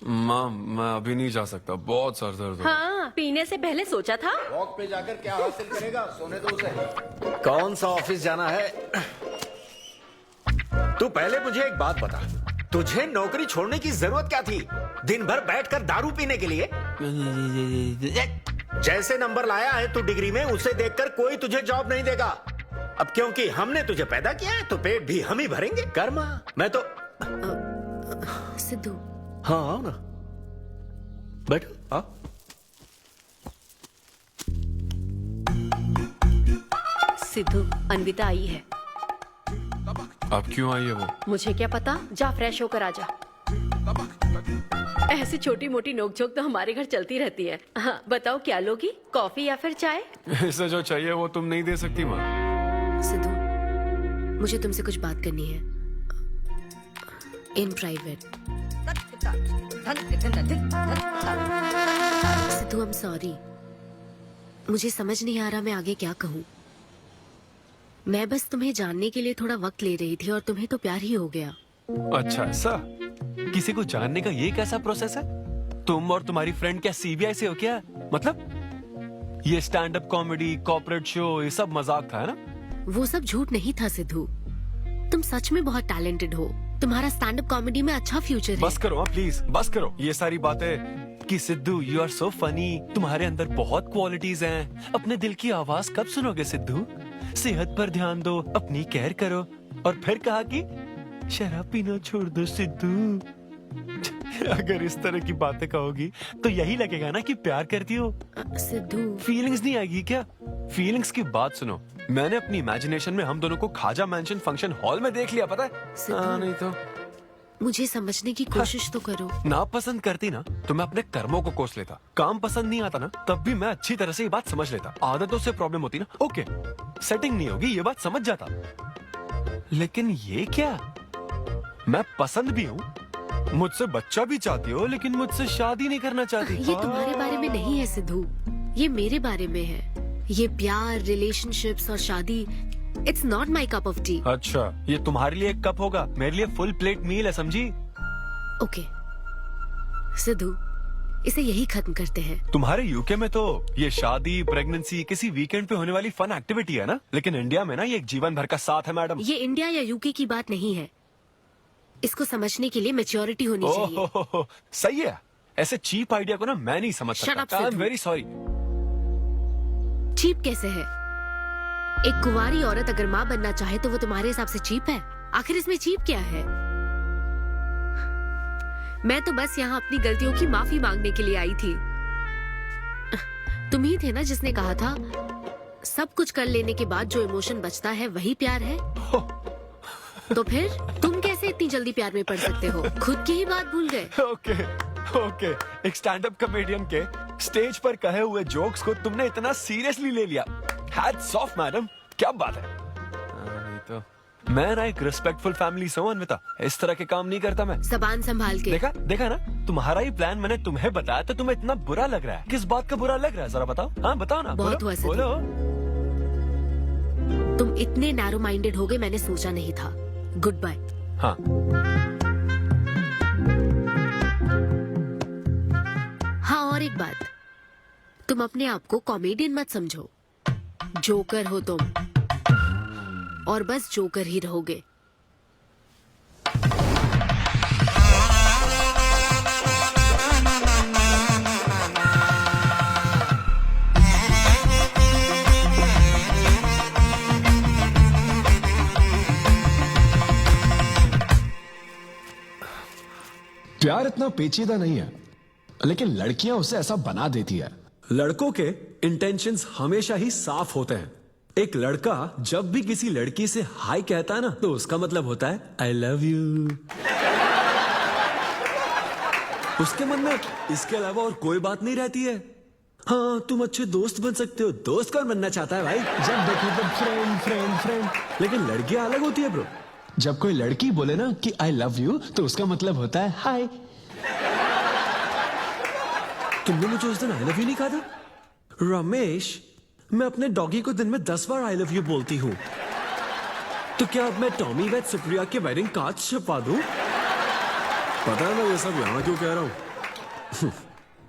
माँ, मैं अभी नहीं जा सकता, बहुत सर दर्द हो रहा है। हाँ, पीने से पहले सोचा था। वॉक पे जाकर क्या हासिल करेगा? सोने दो उसे। कौन सा ऑफिस जाना है? तू पहले मुझे एक बात बता, तुझे नौकरी छोड़ने की जरूरत क्या थी? दिन भर बैठकर दारू पीने के लिए? जैसे नंबर लाया है तू डिग्री में, उसे देखकर कोई तुझे जॉब नहीं देगा। अब क्योंकि हमने तुझे पैदा किया है तो पेट भी हम ही भरेंगे। कर्मा, मैं तो सिद्धू। हाँ आओ ना, बैठो। आओ। सिद्धू, अन्विता आई है। अब क्यों आई है वो? मुझे क्या पता, जा फ्रेश होकर आ जा। ऐसी छोटी मोटी नोकझोंक तो हमारे घर चलती रहती है। हाँ, बताओ क्या लोगी, कॉफी या फिर चाय? इसे जो चाहिए वो तुम नहीं दे सकती माँ। सिद्धू, मुझे तुमसे कुछ बात करनी है, in private. Sidhu, I am sorry. मुझे समझ नहीं आ रहा मैं आगे क्या कहूँ। मैं बस तुम्हें जानने के लिए थोड़ा वक्त ले रही थी और तुम्हें तो प्यार ही हो गया। अच्छा ऐसा? किसी को जानने का ये कैसा प्रोसेस है? तुम और तुम्हारी फ्रेंड क्या सीबीआई से हो क्या? मतलब ये stand up comedy, corporate show, ये सब मजाक था, है ना? वो सब झूठ नहीं था सिद्धू। तुम सच में बहुत टैलेंटेड हो। तुम्हारा स्टैंड अप कॉमेडी में अच्छा फ्यूचर है। बस करो प्लीज, बस करो ये सारी बातें कि Sidhu you are so funny, तुम्हारे अंदर बहुत क्वालिटीज हैं। अपने दिल की आवाज कब सुनोगे सिद्धू? सेहत पर ध्यान दो, अपनी केयर करो। और फिर कहा कि शराब पीना छोड़ दो सिद्धू। अगर इस तरह की बातें कहोगी तो यही लगेगा ना कि प्यार करती हो। सिद्धू, फीलिंग्स नहीं आएगी क्या? फीलिंग्स की बात सुनो, मैंने अपनी इमेजिनेशन में हम दोनों को खाजा मैंशन फंक्शन हॉल में देख लिया, पता है? नहीं तो मुझे समझने की कोशिश तो करो। ना पसंद करती ना तो मैं अपने कर्मों को कोस लेता। काम पसंद नहीं आता ना तब भी मैं अच्छी तरह से ये बात समझ लेता। आदतों से प्रॉब्लम होती ना, ओके सेटिंग नहीं होगी, ये बात समझ जाता। लेकिन ये क्या, मैं पसंद भी हूँ, मुझसे बच्चा भी चाहती हो, लेकिन मुझसे शादी नहीं करना चाहती। ये तुम्हारे बारे में नहीं है सिद्धू, ये मेरे बारे में है। ये प्यार, रिलेशनशिप्स और शादी, it's not my cup of T. अच्छा, ये तुम्हारे लिए एक कप होगा, मेरे लिए फुल प्लेट मील है, समझी? ओके सिद्धू, इसे यही खत्म करते हैं। तुम्हारे यूके में तो ये शादी, प्रेगनेंसी किसी वीकेंड पे होने वाली फन एक्टिविटी है ना, लेकिन इंडिया में ना ये एक जीवन भर का साथ है मैडम। ये इंडिया या यूके की बात नहीं है। इसको समझने के लिए मैच्योरिटी होनी चाहिए। सही है, ऐसे चीप आइडिया को ना मैं नहीं समझ सकता। I am very sorry. Cheap कैसे है? एक कुंवारी औरत अगर माँ बनना चाहे तो वो तुम्हारे हिसाब से चीप है? आखिर इसमें चीप क्या है? मैं तो बस यहाँ अपनी गलतियों की माफी मांगने के लिए आई थी। तुम ही थे ना जिसने कहा था सब कुछ कर लेने के बाद जो इमोशन बचता है वही प्यार है। तो फिर तुम कैसे इतनी जल्दी प्यार में पड़ सकते हो? खुद की ही बात भूल गए। ओके, एक स्टैंड अप कॉमेडियन के स्टेज पर कहे हुए जोक्स को तुमने इतना सीरियसली ले लिया। हैट्स ऑफ मैडम, क्या बात है। नहीं तो मैं ना एक रिस्पेक्टफुल फैमिली से हूं अनविता, इस तरह के काम नहीं करता मैं। जबान संभाल के। देखा देखा ना, तुम्हारा ही प्लान मैंने तुम्हें बताया तो तुम्हें इतना बुरा लग रहा है। किस बात का बुरा लग रहा है जरा बताओ। हाँ बताओ ना। बहुत हुआ सिद्धू। बोलो। तुम इतने नैरो माइंडेड होगे मैंने सोचा नहीं था। Goodbye. हाँ हाँ, और एक बात, तुम अपने आप को कॉमेडियन मत समझो, जोकर हो तुम, और बस जोकर ही रहोगे। प्यार इतना पेचीदा नहीं है, लेकिन लड़कियां उसे ऐसा बना देती है। लड़कों के इंटेंशंस हमेशा ही साफ होते हैं। एक लड़का जब भी किसी लड़की से हाय कहता है ना, तो उसका मतलब होता है आई लव यू। उसके मन में इसके अलावा और कोई बात नहीं रहती है। हाँ, तुम अच्छे दोस्त बन सकते हो। दोस्त कौन बनना चाहता है भाई? जब देखो तब फ्रेंड फ्रेंड फ्रेंड। लेकिन लड़कियां अलग होती है ब्रो। जब कोई लड़की बोले ना कि आई लव यू, तो उसका मतलब होता है हाय। तुमने मुझे उस दिन आई लव यू नहीं कहा था? रमेश, मैं अपने डॉगी को दिन में 10 बार आई लव यू बोलती हूँ। तो क्या अब मैं टॉमी वेट सुप्रिया के वेडिंग कार्ड छपवा दूं? पता है मैं ये सब यहाँ क्यों कह रहा हूँ?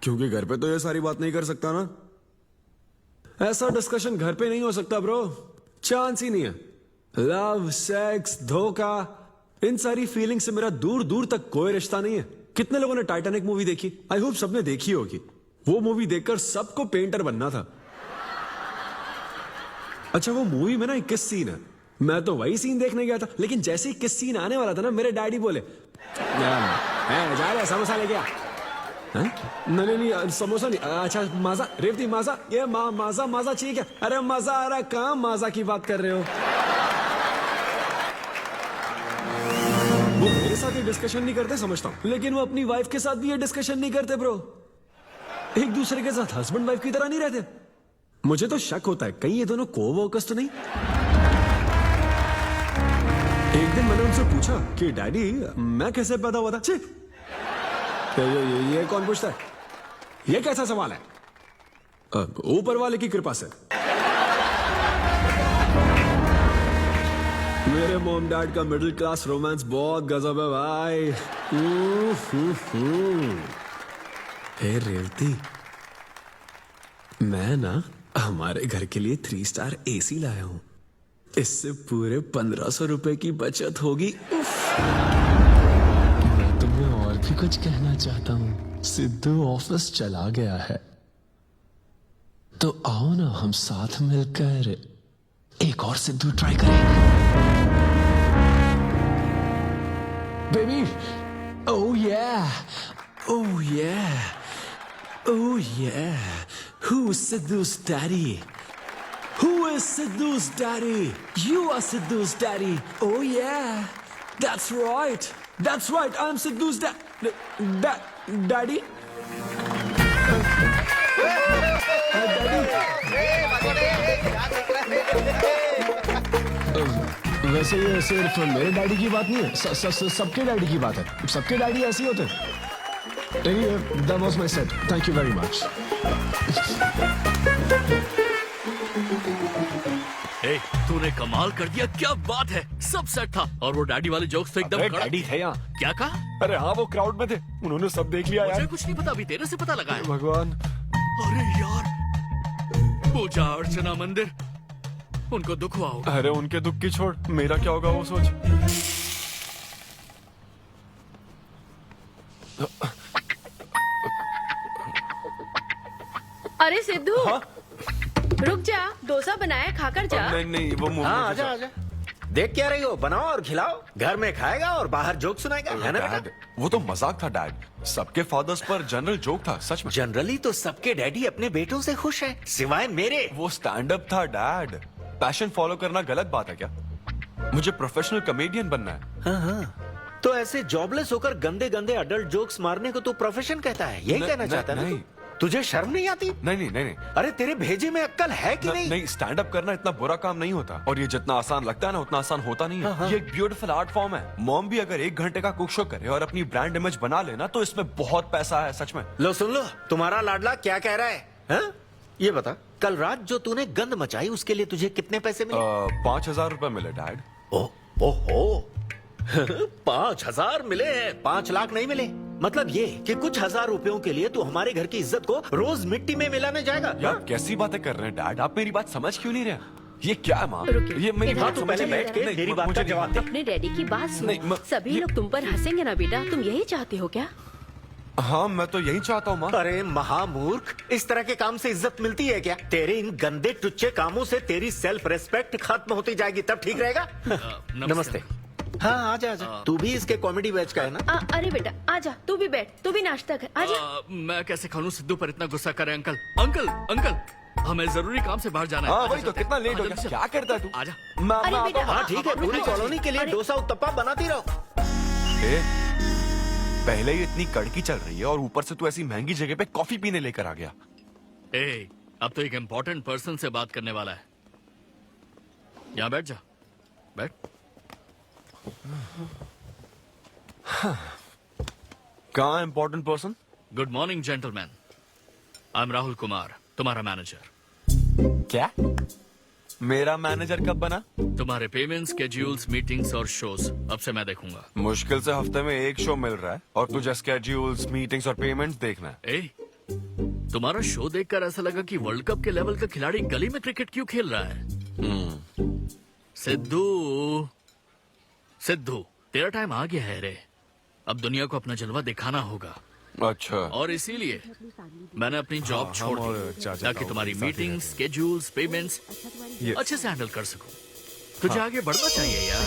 क्योंकि घर पे तो ये सारी बात नहीं कर सकता ना। ऐसा डिस्कशन घर पे नहीं हो सकता ब्रो, चांस ही नहीं है। लव, सेक्स, धोखा, इन सारी फीलिंग से मेरा दूर दूर तक कोई रिश्ता नहीं है। कितने लोगों ने टाइटैनिक मूवी देखी? आई होप सबने देखी होगी। वो मूवी देखकर सबको पेंटर बनना था। अच्छा, वो मूवी में ना 21 सीन है। मैं तो वही सीन देखने गया था, लेकिन जैसे ही 21 सीन आने वाला था ना, मेरे डैडी बोले जा रहा समोसा लेके आ। नहीं नहीं, समोसा नहीं। अच्छा माजा, रेवती माजा, ये माजा माजा ठीक है। अरे मजा आ रहा, कहाँ माजा की बात कर रहे हो? वो मेरे साथ ये डिस्कशन नहीं करते समझता हूँ, लेकिन वो अपनी वाइफ के साथ भी ये डिस्कशन नहीं करते ब्रो। एक दूसरे के साथ हस्बैंड वाइफ की तरह नहीं रहते। मुझे तो शक होता है कहीं ये दोनों कोवर्कर्स तो नहीं। एक दिन मैंने उनसे पूछा कि डैडी मैं कैसे पैदा हुआ था? ये कौन पूछता है? ये कैसा सवाल है? ऊपर वाले की कृपा से। मेरे मॉम डैड का मिडिल क्लास रोमांस बहुत गजब है भाई। हे रेवती, मैं ना हमारे घर के लिए 3 स्टार AC लाया हूं। इससे पूरे 1500 रुपए की बचत होगी। मैं तुम्हें और भी कुछ कहना चाहता हूँ। सिद्धू ऑफिस चला गया है, तो आओ ना हम साथ मिलकर एक और सिद्धू ट्राई करें। Baby, oh yeah, oh yeah, oh yeah. Who's Sidhu's daddy? Who is Sidhu's daddy? You are Sidhu's daddy. Oh yeah, that's right. That's right. I'm Sidhu's daddy. वैसे ये सिर्फ मेरे डैडी की बात नहीं है, सबके डैडी की बात है। सबके डैडी ऐसे ही होते हैं। Anyway, that was my set. Thank you very much. ए, तूने कमाल कर दिया, क्या बात है। सब सेट था और वो डैडी वाले जोक्स तो एकदम कड़क। डैडी थे यहाँ। क्या कहा? अरे हाँ, वो क्राउड में थे, उन्होंने सब देख लिया यार। मुझे कुछ नहीं पता, अभी तेरे से पता लगा है। भगवान। अरे यार, पूजा अर्चना मंदिर, उनको दुख हुआ होगा। अरे उनके दुख की छोड़, मेरा क्या होगा वो सोच। अरे सिद्धू, रुक जा, डोसा बनाया, खाकर जा। नहीं वो हाँ, आजा आजा। देख क्या रही हो, बनाओ और खिलाओ। घर में खाएगा और बाहर जोक सुनाएगा, है ना बेटा? वो तो मजाक था डैड। सबके फादर्स पर जनरल जोक था, सच में। जनरली तो सबके डैडी अपने बेटों से खुश हैं, सिवाय मेरे। वो स्टैंड अप था डैड। पैशन फॉलो करना गलत बात है क्या? मुझे प्रोफेशनल कॉमेडियन बनना है। हाँ हाँ, तो ऐसे जॉबलेस होकर गंदे गंदे अडल्ट जोक्स मारने को तो प्रोफेशन कहता है, यही कहना चाहता है ना? नहीं, तुझे शर्म नहीं आती? नहीं। अरे तेरे भेजे में अक्ल है कि नहीं? नहीं, स्टैंड अप करना इतना बुरा काम नहीं होता, और ये जितना आसान लगता है ना उतना आसान होता नहीं है। ये एक ब्यूटीफुल आर्ट फॉर्म है। मॉम भी अगर 1 घंटे का कुक शो करे और अपनी ब्रांड इमेज बना लेना तो इसमें बहुत पैसा है, सच में। लो सुन लो, तुम्हारा लाडला क्या कह रहा है, हाँ? ये बता, कल रात जो तूने गंद मचाई उसके लिए तुझे कितने पैसे मिले? 5,000 रुपए मिले डैड। ओहो 5,000 मिले हैं, 5 लाख नहीं मिले। मतलब ये कि कुछ हजार रुपयों के लिए तू हमारे घर की इज्जत को रोज मिट्टी में मिलाने जाएगा? यार कैसी बातें कर रहे हैं डैड, आप मेरी बात समझ क्यों नहीं रहे? ये क्या है माँ? ये मेरी बात तू पहले बैठ के मेरी बात का जवाब दे। अपने डैडी की बात सुनो। सभी लोग तुम पर हंसेंगे ना बेटा, तुम यही चाहते हो क्या? हाँ मैं तो यही चाहता हूँ माँ। अरे महामूर्ख, इस तरह के काम से इज्जत मिलती है क्या? तेरे इन गंदे टुच्चे कामों से तेरी सेल्फ रेस्पेक्ट खत्म होती जाएगी, तब ठीक रहेगा। नमस्ते। हाँ आजा आजा, तू भी इसके कॉमेडी बैच का है ना? अरे बेटा आजा, तू भी बैठ, तू भी नाश्ता कर, आजा। मैं कैसे खा लूं? सिद्धू पर इतना गुस्सा करे। अंकल अंकल अंकल, हमें जरूरी काम से बाहर जाना है। हाँ वही तो, कितना लेट हो गया, क्या करता है तू? आजा। अरे बेटा, हाँ ठीक है, पूरी कॉलोनी के लिए डोसा उत्तप्पा बनाती रहो। पहले ही इतनी कड़की चल रही है और ऊपर से तू ऐसी महंगी जगह पे कॉफी पीने लेकर आ गया। अब तो एक इम्पोर्टेंट पर्सन से बात करने वाला है। यहाँ बैठ जा, बैठ। कहाँ important person? Good morning gentleman, I am Rahul Kumar, तुम्हारा मैनेजर। क्या? मेरा मैनेजर कब बना? तुम्हारे पेमेंट्स, स्केड्यूल्स, मीटिंग्स और शोज अब से मैं देखूंगा। मुश्किल से हफ्ते में 1 शो मिल रहा है और तुझे स्केड्यूल्स, मीटिंग्स और पेमेंट्स देखना है। तुम्हारा शो देखकर ऐसा लगा कि वर्ल्ड कप के लेवल का खिलाड़ी गली में क्रिकेट क्यों खेल रहा है। सिद्धू तेरा टाइम आ गया है रे, अब दुनिया को अपना जलवा दिखाना होगा। अच्छा। और इसीलिए मैंने अपनी जॉब छोड़ दी ताकि तुम्हारी मीटिंग्स, स्केड्यूल्स, पेमेंट्स अच्छे से हैंडल कर सकूं। तुझे आगे बढ़ना चाहिए यार।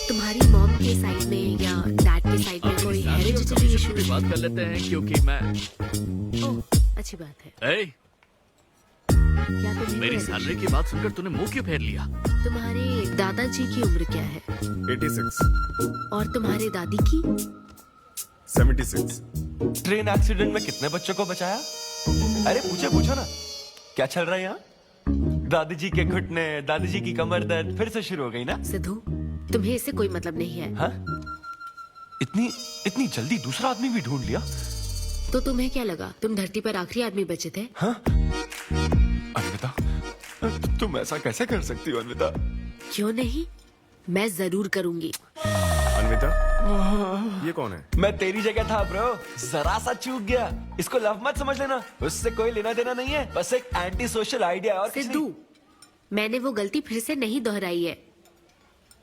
तुम्हारी मॉम के साइड में या डैड के साइड में कोई हेरिडिटरी इशू? भी बात कर लेते हैं क्योंकि मैं अच्छी बात है। क्या मेरी सैलरी की बात सुनकर तूने मुंह क्यों फेर लिया? तुम्हारे दादाजी की उम्र क्या है? 86। और तुम्हारे दादी की? 76। ट्रेन एक्सीडेंट में कितने बच्चों को बचाया? अरे पूछो ना, क्या चल रहा है यहाँ? दादी जी के घुटने, दादी जी की कमर दर्द फिर से शुरू हो गई ना? सिद्धू, तुम्हें इससे कोई मतलब नहीं है। हाँ? इतनी जल्दी दूसरा आदमी भी ढूंढ लिया? तो तुम्हें क्या लगा तुम धरती पर आखिरी आदमी बचे थे? हाँ? अन्विता, तुम ऐसा कैसे कर सकती हो अन्विता? क्यों नहीं, मैं जरूर करूंगी। अन्विता, ये कौन है? मैं तेरी जगह था ब्रो, जरा सा चूक गया। इसको लव मत समझ लेना, उससे कोई लेना देना नहीं है, बस एक एंटी सोशल आइडिया। और सिद्धू, मैंने वो गलती फिर से नहीं दोहराई है,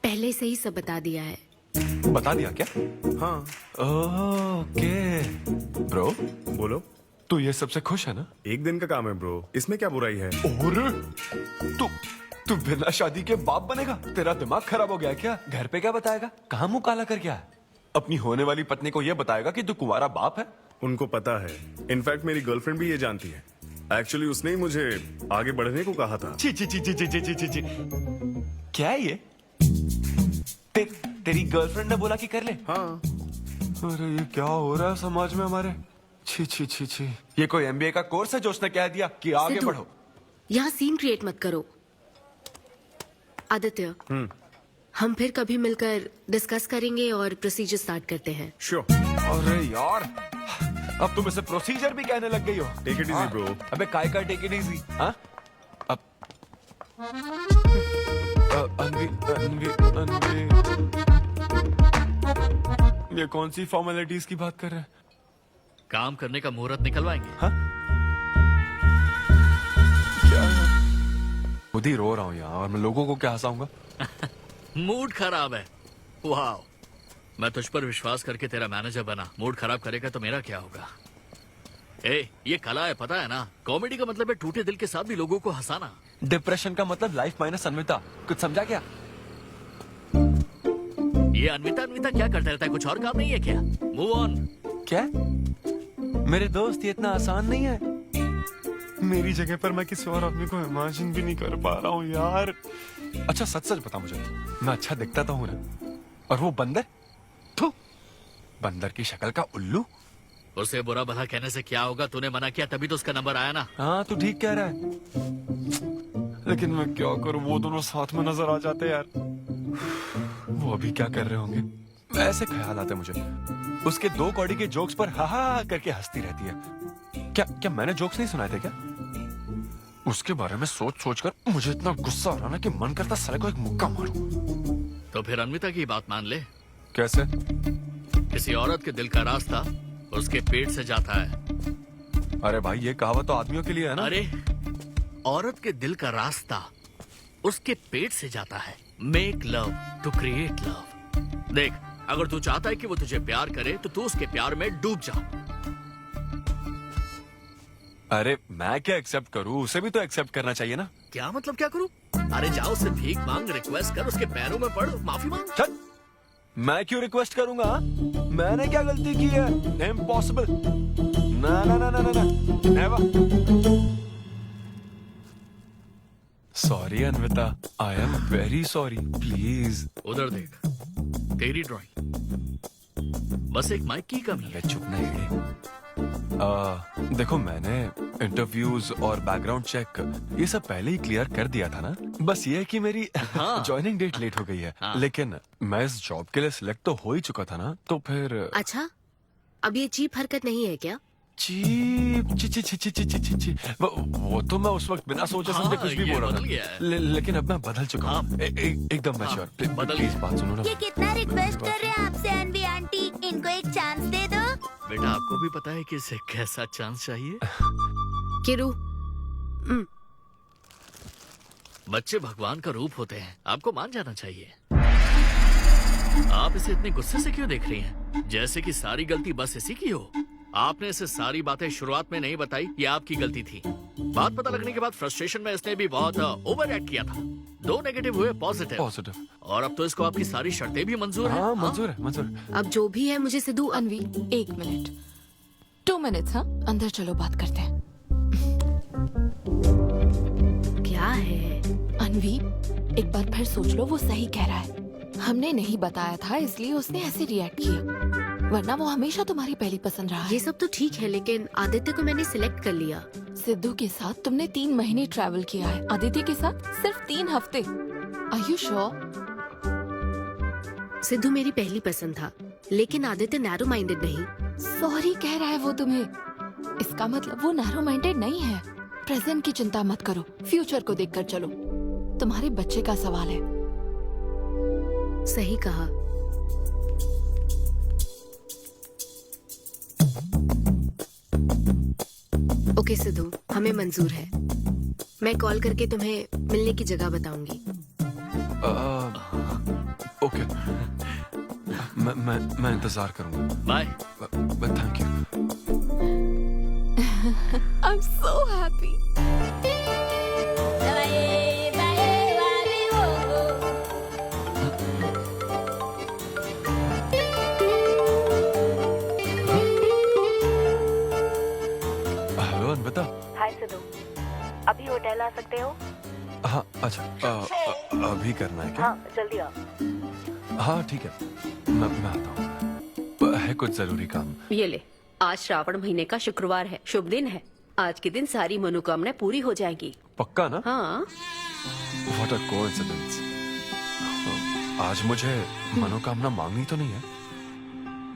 पहले से ही सब बता दिया है। बता दिया क्या? हाँ। ओके ब्रो, बोलो। तू ये सबसे खुश है ना? एक दिन का काम है ब्रो, इसमें क्या बुराई है? और तू बिना शादी के बाप बनेगा? तेरा दिमाग खराब हो गया क्या? घर पे क्या बताएगा? कहाँ मुंह काला कर गया है? अपनी होने वाली पत्नी को ये बताएगा कि तू कुंवारा बाप है? उनको पता है, इनफैक्ट मेरी गर्लफ्रेंड भी ये जानती है। एक्चुअली उसने ही मुझे आगे बढ़ने को कहा था। ची ची ची ची ची ची ची ची। क्या है ये? तेरी गर्लफ्रेंड ने बोला कि कर ले? हाँ। अरे ये क्या हो रहा है समाज में हमारे? छी छी छी छी। ये कोई MBA का कोर्स है जो उसने कह दिया कि आगे बढ़ो? यहाँ सीन क्रिएट मत करो। आदित्य, हम फिर कभी मिलकर डिस्कस करेंगे और प्रोसीजर स्टार्ट करते हैं। श्योर। अरे यार, अब तुम इसे प्रोसीजर भी कहने लग गई हो। Take it easy bro. अबे काय का टेक इट इजी? हाँ? अब अनवी ये कौन सी फॉर्मेलिटीज की बात कर रहे हैं? काम करने का मुहूर्त निकलवाएंगे। हाँ? खुद ही रो रहा हूँ यहाँ और मैं लोगों को क्या हंसाऊंगा? मूड खराब है। वाह, मैं तुझ पर विश्वास करके तेरा मैनेजर बना, मूड खराब करेगा तो मेरा क्या होगा? ये कला है, पता है ना? कॉमेडी का मतलब है टूटे दिल के साथ भी लोगों को हंसाना। डिप्रेशन का मतलब लाइफ माइनस अन्विता, कुछ समझा क्या? ये अन्विता क्या करता रहता है? कुछ और काम नहीं है क्या? Move on. क्या? मेरे दोस्त, ये इतना आसान नहीं है। मेरी जगह पर मैं किसी और आदमी को इमेजिन भी नहीं कर पा रहा हूँ यार। अच्छा सच बता मुझे, मैं अच्छा दिखता तो हूँ ना? और वो बंदर, बंदर की शक्ल का उल्लू, उसे बुरा भला कहने से क्या होगा? तूने मना किया तभी तो उसका नंबर आया ना। हाँ तू ठीक कह रहा है, लेकिन मैं क्या करूं, वो दोनों साथ में नजर आ जाते यार। वो अभी क्या कर रहे होंगे? ऐसे ख्याल आते मुझे, उसके 2 कौड़ी के जोक्स पर हा हा करके हंसती रहती है। क्या मैंने जोक्स नहीं सुनाए थे क्या? उसके बारे में सोच सोच कर मुझे इतना गुस्सा आ रहा ना कि मन करता साले को एक मुक्का मारूं। तो फिर अन्विता की बात मान ले। कैसे? किसी औरत के दिल का रास्ता उसके पेट से जाता है। अरे भाई ये कहावत तो आदमियों के लिए है ना। अरे औरत के दिल का रास्ता उसके पेट से जाता है। Make love to create love. देख, अगर तू चाहता है कि वो तुझे प्यार करे तो तू उसके प्यार में डूब जा। अरे मैं क्या एक्सेप्ट करूं, उसे भी तो एक्सेप्ट करना चाहिए ना। क्या मतलब क्या करूं? अरे जाओ उससे भीख मांग, रिक्वेस्ट कर, उसके पैरों में पड़, माफी मांग। चल, मैं क्यों रिक्वेस्ट करूंगा? मैंने क्या गलती की है? इम्पॉसिबल। ना ना ना ना ना never. Sorry Anvita, I am very sorry, please. उधर देख, तेरी ड्राइंग, बस एक माइक की कमी है। चुप नहीं। देखो मैंने इंटरव्यूज और बैकग्राउंड चेक ये सब पहले ही क्लियर कर दिया था ना। बस ये है कि मेरी ज्वाइनिंग डेट लेट हो गई है। लेकिन मैं इस जॉब के लिए सिलेक्ट तो हो ही चुका था ना, तो फिर। अच्छा, अब ये चीप हरकत नहीं है क्या? चीप ची वो तो मैं उस वक्त बिना सोचे समझे कुछ भी बोल रहा था। लेकिन अब मैं बदल चुका हूँ, एकदम मैच्योर। प्लीज बात सुनो ना। ये कितना रिक्वेस्ट कर रहे हैं आपसे अनवी आंटी, इनको एक चांस दे दो। बेटा आपको भी पता है कि इसे कैसा चांस चाहिए? किरू, बच्चे भगवान का रूप होते हैं, आपको मान जाना चाहिए। आप इसे इतने गुस्से से क्यों देख रही हैं? जैसे कि सारी गलती बस इसी की हो। आपने इसे सारी बातें शुरुआत में नहीं बताई, ये आपकी गलती थी। बात पता लगने के बाद फ्रस्ट्रेशन में इसने भी बहुत ओवर एक्ट किया था। 2 नेगेटिव हुए पॉजिटिव, और अब तो इसको आपकी सारी शर्तें भी मंजूर हैं। मंजूर है, मंजूर। अब जो भी है मुझे सिद्धू। अनवी 1 मिनट, 2 मिनट्स। हाँ अंदर चलो, बात करते हैं। क्या है अनवी, एक बार फिर सोच लो, वो सही कह रहा है। हमने नहीं बताया था इसलिए उसने ऐसे रिएक्ट किया, वरना वो हमेशा तुम्हारी पहली पसंद रहा है। ये सब तो ठीक है, लेकिन आदित्य को मैंने सिलेक्ट कर लिया। सिद्धू के साथ तुमने 3 महीने ट्रैवल किया है, आदित्य के साथ सिर्फ 3 हफ्ते। Are you sure? सिद्धू मेरी पहली पसंद था, लेकिन आदित्य नैरो माइंडेड नहीं। सॉरी कह रहा है वो तुम्हें, इसका मतलब वो नैरो माइंडेड नहीं है। प्रेजेंट की चिंता मत करो, फ्यूचर को देखकर चलो। तुम्हारे बच्चे का सवाल है। सही कहा। ओके सिद्धू, हमें मंजूर है। मैं कॉल करके तुम्हें मिलने की जगह बताऊंगी। ओके, मैं इंतजार करूंगा। Bye. Thank you. I am so happy. बता। हाय सिद्धू, अभी होटल आ सकते हो? हाँ अच्छा, अभी करना है क्या? हाँ जल्दी आओ। हाँ ठीक है, मैं आता हूँ, है कुछ जरूरी काम। ये ले, आज श्रावण महीने का शुक्रवार है, शुभ दिन है। आज के दिन सारी मनोकामनाएं पूरी हो जाएंगी। पक्का ना? हाँ। What a coincidence। आज मुझे मनोकामना मांगनी तो नहीं है,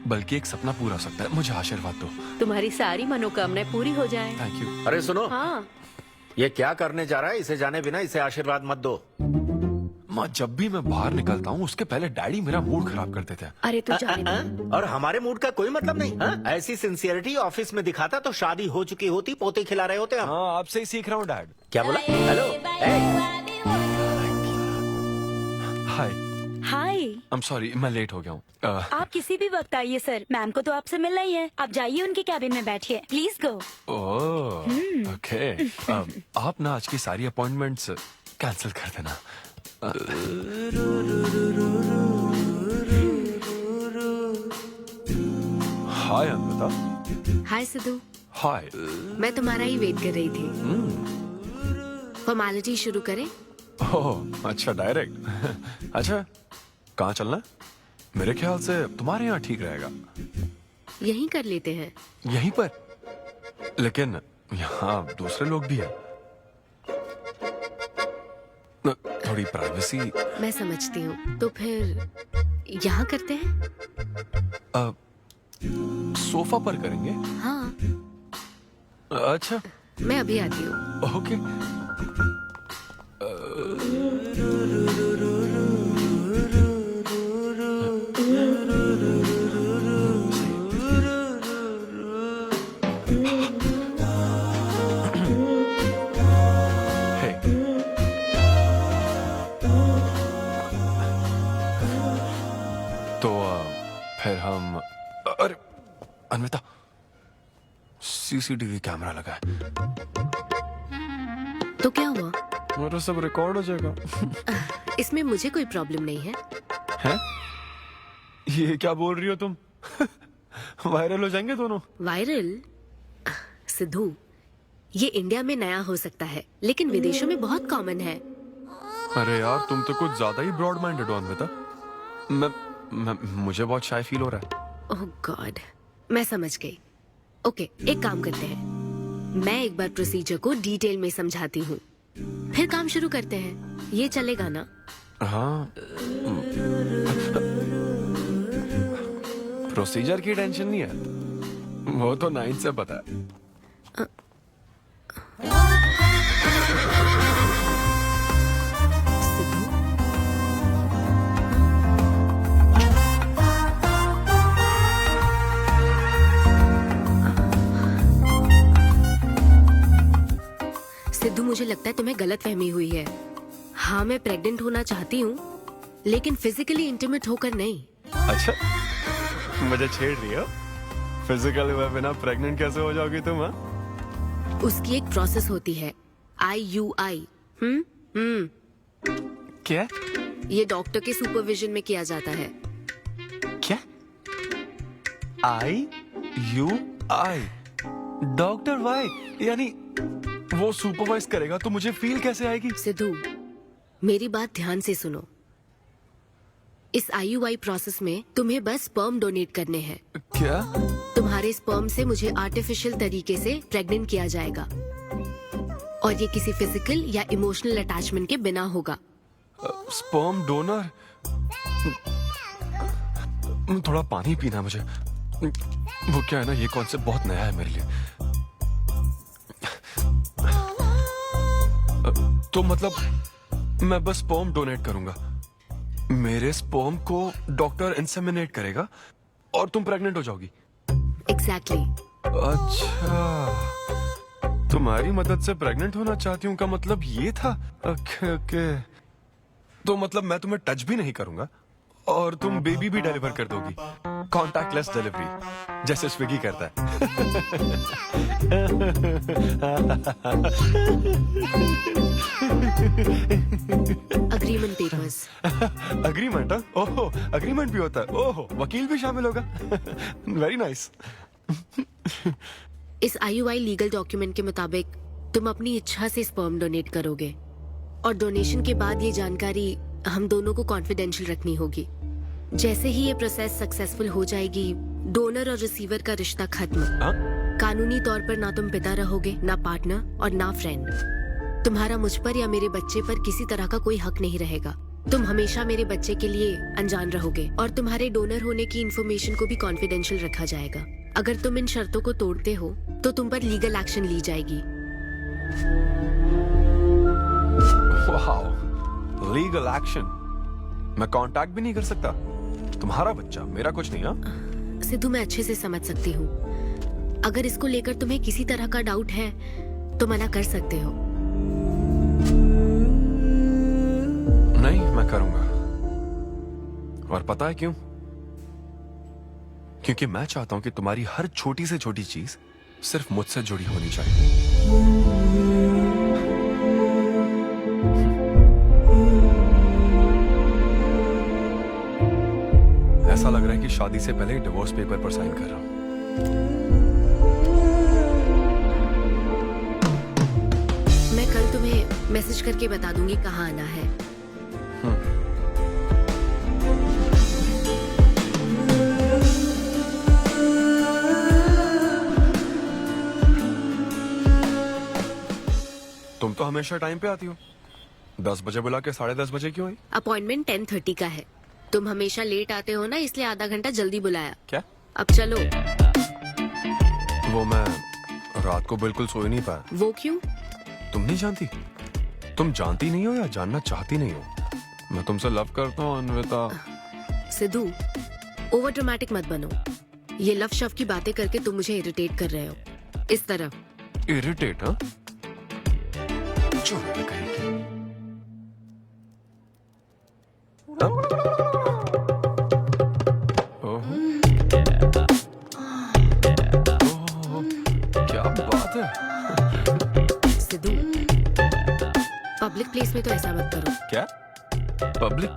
बल्कि एक सपना पूरा हो सकता है। मुझे आशीर्वाद दो। तुम्हारी सारी मनोकामनाएं पूरी हो जाएं। Thank you. अरे सुनो, हाँ। ये क्या करने जा रहा है? इसे जाने बिना इसे आशीर्वाद मत दो। माँ, जब भी मैं बाहर निकलता हूँ उसके पहले डैडी मेरा मूड खराब कर देते हैं। अरे तू जाने दे। और हमारे मूड का कोई मतलब नहीं। ऐसी सिंसियरिटी ऑफिस में दिखाता तो शादी हो चुकी होती, पोते खिला रहे होते हम। हाँ, आपसे ही सीख रहा हूँ डैड। क्या बोला? Hello. Hi. Hi. I'm sorry, मैं लेट हो गया हूँ। आप किसी भी वक्त आइए सर, मैम को तो आपसे मिलना ही है। आप जाइए उनके कैबिन में बैठिए, प्लीज गो। Oh, okay. आप ना आज की सारी अपॉइंटमेंट्स कैंसिल कर देना। हाय अन्विता। हाय सिद्धू। हाय। मैं तुम्हारा ही वेट कर रही थी। फॉर्मेलिटी शुरू करें? ओह अच्छा, डायरेक्ट। अच्छा, कहाँ चलना है? मेरे ख्याल से तुम्हारे यहाँ ठीक रहेगा। यहीं कर लेते हैं। यहीं पर? लेकिन यहाँ दूसरे लोग भी हैं। थोड़ी प्राइवेसी। मैं समझती हूँ, तो फिर यहाँ करते हैं। सोफा पर करेंगे? हाँ। अच्छा, मैं अभी आती हूँ। ओके। फिर हम, अरे अन्विता, सीसीटीवी कैमरा लगा है। तो क्या हुआ? मेरा सब रिकॉर्ड हो जाएगा। इसमें मुझे कोई प्रॉब्लम नहीं है। हैं? ये क्या बोल रही हो तुम? वायरल हो जाएंगे दोनों। वायरल? सिद्धू, ये इंडिया में नया हो सकता है, लेकिन विदेशों में बहुत कॉमन है। अरे यार, तुम तो कुछ ज्यादा ही ब्रॉड माइंडेड हो अन्विता। मुझे बहुत शाय फील हो रहा है। ओह गॉड, मैं समझ गई। ओके, एक काम करते हैं, मैं एक बार प्रोसीजर को डिटेल में समझाती हूँ, फिर काम शुरू करते हैं। ये चलेगा ना? हाँ। प्रोसीजर की टेंशन नहीं है, वो तो 9 से पता है। सिद्धू, मुझे लगता है तुम्हें गलतफहमी हुई है। हाँ, मैं प्रेग्नेंट होना चाहती हूँ, लेकिन फिजिकली इंटीमेट होकर नहीं। अच्छा, मुझे छेड़ रही हो? फिजिकली हुए बिना प्रेग्नेंट कैसे हो जाओगी तुम? हाँ, उसकी एक प्रोसेस होती है, IUI। क्या? ये डॉक्टर के सुपरविजन में किया जाता है। क्या? IUI? Doctor why? यानी वो सुपरवाइज करेगा तो मुझे फील कैसे आएगी? सिद्धू, मेरी बात ध्यान से सुनो। इस IUI प्रोसेस में तुम्हें बस स्पर्म डोनेट करने हैं। क्या? तुम्हारे स्पर्म से मुझे आर्टिफिशियल तरीके से प्रेग्नेंट किया जाएगा, और ये किसी फिजिकल या इमोशनल अटैचमेंट के बिना होगा। Sperm donor? थोड़ा पानी पीना मुझे। वो क्या है ना, ये कॉन्सेप्ट बहुत नया है मेरे लिए। तो मतलब मैं बस स्पर्म डोनेट करूंगा, मेरे स्पर्म को डॉक्टर इंसेमिनेट करेगा और तुम प्रेग्नेंट हो जाओगी? एग्जैक्टली। अच्छा, तुम्हारी मदद से प्रेग्नेंट होना चाहती हूँ का मतलब ये था? ओके। तो मतलब मैं तुम्हें टच भी नहीं करूंगा और तुम बेबी भी डिलीवर कर दोगी, कॉन्टैक्टलेस डिलीवरी, जैसे स्विगी करता है। Agreement papers. अग्रीमेंट? ओहो, अग्रीमेंट भी होता है? ओहो, वकील भी शामिल होगा। Very nice. इस IUI लीगल डॉक्यूमेंट के मुताबिक तुम अपनी इच्छा से स्पर्म डोनेट करोगे, और डोनेशन के बाद ये जानकारी हम दोनों को कॉन्फिडेंशियल रखनी होगी। जैसे ही ये प्रोसेस सक्सेसफुल हो जाएगी, डोनर और रिसीवर का रिश्ता खत्म। कानूनी तौर पर ना तुम पिता रहोगे, ना पार्टनर और ना फ्रेंड। तुम्हारा मुझ पर या मेरे बच्चे पर किसी तरह का कोई हक नहीं रहेगा। तुम हमेशा मेरे बच्चे के लिए अनजान रहोगे, और तुम्हारे डोनर होने की इंफॉर्मेशन को भी कॉन्फिडेंशियल रखा जाएगा। अगर तुम इन शर्तों को तोड़ते हो तो तुम पर लीगल एक्शन ली जाएगी। Legal action? मैं कांटेक्ट भी नहीं कर सकता? तुम्हारा बच्चा, मेरा कुछ नहीं। हाँ सिद्धू, मैं अच्छे से समझ सकती हूँ। अगर इसको लेकर तुम्हें किसी तरह का डाउट है तो मना कर सकते हो। नहीं, मैं करूंगा। और पता है क्यों? क्योंकि मैं चाहता हूं कि तुम्हारी हर छोटी से छोटी चीज सिर्फ मुझसे जुड़ी होनी चाहिए। ऐसा लग रहा है कि शादी से पहले डिवोर्स पेपर पर साइन कर रहा हूं। मैं कल तुम्हें मैसेज करके बता दूंगी कहाँ आना है। तुम तो हमेशा टाइम पे आती हो। 10 बजे बुला के 10:30 बजे क्यों आई? अपॉइंटमेंट 10:30 का है। तुम हमेशा लेट आते हो ना, इसलिए आधा घंटा जल्दी बुलाया। क्या? अब चलो। वो मैं रात को बिल्कुल सो ही नहीं पाया। वो क्यों? तुम नहीं जानती? तुम जानती नहीं हो या जानना चाहती नहीं हो? मैं तुमसे लव करता हूँ अन्विता। सिद्धू, ओवर ड्रामेटिक मत बनो। ये लव शव की बातें करके तुम मुझे इरिटेट कर रहे हो। इस तरह। इरिटेट? हाँ, चोर कहेगी। ओहो, क्या बात है। सिद्धू, पब्लिक प्लेस में तो ऐसा मत करो। क्या? पब्लिक?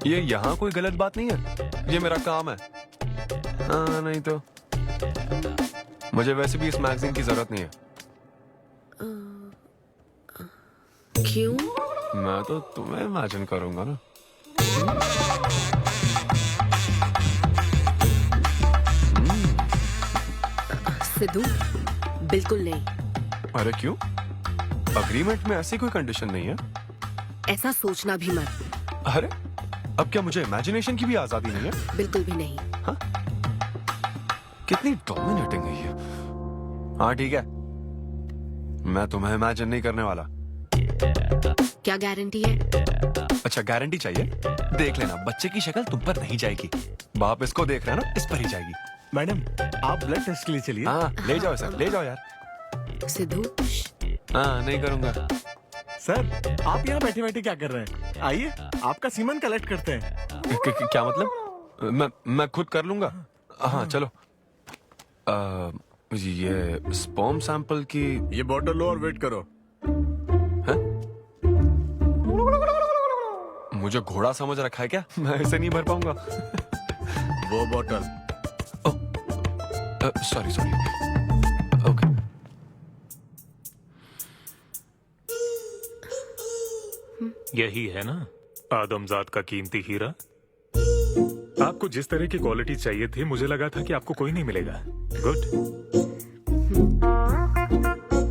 ये यहाँ कोई गलत बात नहीं है, ये मेरा काम है। हाँ, नहीं तो मुझे वैसे भी इस मैगजीन की जरूरत नहीं है। क्यों? मैं तो तुम्हें इमेजिन करूंगा ना। सिद्धू, बिल्कुल नहीं। अरे क्यों? अग्रीमेंट में ऐसी कोई कंडीशन नहीं है। ऐसा सोचना भी मत। अरे अब क्या मुझे इमेजिनेशन की भी आजादी नहीं है? बिल्कुल भी नहीं। हाँ? कितनी डोमिनेटिंग है ये। हाँ ठीक है, मैं तुम्हें इमेजिन नहीं करने वाला। क्या गारंटी है? अच्छा, गारंटी चाहिए? देख लेना, बच्चे की शक्ल तुम पर नहीं जाएगी। बाप इसको देख रहा है ना, इस पर ही जाएगी। मैडम, आप ब्लड टेस्ट के लिए चलिए। हाँ, ले जाओ सर, ले जाओ यार। सिद्धू। हाँ, नहीं करूंगा। सर, आप यहाँ बैठे बैठे क्या कर रहे हैं? आइए, आपका सीमन कलेक्ट करते हैं। क्या मतलब? मैं खुद कर लूंगा। हाँ चलो। ये स्पर्म सैंपल की ये बोतल लो और वेट करो। है? मुझे घोड़ा समझ रखा है क्या? मैं इसे नहीं भर पाऊंगा। वो बोतल। Sorry sorry. ओके। यही है ना आदमजात का कीमती हीरा। आपको जिस तरह की क्वालिटी चाहिए थी, मुझे लगा था कि आपको कोई नहीं मिलेगा। गुड।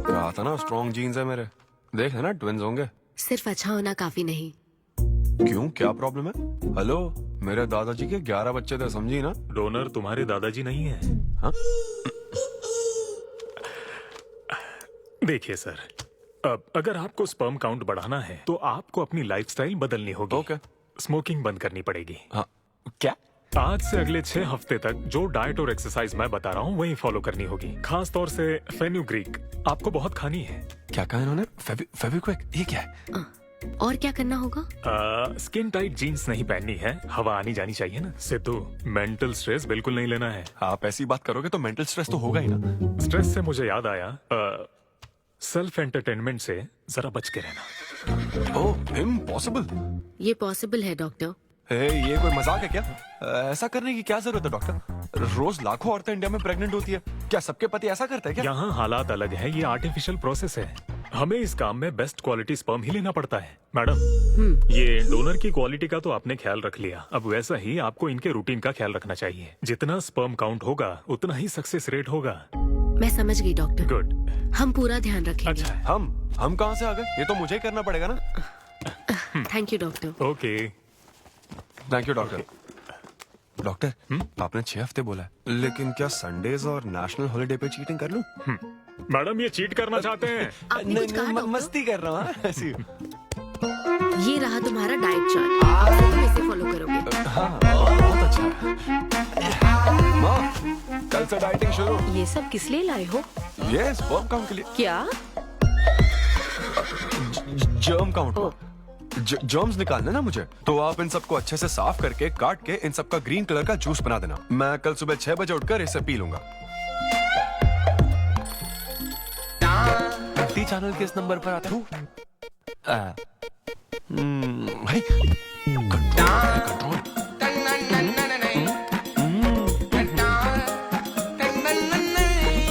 कहा था ना स्ट्रॉन्ग जीन्स है मेरे। देख लेना, ट्विंस होंगे। सिर्फ अच्छा होना काफी नहीं। क्यों, क्या प्रॉब्लम है? हेलो, मेरे दादाजी के 11 बच्चे थे, समझी ना? डोनर तुम्हारे दादाजी नहीं है। हाँ? देखिए सर, अब अगर आपको स्पर्म काउंट बढ़ाना है तो आपको अपनी लाइफस्टाइल बदलनी होगी। ओके। स्मोकिंग बंद करनी पड़ेगी। हाँ। क्या? आज से अगले 6 हफ्ते तक जो डाइट और एक्सरसाइज मैं बता रहा हूँ वही फॉलो करनी होगी। खास तौर से फेन्यूग्रीक आपको बहुत खानी है। क्या कहा इन्होंने? फेविक्विक? ये क्या है? और क्या करना होगा? स्किन टाइट जीन्स नहीं पहननी है, हवा आनी जानी चाहिए ना। सिद्धू, मेंटल स्ट्रेस बिल्कुल नहीं लेना है। आप ऐसी बात करोगे तो मेंटल स्ट्रेस तो होगा ही ना। स्ट्रेस से मुझे याद आया, सेल्फ एंटरटेनमेंट से जरा बच के रहना। ओह, इम्पॉसिबल। ये पॉसिबल है डॉक्टर। ये कोई मजाक है क्या? ऐसा करने की क्या जरूरत है डॉक्टर? रोज लाखों औरतें इंडिया में प्रेग्नेंट होती है, क्या सबके पति ऐसा करते हैं क्या? यहाँ हालात अलग है, ये आर्टिफिशियल प्रोसेस है। हमें इस काम में बेस्ट क्वालिटी स्पर्म ही लेना पड़ता है। मैडम, ये डोनर की क्वालिटी का तो आपने ख्याल रख लिया, अब वैसा ही आपको इनके रूटीन का ख्याल रखना चाहिए। जितना स्पर्म काउंट होगा उतना ही सक्सेस रेट होगा। मैं समझ गई डॉक्टर। गुड। हम पूरा ध्यान रखेंगे। अच्छा, हम कहाँ से आ गए? ये तो मुझे ही करना पड़ेगा ना। Thank you doctor. Okay. Thank you doctor. Doctor, आपने 6 हफ्ते बोला है, लेकिन क्या संडेज और नेशनल हॉलिडे पे चीटिंग कर लूं? मैडम, ये चीट करना चाहते हैं? नहीं, मस्ती कर रहा हूँ ऐसी। ये रहा तुम्हारा डाइट चार्ट, अब तुम इसे फॉलो करोगे। हाँ, बहुत अच्छा। माँ, कल से डाइटिंग शुरू। ये सब किस लिए लाए हो? ये स्पर्म काउंट के लिए। क्या? Germ count. जर्म्स निकालने ना मुझे, तो आप इन सबको अच्छे से साफ करके काट के इन सबका ग्रीन कलर का जूस बना देना। मैं कल सुबह 6 बजे उठकर इसे पी लूंगा। टी चैनल किस नंबर पर आता हूँ? भाई कंट्रोल।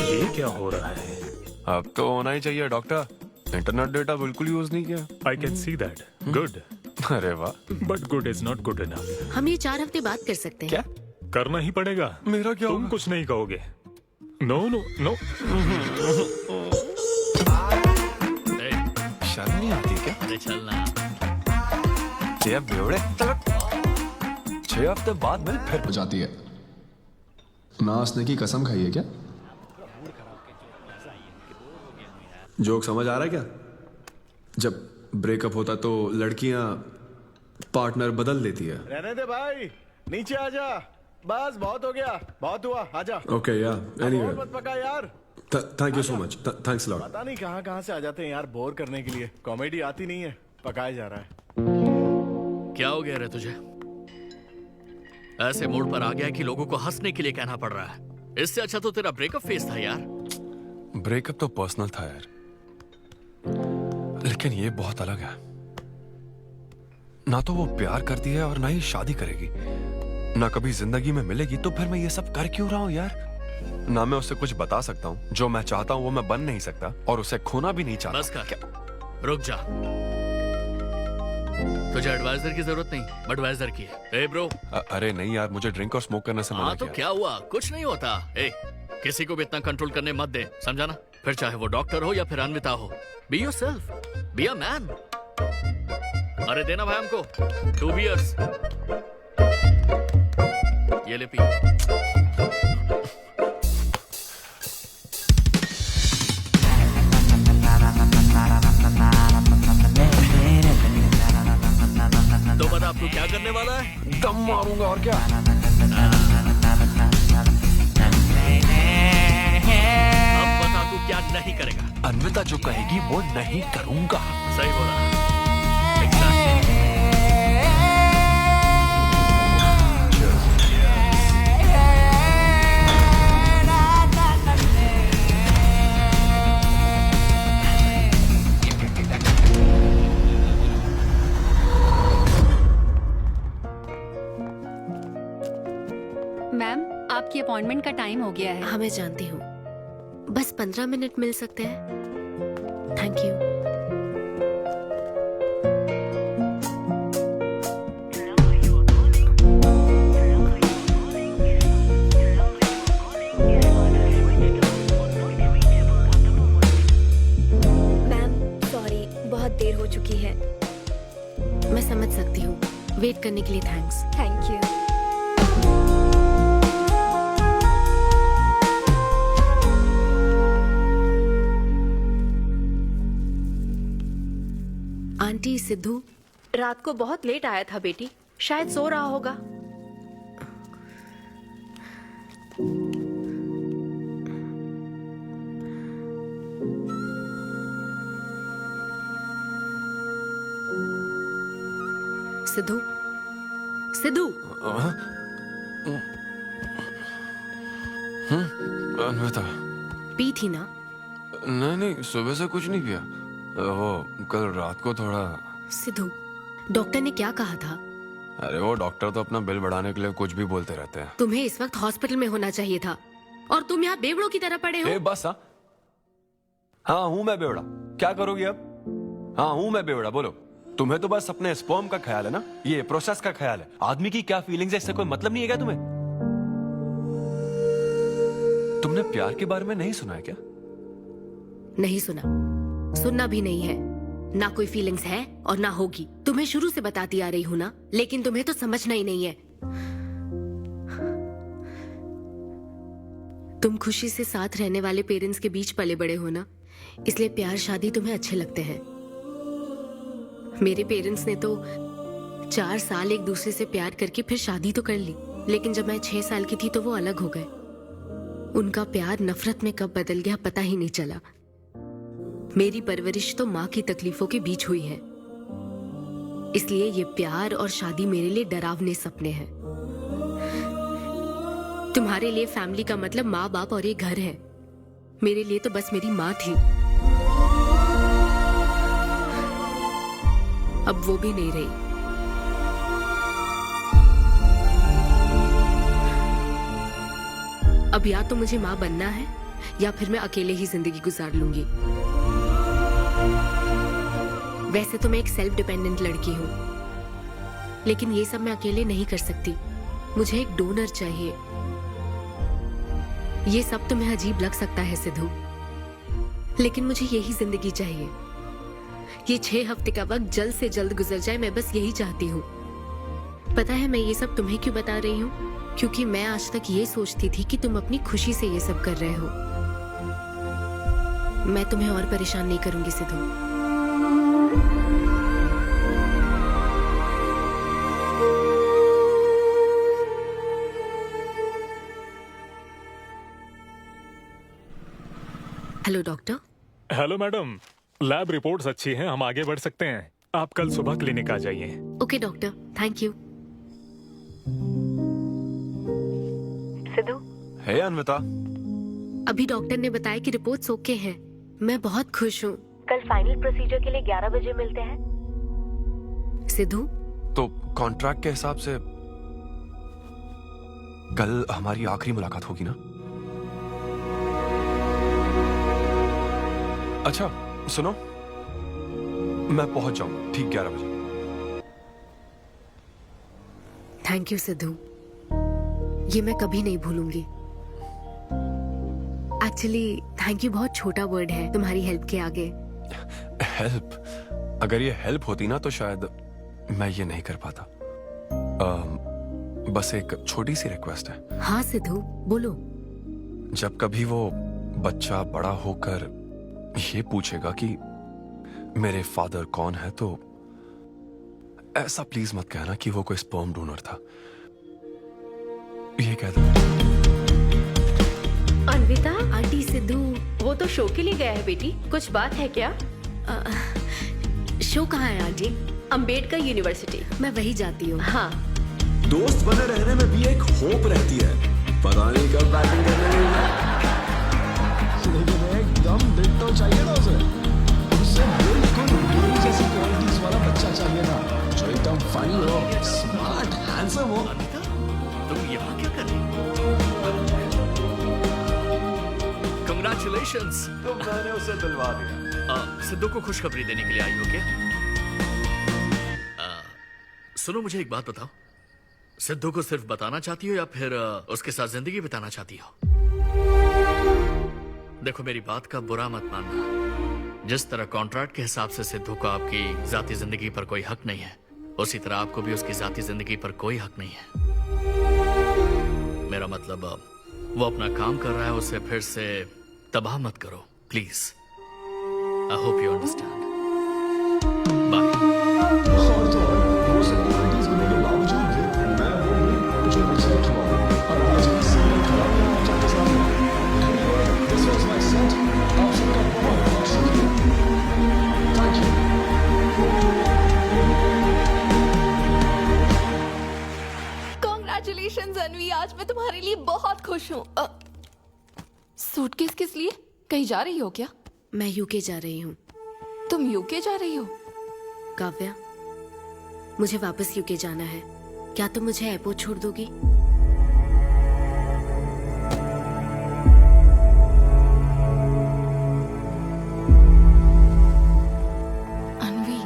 ये क्या हो रहा है? अब तो होना ही चाहिए डॉक्टर, इंटरनेट डेटा बिल्कुल यूज नहीं किया। I can see that. Good. अरे वाह। But good is not good enough. हम ये 4 हफ्ते बाद कर सकते हैं। क्या? करना ही पड़ेगा। मेरा क्या? तुम कुछ नहीं कहोगे। No no no. ले चलना। ये बेवड़े 6 हफ्ते बाद मिल फिर हो जाती है। नाचने की कसम खाई है क्या? जोक समझ आ रहा है क्या? जब ब्रेकअप होता तो लड़कियां पार्टनर बदल देती है। रहने दे भाई, नीचे आजा। बस बहुत हो गया, बहुत हुआ, आजा। ओके या एनीवे, मत पका यार। Thank you so much, thanks lot. पता नहीं कहाँ से आ जाते हैं यार बोर करने के लिए। कॉमेडी आती नहीं है, पकाया जा रहा है। क्या हो गया रे तुझे? ऐसे मूड पर आ गया कि लोगों को हंसने के लिए कहना पड़ रहा है। इससे अच्छा तो तेरा ब्रेकअप फेस था यार। ब्रेकअप तो पर्सनल था यार, लेकिन ये बहुत अलग है। ना तो वो प्यार करती है और ना ही शादी करेगी, ना कभी जिंदगी में मिलेगी, तो फिर मैं ये सब कर क्यों रहा हूं यार? ना मैं उसे कुछ बता सकता हूं, जो मैं चाहता हूं वो मैं बन नहीं सकता, और उसे खोना भी नहीं चाहता। बस कर, रुक जा। तुझे एडवाइजर की जरूरत नहीं, बडवाइजर की है। ए ब्रो। अरे नहीं यार, मुझे ड्रिंक और स्मोक करने से मना हाँ तो किया। क्या हुआ? कुछ नहीं होता। ए, किसी को भी इतना कंट्रोल करने मत दे, समझा ना? फिर चाहे वो डॉक्टर हो या फिर अन्विता हो। Be yourself, be a man. अरे देना भाई हमको 2 बियर्स। ये ले पी। तो बता अब तू क्या करने वाला है? दम मारूंगा और क्या। अब बता तू क्या नहीं करेगा? अन्विता जो कहेगी वो नहीं करूंगा। सही बोला। मैम, आपकी अपॉइंटमेंट का टाइम हो गया है। हाँ मैं जानती हूँ, बस 15 मिनट मिल सकते हैं? Thank you. मैम सॉरी, बहुत देर हो चुकी है। मैं समझ सकती हूँ, वेट करने के लिए thanks. Thank you. Aunty, Sidhu रात को बहुत लेट आया था बेटी, शायद सो रहा होगा। सिद्धू, सिद्धू। अन्विता। पी थी ना? नहीं, सुबह से कुछ नहीं पिया। वो कल रात को थोड़ा। सिद्धू, डॉक्टर ने क्या कहा था? अरे वो डॉक्टर तो अपना बिल बढ़ाने के लिए कुछ भी बोलते रहते हैं। तुम्हें इस वक्त हॉस्पिटल में होना चाहिए था, और तुम यहाँ बेवड़ों की तरह पड़े हो। बस हाँ हूँ मैं बेवड़ा। क्या करोगी अब? हाँ हूँ मैं बेवड़ा, बोलो। तुम्हें तो बस अपने स्पर्म का ख्याल है ना, ये प्रोसेस का ख्याल है। आदमी की क्या फीलिंग्स है इससे कोई मतलब नहीं है क्या तुम्हें? तुमने प्यार के बारे में नहीं सुना है क्या? नहीं सुना, सुनना भी नहीं है। ना कोई फीलिंग्स है और ना होगी। तुम्हें शुरू से बताती आ रही हूं ना, लेकिन तुम्हें तो समझना ही नहीं है। तुम खुशी से साथ रहने वाले पेरेंट्स के बीच पले बड़े हो ना, इसलिए प्यार शादी तुम्हें अच्छे लगते हैं। मेरे पेरेंट्स ने तो 4 साल एक दूसरे से प्यार करके फिर शादी तो कर ली, लेकिन जब मैं 6 साल की थी तो वो अलग हो गए। उनका प्यार नफरत में कब बदल गया पता ही नहीं चला। मेरी परवरिश तो माँ की तकलीफों के बीच हुई है, इसलिए ये प्यार और शादी मेरे लिए डरावने सपने हैं। तुम्हारे लिए फैमिली का मतलब माँ बाप और ये घर है, मेरे लिए तो बस मेरी माँ थी। अब वो भी नहीं रही। अब या तो मुझे माँ बनना है या फिर मैं अकेले ही जिंदगी गुजार लूंगी। वैसे तो मैं एक सेल्फ डिपेंडेंट लड़की हूँ, लेकिन ये सब मैं अकेले नहीं कर सकती। मुझे एक डोनर चाहिए। ये सब तुम्हें अजीब लग सकता है सिद्धू, लेकिन मुझे यही जिंदगी चाहिए। ये 6 हफ्ते का वक्त जल्द से जल्द गुजर जाए, मैं बस यही चाहती हूँ। पता है मैं ये सब तुम्हें क्यों बता रही हूँ? क्योंकि मैं आज तक ये सोचती थी कि तुम अपनी खुशी से ये सब कर रहे हो। मैं तुम्हें और परेशान नहीं करूंगी Sidhu. Hello doctor. Hello madam, lab reports अच्छी हैं, हम आगे बढ़ सकते हैं। आप कल सुबह क्लिनिक आ जाइए। Okay doctor, thank you. Siddhu, hey Anvita. अभी डॉक्टर ने बताया कि रिपोर्ट्स ओके हैं। मैं बहुत खुश हूँ। कल फाइनल प्रोसीजर के लिए 11 बजे मिलते हैं। सिद्धू, तो कॉन्ट्रैक्ट के हिसाब से कल हमारी आखिरी मुलाकात होगी ना? अच्छा सुनो, मैं पहुंच जाऊंगा ठीक 11 बजे। थैंक यू सिद्धू, ये मैं कभी नहीं भूलूंगी। एक्चुअली थैंक यू बहुत छोटा वर्ड है तुम्हारी हेल्प के आगे। हेल्प? अगर ये हेल्प होती ना तो शायद मैं ये नहीं कर पाता। बस एक छोटी सी रिक्वेस्ट है। हाँ सिद्धू, बोलो। जब कभी वो बच्चा बड़ा होकर ये पूछेगा कि मेरे फादर कौन है, तो ऐसा प्लीज मत कहना कि वो कोई स्पर्म डोनर था। ये कह दो। अनविता, आंटी सिद्धू। वो तो शो के लिए गया है बेटी, कुछ बात है क्या? शो कहाँ है आंटी? अंबेडकर यूनिवर्सिटी। मैं वही जाती हूँ। हाँ। दोस्त बने रहने में भी एक होप रहती है, पता नहीं कब बैटिंग करने लगेगा। लेकिन एकदम दिल तो चाहिए ना उसे बिल्कुल मेरी जैसी क्वालिटीज वाला बच्चा चाहिए था, जो एकदम फनी हो, स्मार्ट, हैंडसम हो। तुम यहाँ क्या कर रही हो? Congratulations! तो मैंने उसे दिलवा दिया। सिद्धू को खुशखबरी देने के लिए आई हो क्या? सुनो, मुझे एक बात बताओ, सिद्धू को सिर्फ बताना चाहती हो या फिर उसके साथ जिंदगी बिताना चाहती हो? देखो, मेरी बात का बुरा मत मानना। जिस तरह कॉन्ट्रैक्ट के हिसाब से सिद्धू को आपकी जाती जिंदगी पर कोई हक नहीं है, उसी तरह आपको भी उसकी जाती जिंदगी पर कोई हक नहीं है। मेरा मतलब, वो अपना काम कर रहा है, उसे फिर से तबाह मत करो please. I hope you understand. Bye. Congratulations Anvi, आज मैं तुम्हारे लिए बहुत खुश हूँ। सूटकेस किस लिए? कहीं जा रही हो क्या? मैं यूके जा रही हूँ। तुम यूके जा रही हो? काव्या, मुझे वापस यूके जाना है। क्या तुम मुझे एयरपोर्ट छोड़ दोगी? अनवी,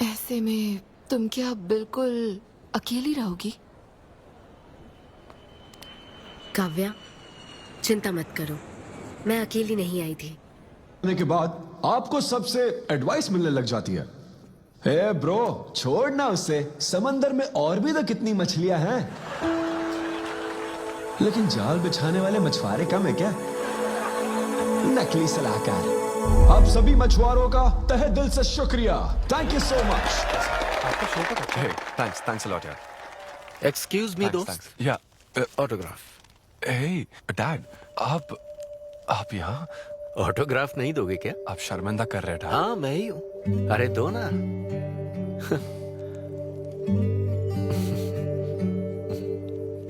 ऐसे में तुम क्या बिल्कुल अकेली रहोगी? काव्या, चिंता मत करो, मैं अकेली नहीं आई थी। के बाद आपको सबसे एडवाइस मिलने लग जाती है। हे ब्रो, छोड़ना उसे, समंदर में और भी तो कितनी मछलियां हैं। लेकिन जाल बिछाने वाले मछुआरे कम है क्या? नकली सलाहकार। आप सभी मछुआरों का तहे दिल से शुक्रिया। Thank you so much. Thanks a lot यार। एक्सक्यूज मी दोस्त। या ऑटोग्राफ। हे डैड, आप यहाँ? ऑटोग्राफ नहीं दोगे क्या? आप शर्मिंदा कर रहे थे। हाँ, मैं ही हूँ। अरे दो ना।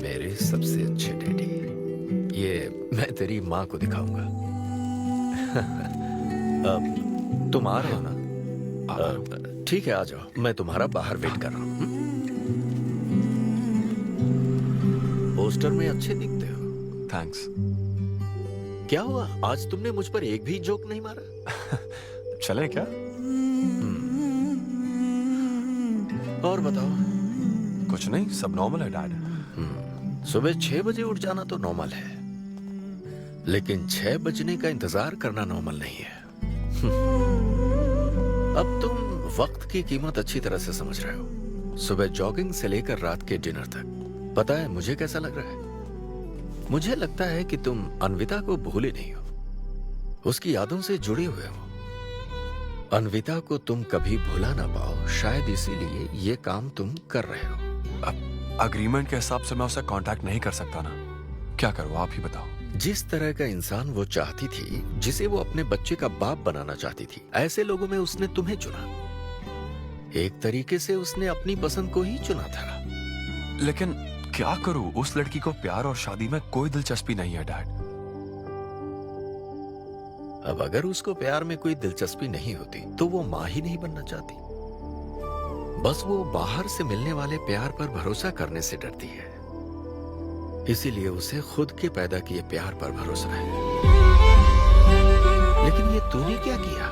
मेरे सबसे अच्छे डैडी, ये मैं तेरी माँ को दिखाऊंगा। तुम आ रहे हो ना? ठीक है, आ जाओ, मैं तुम्हारा बाहर वेट कर रहा हूँ। पोस्टर में अच्छे दिखते हो। थैंक्स। क्या हुआ, आज तुमने मुझ पर एक भी जोक नहीं मारा? चले क्या? और बताओ। कुछ नहीं, सब नॉर्मल है डैड। सुबह 6 बजे उठ जाना तो नॉर्मल है, लेकिन 6 बजने का इंतजार करना नॉर्मल नहीं है। अब तुम वक्त की कीमत अच्छी तरह से समझ रहे हो। सुबह जॉगिंग से लेकर रात के डिनर तक। पता है मुझे कैसा लग रहा है? मुझे लगता है कि तुम अन्विता को भूले नहीं हो, उसकी यादों से जुड़े हुए हो। अन्विता को तुम कभी भुला ना पाओ, शायद इसीलिए ये काम तुम कर रहे हो। अब अग्रीमेंट के हिसाब से मैं उसे कांटेक्ट नहीं कर सकता ना, क्या करूं आप ही बताओ। जिस तरह का इंसान वो चाहती थी, जिसे वो अपने बच्चे का बाप बनाना चाहती थी, ऐसे लोगों में उसने तुम्हें चुना। एक तरीके से उसने अपनी पसंद को ही चुना था। लेकिन क्या करूं, उस लड़की को प्यार और शादी में कोई दिलचस्पी नहीं है डैड। अब अगर उसको प्यार में कोई दिलचस्पी नहीं होती तो वो माँ ही नहीं बनना चाहती। बस वो बाहर से मिलने वाले प्यार पर भरोसा करने से डरती है, इसीलिए उसे खुद के पैदा किए प्यार पर भरोसा है। लेकिन ये तूने क्या किया?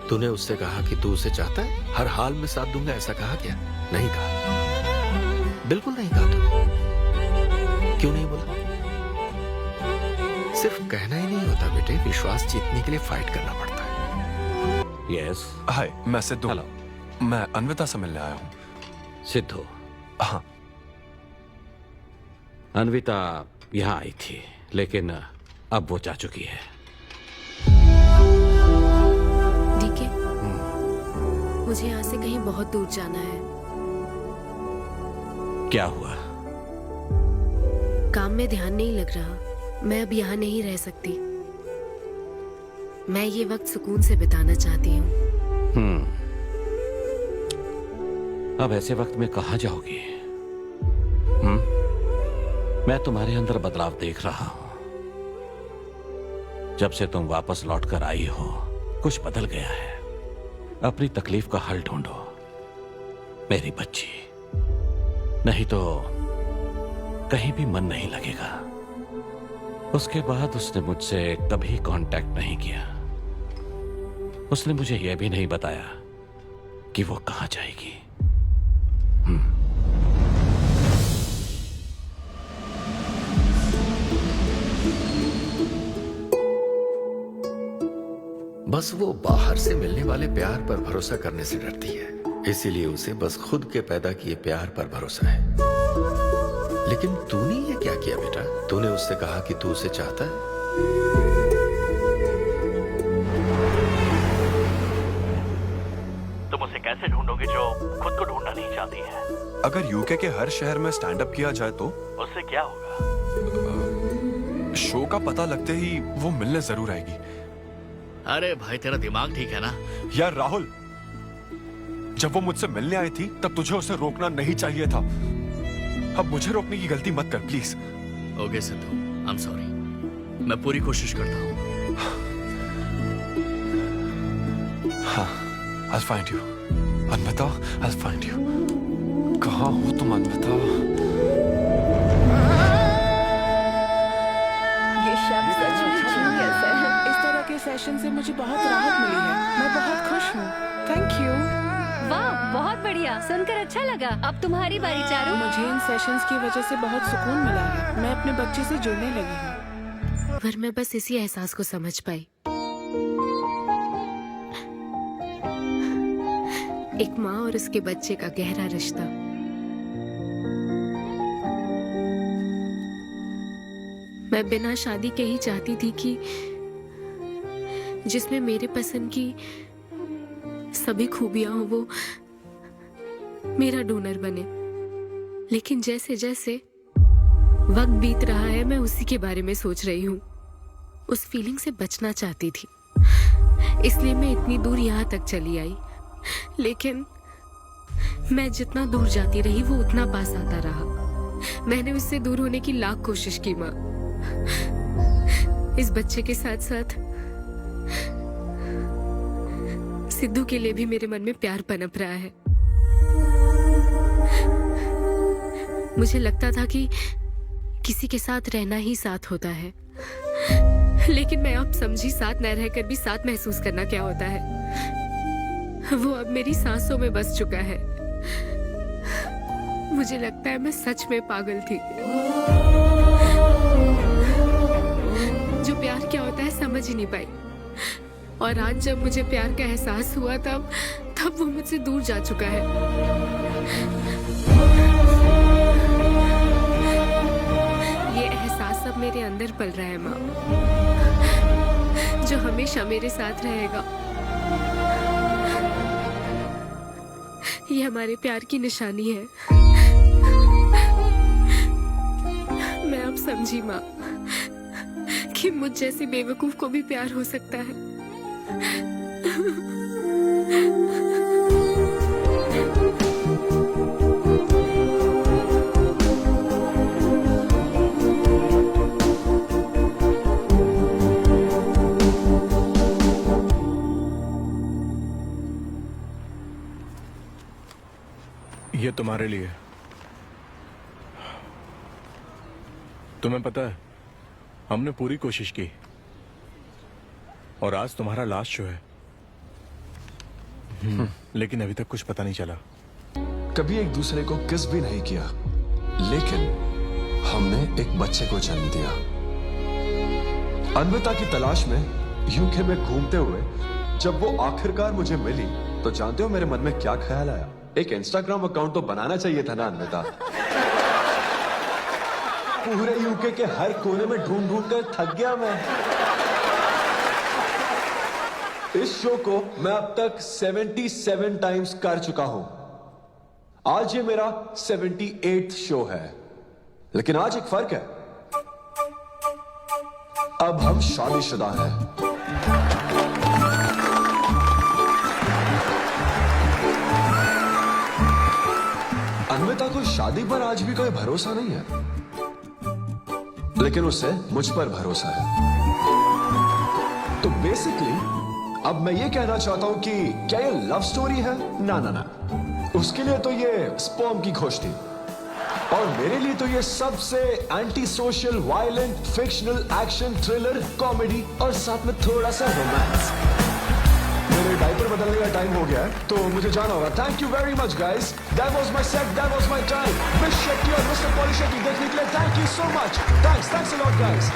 तूने उससे कहा कि तू उसे चाहता है, हर हाल में साथ दूंगा, ऐसा कहा क्या? नहीं कहा, बिल्कुल नहीं कहा। तूने क्यों नहीं बोला? सिर्फ कहना ही नहीं होता बेटे, विश्वास जीतने के लिए फाइट करना पड़ता है। यस। हाय, मैं सिद्धू। हेलो। मैं अन्विता से मिलने आया हूँ। सिद्धू? हाँ। अन्विता यहाँ आई थी, लेकिन अब वो जा चुकी है। डीके, मुझे यहाँ से कहीं बहुत दूर जाना है। क्या हुआ? काम में ध्यान नहीं लग रहा, मैं अब यहाँ नहीं रह सकती। मैं ये वक्त सुकून से बिताना चाहती हूँ। अब ऐसे वक्त में कहाँ जाओगी? मैं तुम्हारे अंदर बदलाव देख रहा हूं। जब से तुम वापस लौटकर आई हो, कुछ बदल गया है। अपनी तकलीफ का हल ढूंढो मेरी बच्ची, नहीं तो कहीं भी मन नहीं लगेगा। उसके बाद उसने मुझसे कभी कांटेक्ट नहीं किया। उसने मुझे यह भी नहीं बताया कि वो कहां जाएगी। बस वो बाहर से मिलने वाले प्यार पर भरोसा करने से डरती है, इसीलिए उसे बस खुद के पैदा किए प्यार पर भरोसा है। लेकिन तूने ये क्या किया बेटा? तूने उससे कहा कि तू उसे चाहता है। तुम उसे कैसे ढूंढोगे जो खुद को ढूंढना नहीं चाहती है? अगर यूके के हर शहर में स्टैंड अप किया जाए तो उससे क्या होगा? शो का पता लगते ही वो मिलने जरूर आएगी। अरे भाई, तेरा दिमाग ठीक है ना? यार राहुल, जब वो मुझसे मिलने आई थी तब तुझे उसे रोकना नहीं चाहिए था। अब मुझे रोकने की गलती मत कर please. Okay Sidhu, I am sorry. मैं पूरी कोशिश करता हूँ। हाँ, I'll find you. Anvita, I'll find you. कहाँ हो तुम अन्विता? ये शब्द सच में genius है। इस तरह के सेशन से मुझे बहुत राहत मिली है। मैं बहुत खुश हूँ। Thank you. वाह, बहुत बढ़िया, सुनकर अच्छा लगा। अब तुम्हारी बारी चारू। मुझे इन सेशंस की वजह से बहुत सुकून मिला है। मैं अपने बच्चे से जुड़ने लगी हूँ। पर मैं बस इसी एहसास को समझ पाई। एक माँ और उसके बच्चे का गहरा रिश्ता। मैं बिना शादी के ही चाहती थी कि जिसमें मेरे पसंद की सभी खूबियां हो वो मेरा डोनर बने। लेकिन जैसे जैसे वक्त बीत रहा है, मैं उसी के बारे में सोच रही हूँ। उस फीलिंग से बचना चाहती थी, इसलिए मैं इतनी दूर यहाँ तक चली आई। लेकिन मैं जितना दूर जाती रही वो उतना पास आता रहा। मैंने उससे दूर होने की लाख कोशिश की माँ। इस बच्चे के साथ साथ सिद्धू के लिए भी मेरे मन में प्यार पनप रहा है। मुझे लगता था कि किसी के साथ रहना ही साथ होता है, लेकिन मैं अब समझी साथ न रहकर भी साथ महसूस करना क्या होता है। वो अब मेरी सांसों में बस चुका है। मुझे लगता है मैं सच में पागल थी। जो प्यार क्या होता है समझ ही नहीं पाई, और आज जब मुझे प्यार का एहसास हुआ तब वो मुझसे दूर जा चुका है। ये एहसास अब मेरे अंदर पल रहा है माँ, जो हमेशा मेरे साथ रहेगा। ये हमारे प्यार की निशानी है। मैं अब समझी माँ कि मुझ जैसे बेवकूफ को भी प्यार हो सकता है। ये तुम्हारे लिए। तुम्हें पता है, हमने पूरी कोशिश की और आज तुम्हारा लास्ट शो है। लेकिन अभी तक कुछ पता नहीं चला। कभी एक दूसरे को किस भी नहीं किया, लेकिन हमने एक बच्चे को जन्म दिया। अन्विता की तलाश में यूके में घूमते हुए जब वो आखिरकार मुझे मिली, तो जानते हो मेरे मन में क्या ख्याल आया? एक इंस्टाग्राम अकाउंट तो बनाना चाहिए था ना अन्विता। पूरे यूके के हर कोने में ढूंढ ढूंढ कर थक गया मैं। इस शो को मैं अब तक 77 टाइम्स कर चुका हूं। आज ये मेरा 78th शो है, लेकिन आज एक फर्क है, अब हम शादीशुदा हैं। अन्विता को शादी पर आज भी कोई भरोसा नहीं है, लेकिन उसे मुझ पर भरोसा है। तो बेसिकली अब मैं ये कहना चाहता हूं कि क्या ये लव स्टोरी है? ना ना ना, उसके लिए तो ये स्पर्म की खोज थी, और मेरे लिए तो ये सबसे anti social, violent, fictional, action, thriller, comedy और साथ में थोड़ा सा रोमांस। मेरे डायपर बदलने का टाइम हो गया है, तो मुझे जाना होगा। Thank you very much guys, that was my set, that was my time. Miss Shetty और मिस्टर पॉली शेट्टी देखने के लिए thank you so much. Thanks a lot guys.